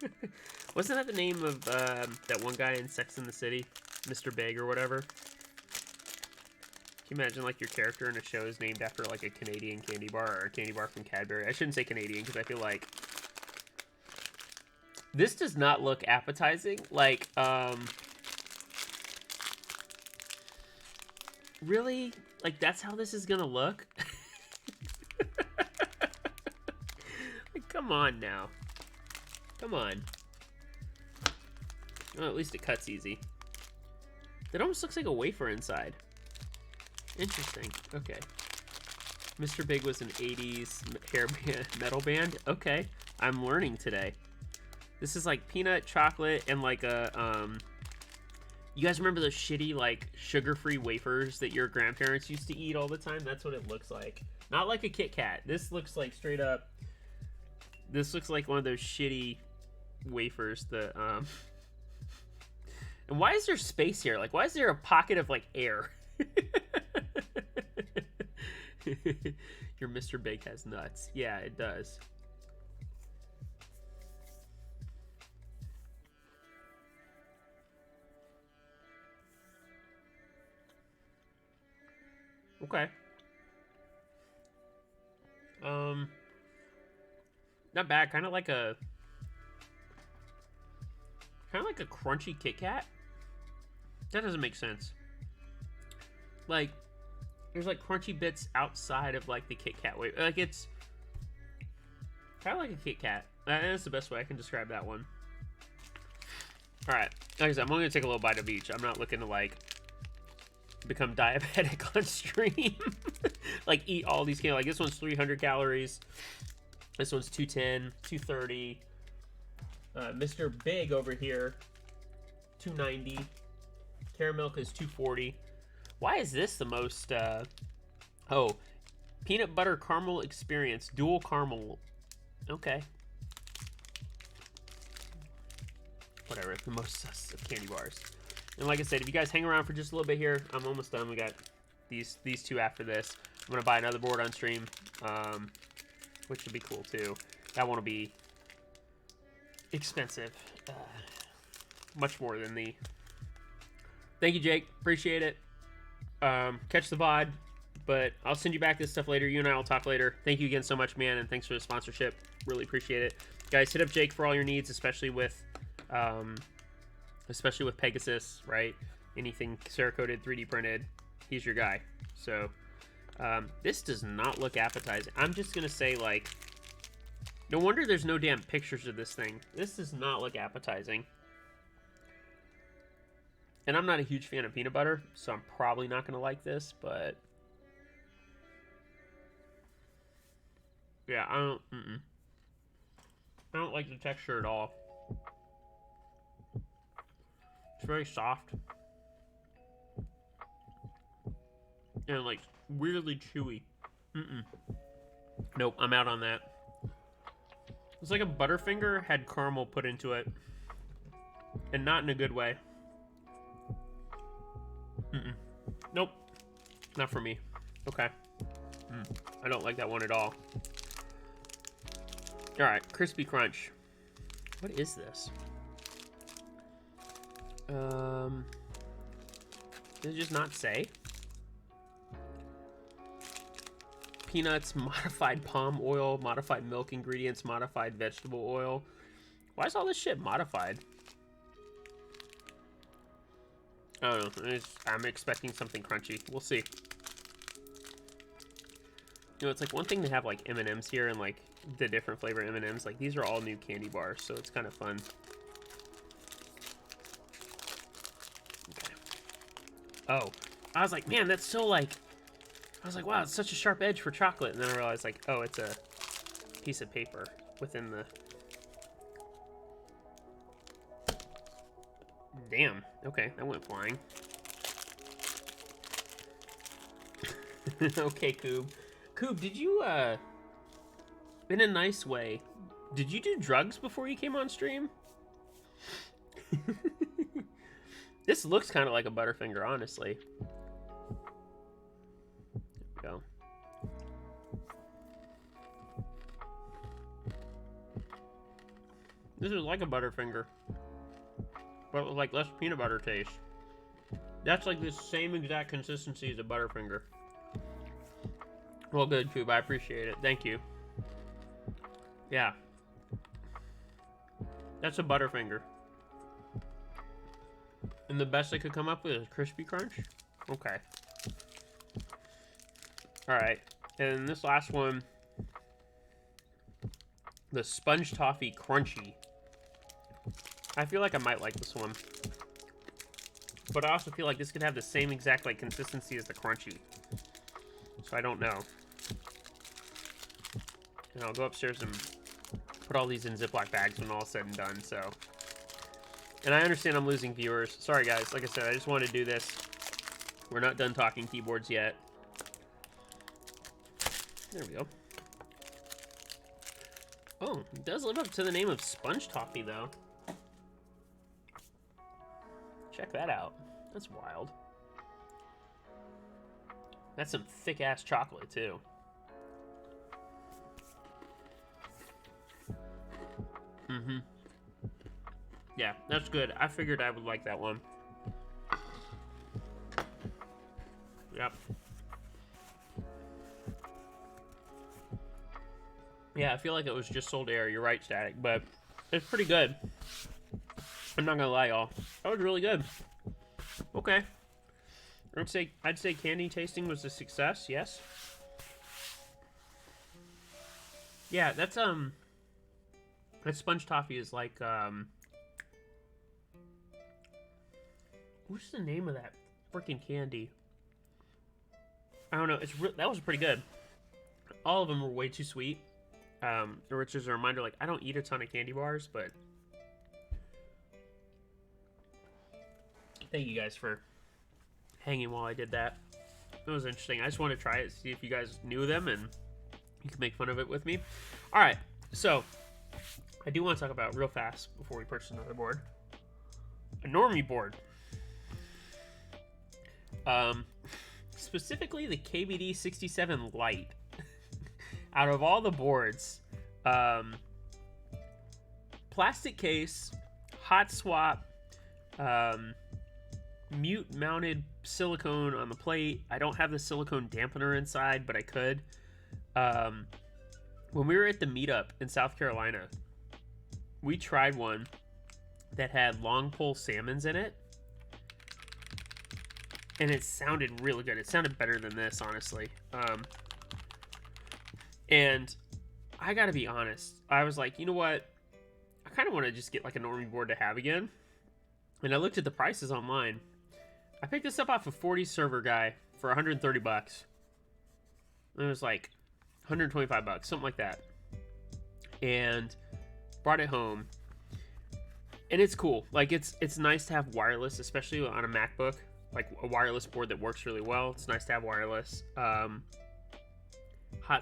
Wasn't that the name of that one guy in Sex and the City, Mr. Big or whatever? Can you imagine like your character in a show is named after like a Canadian candy bar or a candy bar from Cadbury? I shouldn't say Canadian because I feel like this does not look appetizing. Like, really? Like, that's how this is gonna look? Like, come on now. Come on. Well, at least it cuts easy. It almost looks like a wafer inside. Interesting. Okay. Mr. Big was an 80s hair band, metal band. Okay. I'm learning today. This is like peanut, chocolate, and like a, you guys remember those shitty, like, sugar-free wafers that your grandparents used to eat all the time? That's what it looks like. Not like a Kit Kat. This looks like straight up, this looks like one of those shitty wafers that, and why is there space here? Like, why is there a pocket of, like, air? Your Mr. Big has nuts. Yeah, it does. Okay. Not bad. Kind of like a crunchy Kit Kat. That doesn't make sense. Like, there's like crunchy bits outside of like the Kit Kat way. Like, it's kind of like a Kit Kat. That's the best way I can describe that one. All right. Like I said, I'm only gonna take a little bite of each. I'm not looking to like become diabetic on stream. Like, eat all these calories. Like, this one's 300 calories. This one's 210, 230. Mr. Big over here, 290. Caramel is 240. Why is this the most, oh, peanut butter caramel experience, dual caramel. Okay. Whatever, it's the most sus of candy bars. And like I said, if you guys hang around for just a little bit here, I'm almost done. We got these two after this. I'm gonna buy another board on stream, which would be cool too. That one will be expensive, much more than the. Thank you, Jake. Appreciate it. Catch the VOD, but I'll send you back this stuff later. You and I will talk later. Thank you again so much, man, and thanks for the sponsorship. Really appreciate it, guys. Hit up Jake for all your needs, especially with Pegasus, right? Anything Cerakoted, 3D printed, he's your guy. So this does not look appetizing. I'm just gonna say, like, no wonder there's no damn pictures of this thing. This does not look appetizing. And I'm not a huge fan of peanut butter, so I'm probably not gonna like this, but yeah, I don't like the texture at all. It's very soft. And like weirdly chewy. Nope, I'm out on that. It's like a Butterfinger had caramel put into it. And not in a good way. Nope. Not for me. Okay. I don't like that one at all. Alright, Crispy Crunch. What is this? Does it just not say? Peanuts, modified palm oil, modified milk ingredients, modified vegetable oil. Why is all this shit modified? I don't know. I'm expecting something crunchy. We'll see. You know, it's like one thing to have like M&Ms here and like the different flavor M&Ms. Like these are all new candy bars, so it's kind of fun. Okay. Oh, I was like, man, that's so like. I was like, wow, it's such a sharp edge for chocolate, and then I realized like, oh, it's a piece of paper within the. Damn. Okay, that went flying. Okay, Coob. Coob, did you, in a nice way, did you do drugs before you came on stream? This looks kind of like a Butterfinger, honestly. There we go. This is like a Butterfinger, but with like less peanut butter taste. That's like the same exact consistency as a Butterfinger. Well, good, Coob. I appreciate it. Thank you. Yeah. That's a Butterfinger. And the best I could come up with is Crispy Crunch? Okay. Alright. And this last one, the Sponge Toffee Crunchy. I feel like I might like this one. But I also feel like this could have the same exact like consistency as the Crunchy. So I don't know. And I'll go upstairs and put all these in Ziploc bags when all's said and done, so. And I understand I'm losing viewers. Sorry, guys. Like I said, I just wanted to do this. We're not done talking keyboards yet. There we go. Oh, it does live up to the name of Sponge Toffee, though. Check that out. That's wild. That's some thick-ass chocolate, too. Yeah, that's good. I figured I would like that one. Yep. Yeah, I feel like it was just sold air. You're right, Static, but it's pretty good. I'm not gonna lie, y'all. That was really good. Okay. I'd say candy tasting was a success. Yes. Yeah, that's that Sponge Toffee is like what's the name of that freaking candy? I don't know. That was pretty good. All of them were way too sweet. Which is a reminder, like, I don't eat a ton of candy bars, but thank you guys for hanging while I did that. It was interesting. I just wanted to try it, see if you guys knew them, and you can make fun of it with me. All right, so I do want to talk about real fast before we purchase another board. A normie board. Specifically the KBD 67 Lite. Out of all the boards, plastic case, hot swap, mute mounted silicone on the plate. I don't have the silicone dampener inside, but I could. When we were at the Meetup in South Carolina, we tried one that had long pole salmons in it. And it sounded really good. It sounded better than this, honestly. And I gotta be honest. I was like, you know what? I kind of want to just get like a normie board to have again. And I looked at the prices online. I picked this up off a 40 server guy for 130 bucks. And it was like 125 bucks, something like that. And brought it home. And it's cool. Like it's nice to have wireless, especially on a MacBook. like a wireless board that works really well. It's nice to have wireless. Hot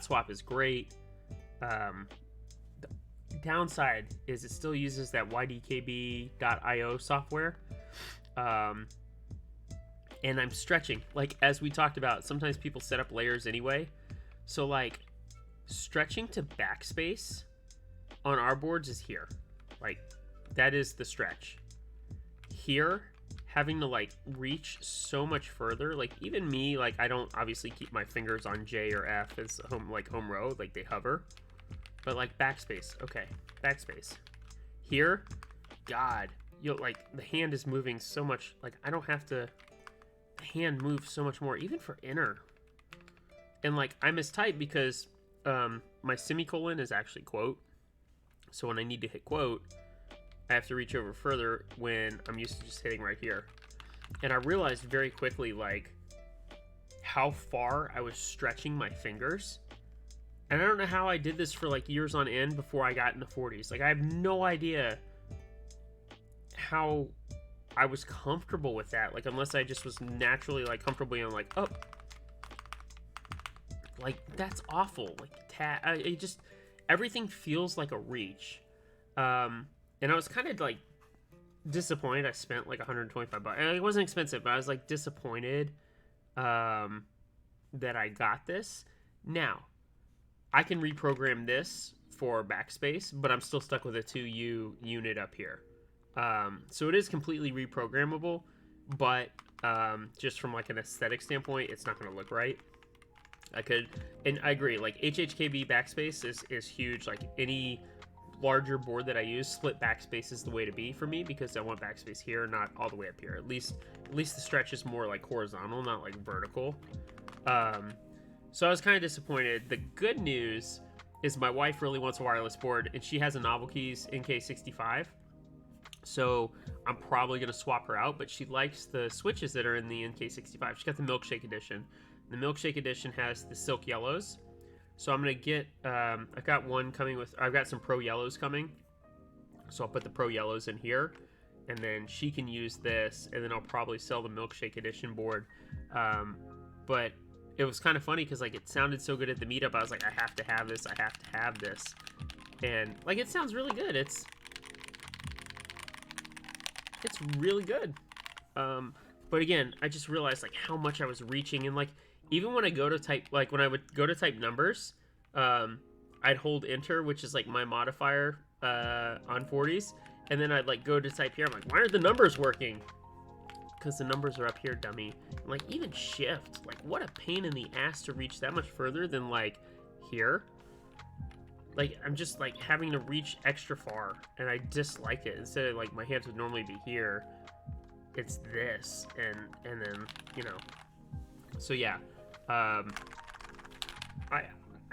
swap is great. The downside is it still uses that ydkb.io software. And I'm stretching. Like, as we talked about, sometimes people set up layers anyway. So, like, stretching to backspace on our boards is here. Like, that is the stretch. Here, having to, like, reach so much further. Like, even me, like, I don't obviously keep my fingers on J or F as home row. Like, they hover. But, like, backspace. Okay, backspace. Here, God, like, the hand is moving so much. Like, I don't have to... The hand moves so much more, even for inner. And, like, I mistype because my semicolon is actually quote. So when I need to hit quote, I have to reach over further when I'm used to just hitting right here. And I realized very quickly, like, how far I was stretching my fingers. And I don't know how I did this for, like, years on end before I got into 40s. Like, I have no idea how I was comfortable with that. Like, unless I just was naturally, like, comfortably on, like, oh. Like, that's awful. Like, it just... Everything feels like a reach. And I was kind of, like, disappointed. I spent, like, 125 bucks. And it wasn't expensive, but I was, like, disappointed that I got this. Now, I can reprogram this for backspace, but I'm still stuck with a 2U unit up here. So it is completely reprogrammable, but just from, like, an aesthetic standpoint, it's not going to look right. I could, and I agree, like, HHKB backspace is huge. Like, any larger board that I use, split backspace is the way to be for me, because I want backspace here, not all the way up here. At least the stretch is more, like, horizontal, not, like, vertical. So I was kind of disappointed. The good news is my wife really wants a wireless board, and she has a Novel Keys NK65. So I'm probably going to swap her out, but she likes the switches that are in the NK65. She's got the Milkshake Edition. The Milkshake Edition has the Silk Yellows. So I'm going to get, I've got one coming with, I've got some Pro Yellows coming. So I'll put the Pro Yellows in here, and then she can use this, and then I'll probably sell the Milkshake Edition board. But it was kind of funny because, like, it sounded so good at the meetup. I was like, I have to have this. I have to have this. And, like, it sounds really good. It's really good. But again, I just realized, like, how much I was reaching. And, like, even when I go to type, like, when I would go to type numbers, I'd hold enter, which is, like, my modifier on 40s. And then I'd, like, go to type here. I'm like, why aren't the numbers working? Because the numbers are up here, dummy. And, like, even shift. Like, what a pain in the ass to reach that much further than, like, here. Like, I'm just, like, having to reach extra far. And I dislike it. Instead of, like, my hands would normally be here, it's this. And then, you know. So, yeah. I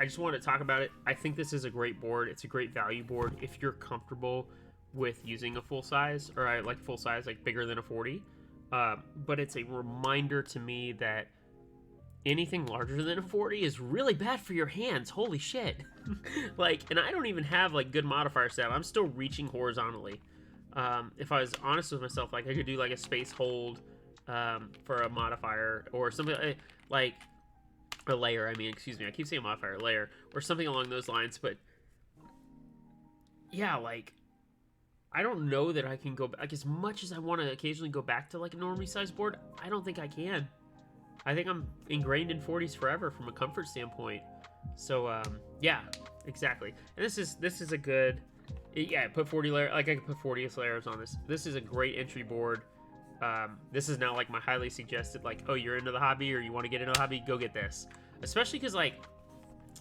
just want to talk about it. I think this is a great board. It's a great value board if you're comfortable with using a full size. Or I like full size, like, bigger than a 40. But it's a reminder to me that anything larger than a 40 is really bad for your hands. Holy shit. Like, and I don't even have, like, good modifier set. I'm still reaching horizontally. If I was honest with myself, like, I could do, like, a space hold for a modifier or something like a layer. I mean, excuse me, I keep saying modifier, layer, or something along those lines. But yeah, like, I don't know that I can go back. Like, as much as I want to occasionally go back to, like, a normally sized board, I don't think I can. I think I'm ingrained in 40s forever from a comfort standpoint. So, yeah, exactly. And this is a good, yeah, put 40 layer, like, I could put 40 layers on this. This is a great entry board. This is now, like, my highly suggested, like, oh, you're into the hobby or you want to get into the hobby, go get this. Especially because, like,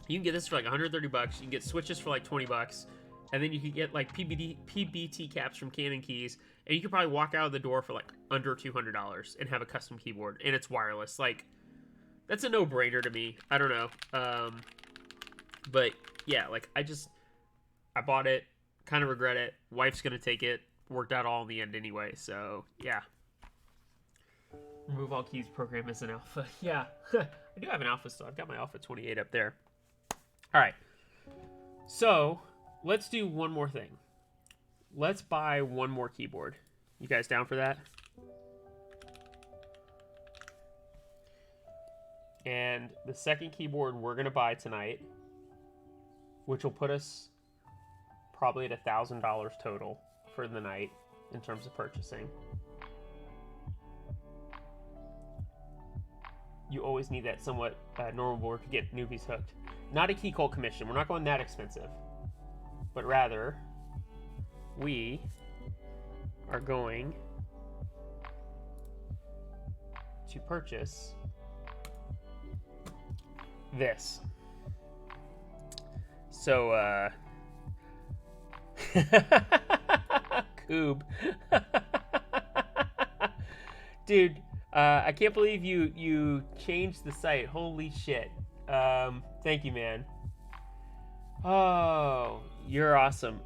you can get this for, like, 130 bucks. You can get switches for, like, 20 bucks. And then you could get, like, PBT caps from Canon Keys, and you could probably walk out of the door for, like, under $200 and have a custom keyboard, and it's wireless. Like, that's a no-brainer to me. I don't know. But yeah, like, I bought it, kind of regret it. Wife's gonna take it. Worked out all in the end anyway. So yeah. Remove all keys program is an alpha. Yeah, I do have an alpha still. I've got my alpha 28 up there. All right. So let's do one more thing. Let's buy one more keyboard. You guys down for that? And the second keyboard we're going to buy tonight, which will put us probably at $1,000 total for the night in terms of purchasing. You always need that somewhat normal board to get newbies hooked. Not a key cult commission. We're not going that expensive. But rather, we are going to purchase this. So, Coob. Dude, I can't believe you changed the site. Holy shit. Thank you, man. Oh, you're awesome.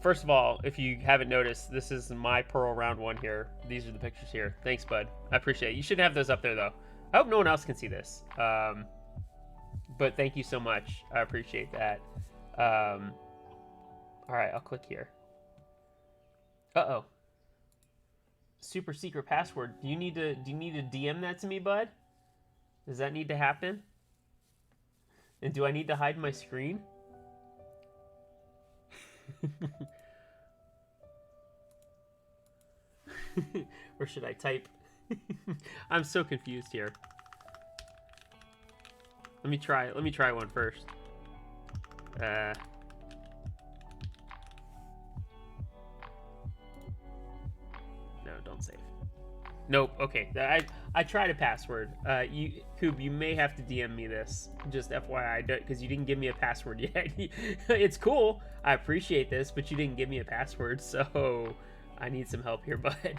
First of all, if you haven't noticed, this is my Pearl round one here. These are the pictures here. Thanks, bud. I appreciate it. You should have those up there, though. I hope no one else can see this. But thank you so much. I appreciate that. All right, I'll click here. Uh-oh. Super secret password. Do you need to DM that to me, bud? Does that need to happen? And do I need to hide my screen? Or should I type? I'm so confused here. Let me try one first. No, don't save. Nope. Okay. I tried a password. Coob, you may have to DM me this. Just FYI, because you didn't give me a password yet. It's cool. I appreciate this, but you didn't give me a password, so I need some help here, bud.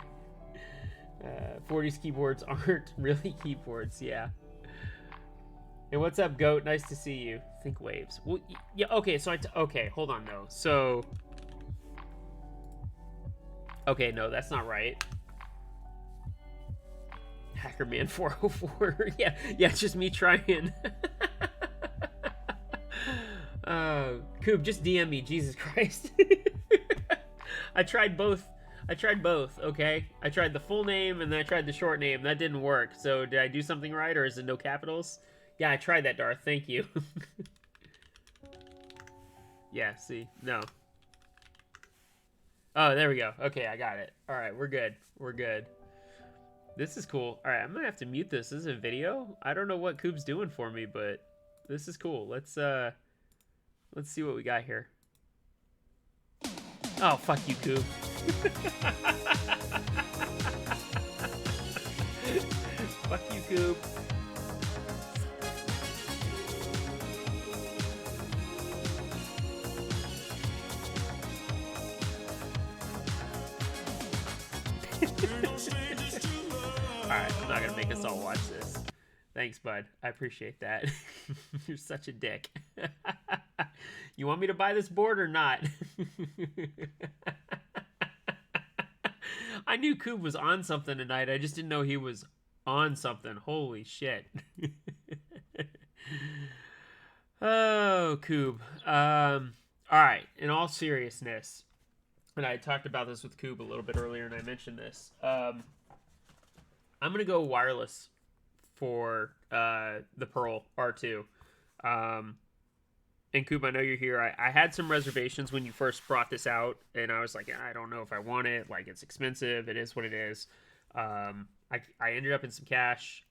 40s keyboards aren't really keyboards, yeah. And what's up, Goat? Nice to see you. Think waves. Well, yeah. Okay. So okay. Hold on though. So. Okay. No, that's not right. Hackerman 404. Yeah. It's just me trying. Coob, just DM me. Jesus Christ. I tried both. Okay. I tried the full name and then I tried the short name. That didn't work. So did I do something right, or is it no capitals? Yeah, I tried that, Darth. Thank you. Yeah, see? No. Oh, there we go. Okay, I got it. All right, we're good. This is cool. All right, I'm going to have to mute this. This is a video. I don't know what Coob's doing for me, but this is cool. Let's see what we got here. Oh, fuck you, Coob. Fuck you, Coob. Alright, I'm not gonna make us all watch this. Thanks, bud. I appreciate that. You're such a dick. You want me to buy this board or not? I knew Coob was on something tonight. I just didn't know he was on something. Holy shit. Oh, Coob. Alright, in all seriousness, and I talked about this with Coob a little bit earlier, and I mentioned this. I'm going to go wireless for the Pearl R2. And Coob, I know you're here. I had some reservations when you first brought this out, and I was like, I don't know if I want it. Like, it's expensive. It is what it is. I ended up in some cash.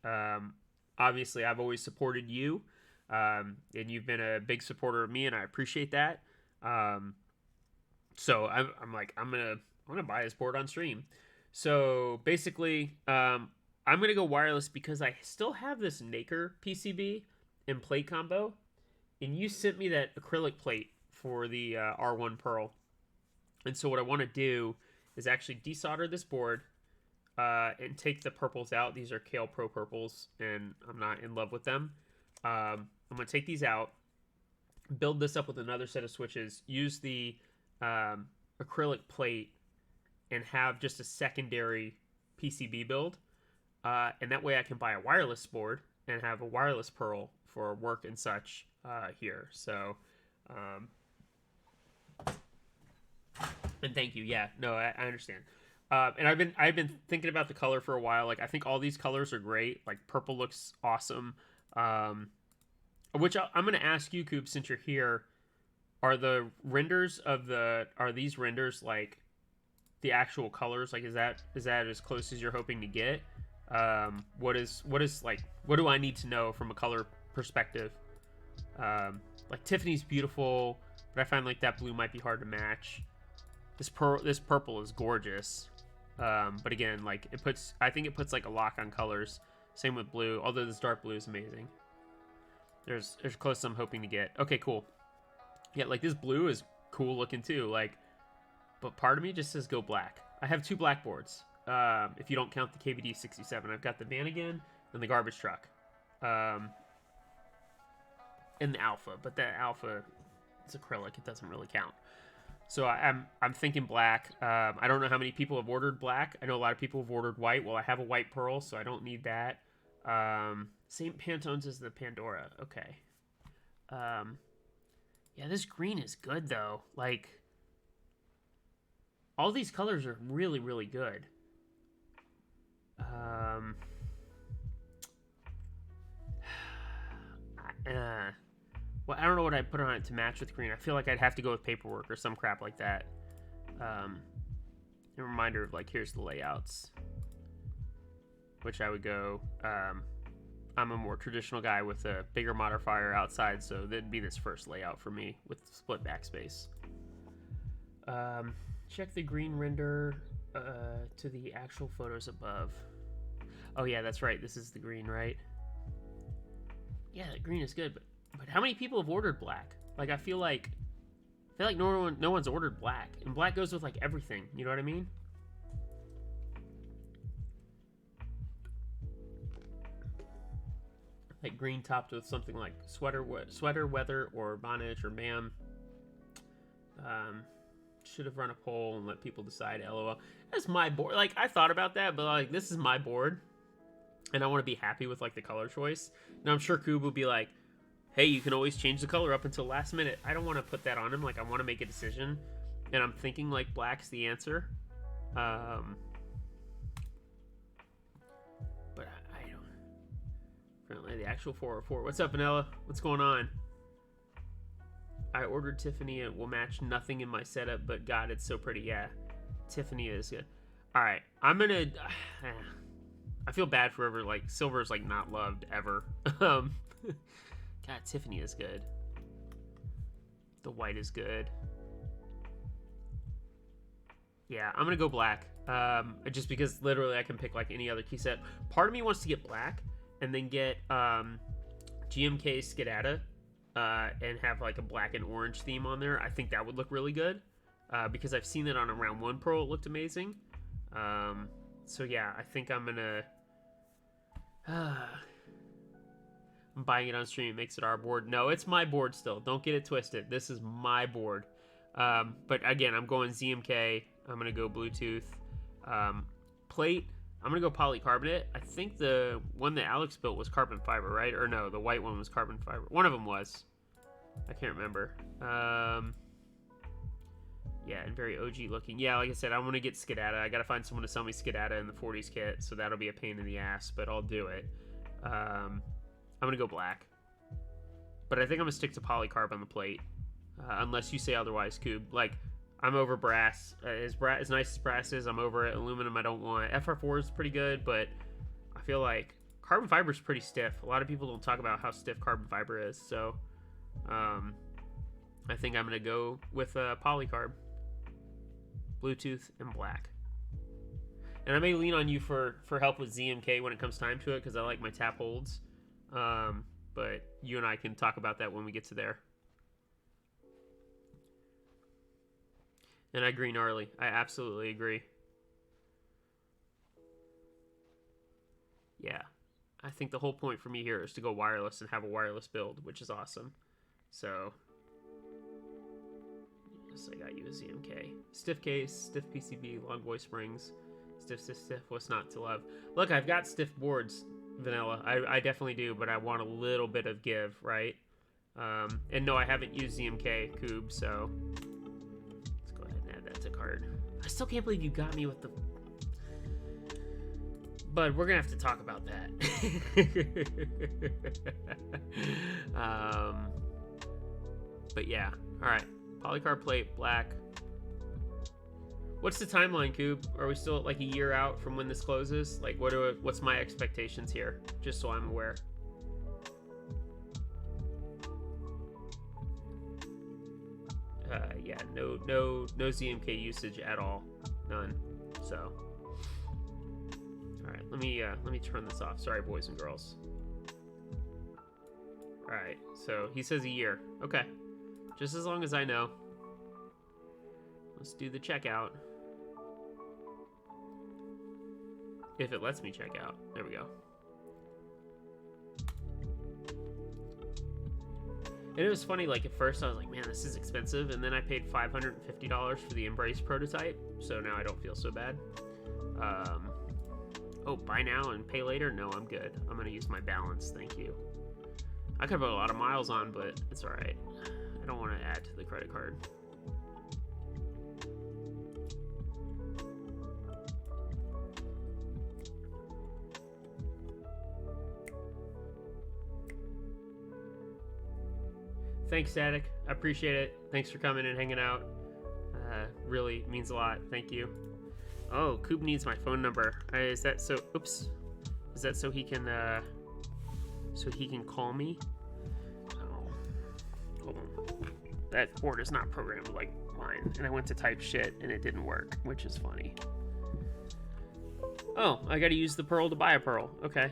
Obviously, I've always supported you, and you've been a big supporter of me, and I appreciate that. So I'm like, I'm gonna buy this board on stream. So basically, I'm gonna go wireless because I still have this Naker PCB and plate combo, and you sent me that acrylic plate for the R1 Pearl. And so what I want to do is actually desolder this board and take the purples out. These are Kale Pro purples, and I'm not in love with them. I'm gonna take these out, build this up with another set of switches, use the acrylic plate, and have just a secondary PCB build. And that way I can buy a wireless board and have a wireless Pearl for work and such here. So, and thank you. Yeah, no, I understand. And I've been thinking about the color for a while. Like, I think all these colors are great. Like, purple looks awesome. Which I'm going to ask you, Coop, since you're here. Are the renders are these renders like the actual colors? Like, is that as close as you're hoping to get? What do I need to know from a color perspective? Like Tiffany's beautiful, but I find like that blue might be hard to match. This purple is gorgeous. But again, like I think it puts like a lock on colors. Same with blue, although this dark blue is amazing. There's close I'm hoping to get. Okay, cool. Yeah, like this blue is cool looking too. Like, but part of me just says go black. I have 2 black boards. If you don't count the KBD 67, I've got the Vanagon and the garbage truck. And the Alpha, but the Alpha is acrylic. It doesn't really count. So I'm thinking black. I don't know how many people have ordered black. I know a lot of people have ordered white. Well, I have a white pearl, so I don't need that. Same Pantones as the Pandora. Okay. Yeah, this green is good, though. Like, all these colors are really, really good. Well, I don't know what I'd put on it to match with green. I feel like I'd have to go with paperwork or some crap like that. A reminder of, like, here's the layouts. Which I would go... I'm a more traditional guy with a bigger modifier outside, so that'd be this first layout for me with split backspace. Check the green render to the actual photos above. Oh yeah, that's right. This is the green, right? Yeah, the green is good, but how many people have ordered black? Like I feel like no one's ordered black, and black goes with like everything. You know what I mean? Like green topped with something like sweater, weather, or bonnet, or BAM. Should have run a poll and let people decide. LOL. That's my board. Like I thought about that, but like this is my board, and I want to be happy with like the color choice. Now I'm sure Koob will be like, "Hey, you can always change the color up until last minute." I don't want to put that on him. Like I want to make a decision, and I'm thinking like black's the answer. But I don't. Apparently, the actual 404. What's up, Vanilla? What's going on? I ordered Tiffany. It will match nothing in my setup, but God, it's so pretty. Yeah, Tiffany is good. All right, I'm gonna. I feel bad for whoever like silver is like not loved ever. God, Tiffany is good. The white is good. Yeah, I'm gonna go black. Just because literally I can pick like any other key set. Part of me wants to get black and then get GMK Skedata and have like a black and orange theme on there. I think that would look really good because I've seen it on a round 1 Pro. It looked amazing. So yeah, I think I'm gonna. I'm buying it on stream. It makes it our board. No, it's my board still. Don't get it twisted. This is my board. But again, I'm going ZMK. I'm going to go Bluetooth. Plate, I'm going to go polycarbonate. I think the one that Alex built was carbon fiber, right? Or no, the white one was carbon fiber. One of them was. I can't remember. Yeah, and very OG looking. Yeah, like I said, I want to get Skedata. I got to find someone to sell me Skedata in the 40s kit, so that'll be a pain in the ass, but I'll do it. I'm going to go black. But I think I'm going to stick to polycarb on the plate. Unless you say otherwise, Coob. Like, I'm over brass. As nice as brass is, I'm over it. Aluminum, I don't want. FR4 is pretty good, but I feel like carbon fiber is pretty stiff. A lot of people don't talk about how stiff carbon fiber is, so I think I'm going to go with polycarb, Bluetooth, and black. And I may lean on you for help with ZMK when it comes time to it, because I like my tap holds. But you and I can talk about that when we get to there. And I agree, gnarly. I absolutely agree. Yeah. I think the whole point for me here is to go wireless and have a wireless build, which is awesome. So, yes, I got you a ZMK. Stiff case, stiff PCB, long voice springs. Stiff, stiff, stiff. What's not to love? Look, I've got stiff boards, Vanilla. I definitely do, but I want a little bit of give, right? And no, I haven't used ZMK Coob, so let's go ahead and add that to cart. I still can't believe you got me with the But we're gonna have to talk about that. But yeah, all right. Polycarb plate, black. What's the timeline, Coob? Are we still like a year out from when this closes? Like, what's my expectations here? Just so I'm aware. Yeah, no ZMK usage at all, none. So, all right, let me turn this off. Sorry, boys and girls. All right, so he says a year. Okay, just as long as I know. Let's do the checkout. If it lets me check out. There we go. And it was funny, like at first I was like, man, this is expensive. And then I paid $550 for the Embrace prototype. So now I don't feel so bad. Oh, buy now and pay later? No, I'm good. I'm going to use my balance. Thank you. I could put a lot of miles on, but it's all right. I don't want to add to the credit card. Thanks, Static. I appreciate it. Thanks for coming and hanging out. Really means a lot. Thank you. Oh, Coop needs my phone number. Is that so? Oops. Is that so he can call me? Oh, hold on. That board is not programmed like mine, and I went to type shit and it didn't work, which is funny. Oh, I got to use the pearl to buy a pearl. Okay.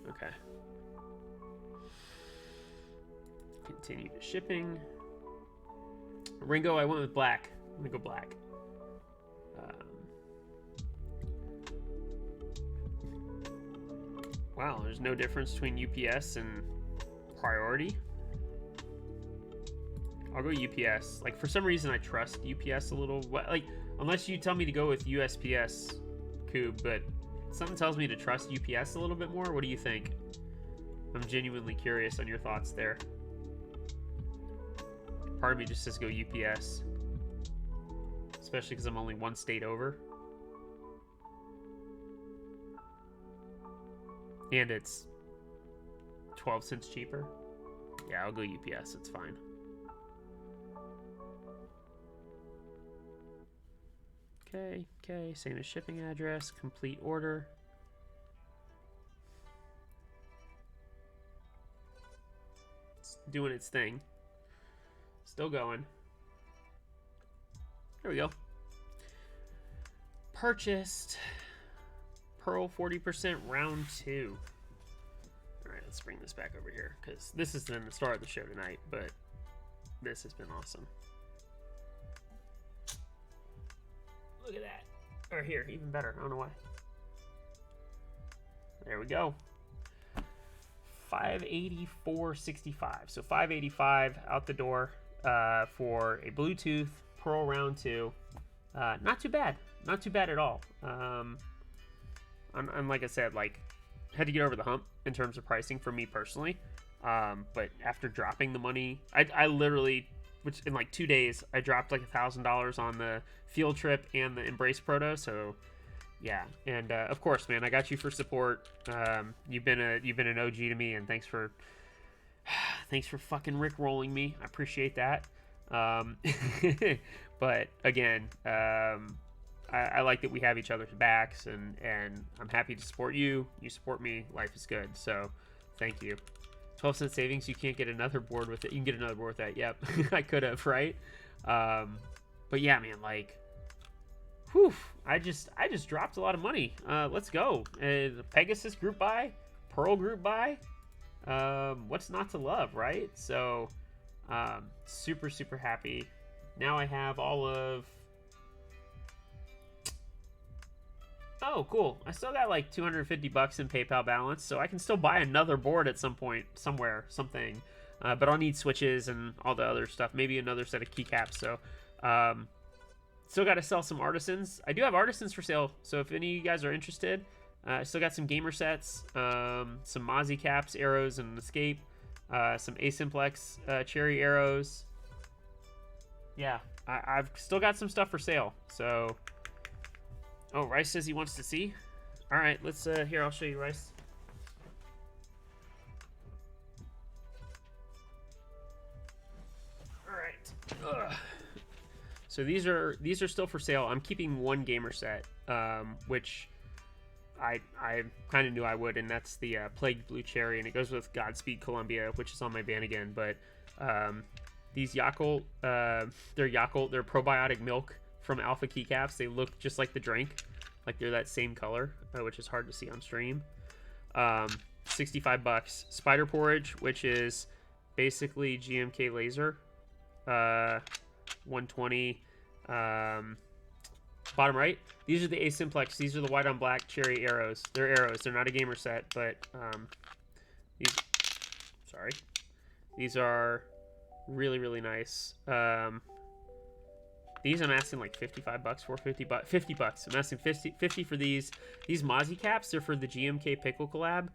Okay. Continue to shipping. Ringo, I went with black. I'm gonna go black. Wow, there's no difference between UPS and priority. I'll go UPS. Like, for some reason, I trust UPS a little. Like, unless you tell me to go with USPS, Coob, but something tells me to trust UPS a little bit more. What do you think? I'm genuinely curious on your thoughts there. Part of me just says go UPS, especially because I'm only one state over, and it's 12 cents cheaper. Yeah, I'll go UPS. It's fine. Okay, same as shipping address, complete order. It's doing its thing. Still going. There we go. Purchased. Pearl 40% round 2. Alright, let's bring this back over here, because this has been the star of the show tonight, but this has been awesome. Look at that. Or here, even better. I don't know why. There we go. 584.65. So 585 out the door. For a Bluetooth Pearl round 2. Not too bad. Not too bad at all. I'm like I said, like, had to get over the hump in terms of pricing for me personally. But after dropping the money, I literally, which in like 2 days, I dropped like $1,000 on the field trip and the Embrace Proto. So yeah, and of course, man, I got you for support. You've been an OG to me, and thanks for fucking rickrolling me. I appreciate that. But again, I like that we have each other's backs, and I'm happy to support you. You support me. Life is good. So thank you. 12 cent savings. You can't get another board with it. You can get another board with that. Yep. I could have, right? But yeah, man, like, whew, I just dropped a lot of money. Let's go. Pegasus group buy, Pearl group buy. What's not to love, right? So super happy. Now I have all of, oh cool, I still got like $250 in PayPal balance, so I can still buy another board at some point, somewhere, something, but I'll need switches and all the other stuff, maybe another set of keycaps. So still got to sell some Artisans. I do have Artisans for sale, so if any of you guys are interested, I still got some gamer sets, some Mozzie caps, arrows, and escape, some Asimplex cherry arrows. Yeah, I've still got some stuff for sale. So, Oh, Rice says he wants to see. All right, let's here. I'll show you Rice. All right. Ugh. So these are still for sale. I'm keeping one gamer set, which I kind of knew I would, and that's the Plague Blue Cherry, and it goes with Godspeed Columbia, which is on my van again. But these Yakult, they're probiotic milk from Alpha Keycaps. They look just like the drink, like they're that same color, which is hard to see on stream. 65 bucks. Spider Porridge, which is basically GMK laser, 120. Bottom right, these are the Asimplex. These are the white on black cherry arrows. They're arrows. They're not a gamer set, but these are really, really nice. These I'm asking like 55 bucks for, 50 bucks. I'm asking 50 for these. These Mozzie caps, they're for the GMK Pickle collab.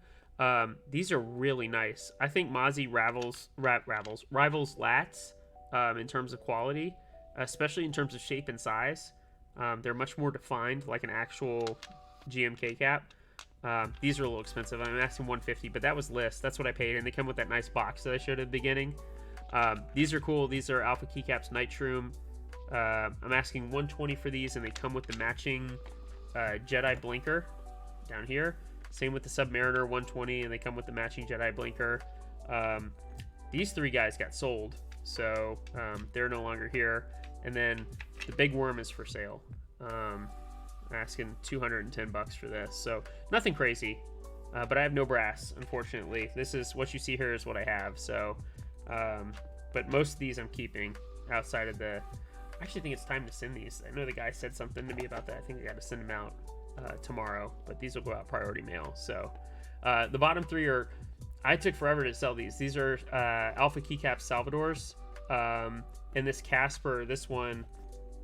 These are really nice. I think Mozzie rivals Lats in terms of quality, especially in terms of shape and size. They're much more defined, like an actual GMK cap. These are a little expensive. I'm asking 150, but that was list. That's what I paid, and they come with that nice box that I showed at the beginning. These are cool. These are Alpha Keycaps Night Shroom. I'm asking 120 for these, and they come with the matching Jedi blinker down here. Same with the Submariner, 120, and they come with the matching Jedi blinker. These three guys got sold, so they're no longer here. And then the big worm is for sale. Asking 210 bucks for this, so nothing crazy. But I have no brass, unfortunately. This is what you see here is what I have. So, but most of these I'm keeping outside of the. I actually think it's time to send these. I know the guy said something to me about that. I think I got to send them out tomorrow, but these will go out priority mail. So the bottom three are. I took forever to sell these. These are Alpha Keycap Salvadors. And this Casper, this one,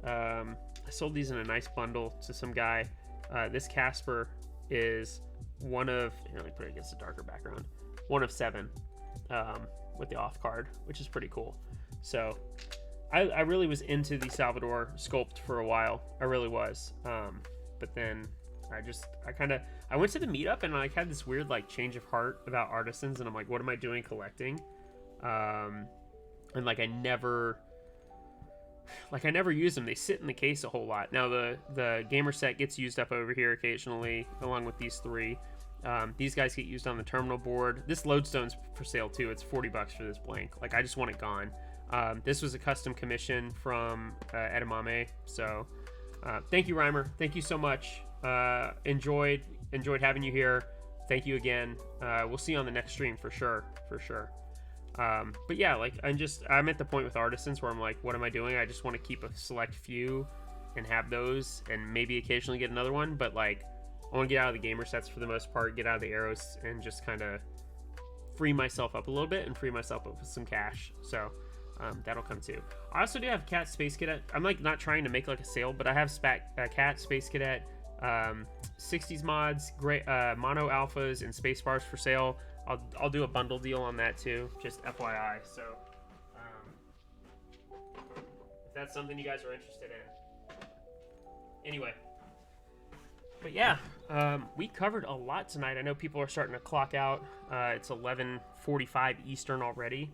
I sold these in a nice bundle to some guy. This Casper is one of, here, let me put it against a darker background, one of 7 with the off card, which is pretty cool. So I really was into the Salvador sculpt for a while. I really was. But then I went to the meetup and I had this weird like change of heart about Artisans, and I'm like, what am I doing collecting? And like I never use them. They sit in the case a whole lot. Now the gamer set gets used up over here occasionally, along with these 3. These guys get used on the terminal board. This lodestone's for sale too. It's 40 bucks for this blank. Like I just want it gone. This was a custom commission from Edamame. So thank you, Reimer. Thank you so much. Enjoyed having you here. Thank you again. We'll see you on the next stream for sure. But yeah, like I'm at the point with Artisans where I'm like, what am I doing? I just want to keep a select few and have those, and maybe occasionally get another one. But like, I want to get out of the gamer sets for the most part, get out of the arrows, and just kind of free myself up a little bit and free myself up with some cash. So that'll come too. I also do have Cat Space Cadet. I'm like not trying to make like a sale, but I have Cat Space Cadet 60s mods, great mono alphas, and space bars for sale. I'll do a bundle deal on that too, just FYI. So if that's something you guys are interested in. Anyway, but yeah, we covered a lot tonight. I know people are starting to clock out. It's 11:45 Eastern already.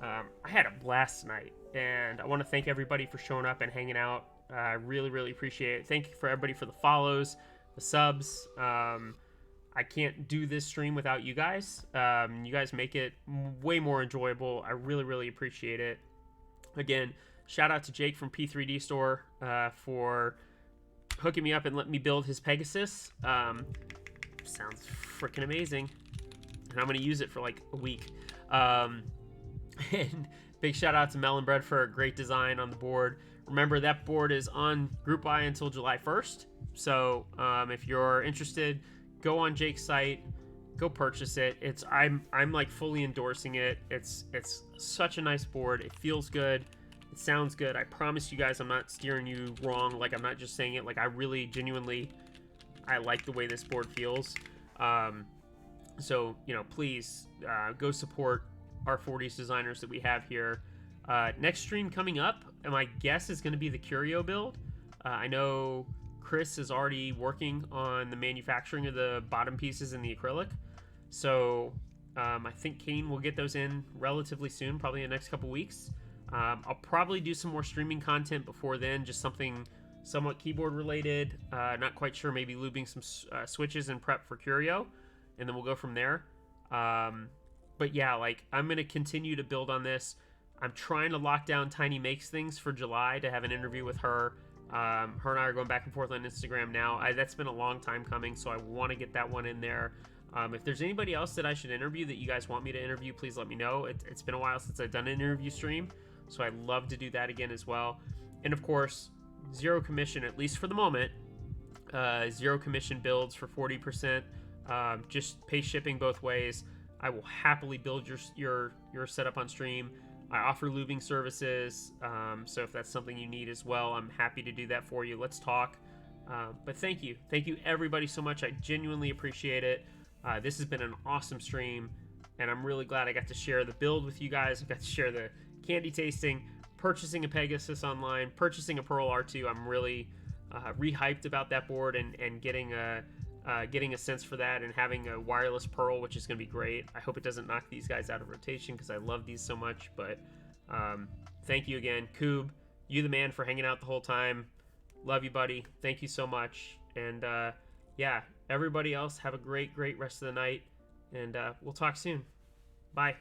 I had a blast tonight, and I want to thank everybody for showing up and hanging out. I really, really appreciate it. Thank you for everybody for the follows, the subs. I can't do this stream without you guys. You guys make it way more enjoyable. I really, really appreciate it. Again, shout out to Jake from P3D Store for hooking me up and letting me build his Pegasus. Sounds freaking amazing. And I'm going to use it for like a week. And big shout out to Melon Bread for a great design on the board. Remember, that board is on Group Buy until July 1st. So if you're interested, go on Jake's site, go purchase it. I'm like fully endorsing it. It's such a nice board. It feels good. It sounds good. I promise you guys, I'm not steering you wrong. Like, I'm not just saying it. Like, I really genuinely, I like the way this board feels. So, you know, please go support our 40s designers that we have here. Next stream coming up, and my guess is going to be the Curio build. I know Chris is already working on the manufacturing of the bottom pieces in the acrylic. So I think Kane will get those in relatively soon, probably in the next couple weeks. I'll probably do some more streaming content before then, just something somewhat keyboard related. Not quite sure, maybe lubing some switches and prep for Curio, and then we'll go from there. But yeah, like, I'm going to continue to build on this. I'm trying to lock down Tiny Makes Things for July to have an interview with her. Her and I are going back and forth on Instagram now. That's been a long time coming, so I want to get that one in there. If there's anybody else that I should interview that you guys want me to interview, please let me know. It's been a while since I've done an interview stream, so I'd love to do that again as well. And of course, zero commission, at least for the moment. Zero commission builds for 40%. Just pay shipping both ways. I will happily build your setup on stream. I offer lubing services, so if that's something you need as well, I'm happy to do that for you. Let's talk. But thank you everybody so much. I genuinely appreciate it. This has been an awesome stream, and I'm really glad I got to share the build with you guys. I got to share the candy tasting, purchasing a Pegasus online, purchasing a Pearl R2. I'm really re-hyped about that board and getting a sense for that, and having a wireless Pearl, which is going to be great. I hope it doesn't knock these guys out of rotation because I love these so much. But thank you again, Koob. You the man for hanging out the whole time. Love you, buddy. Thank you so much. And yeah, everybody else, have a great rest of the night, and we'll talk soon. Bye.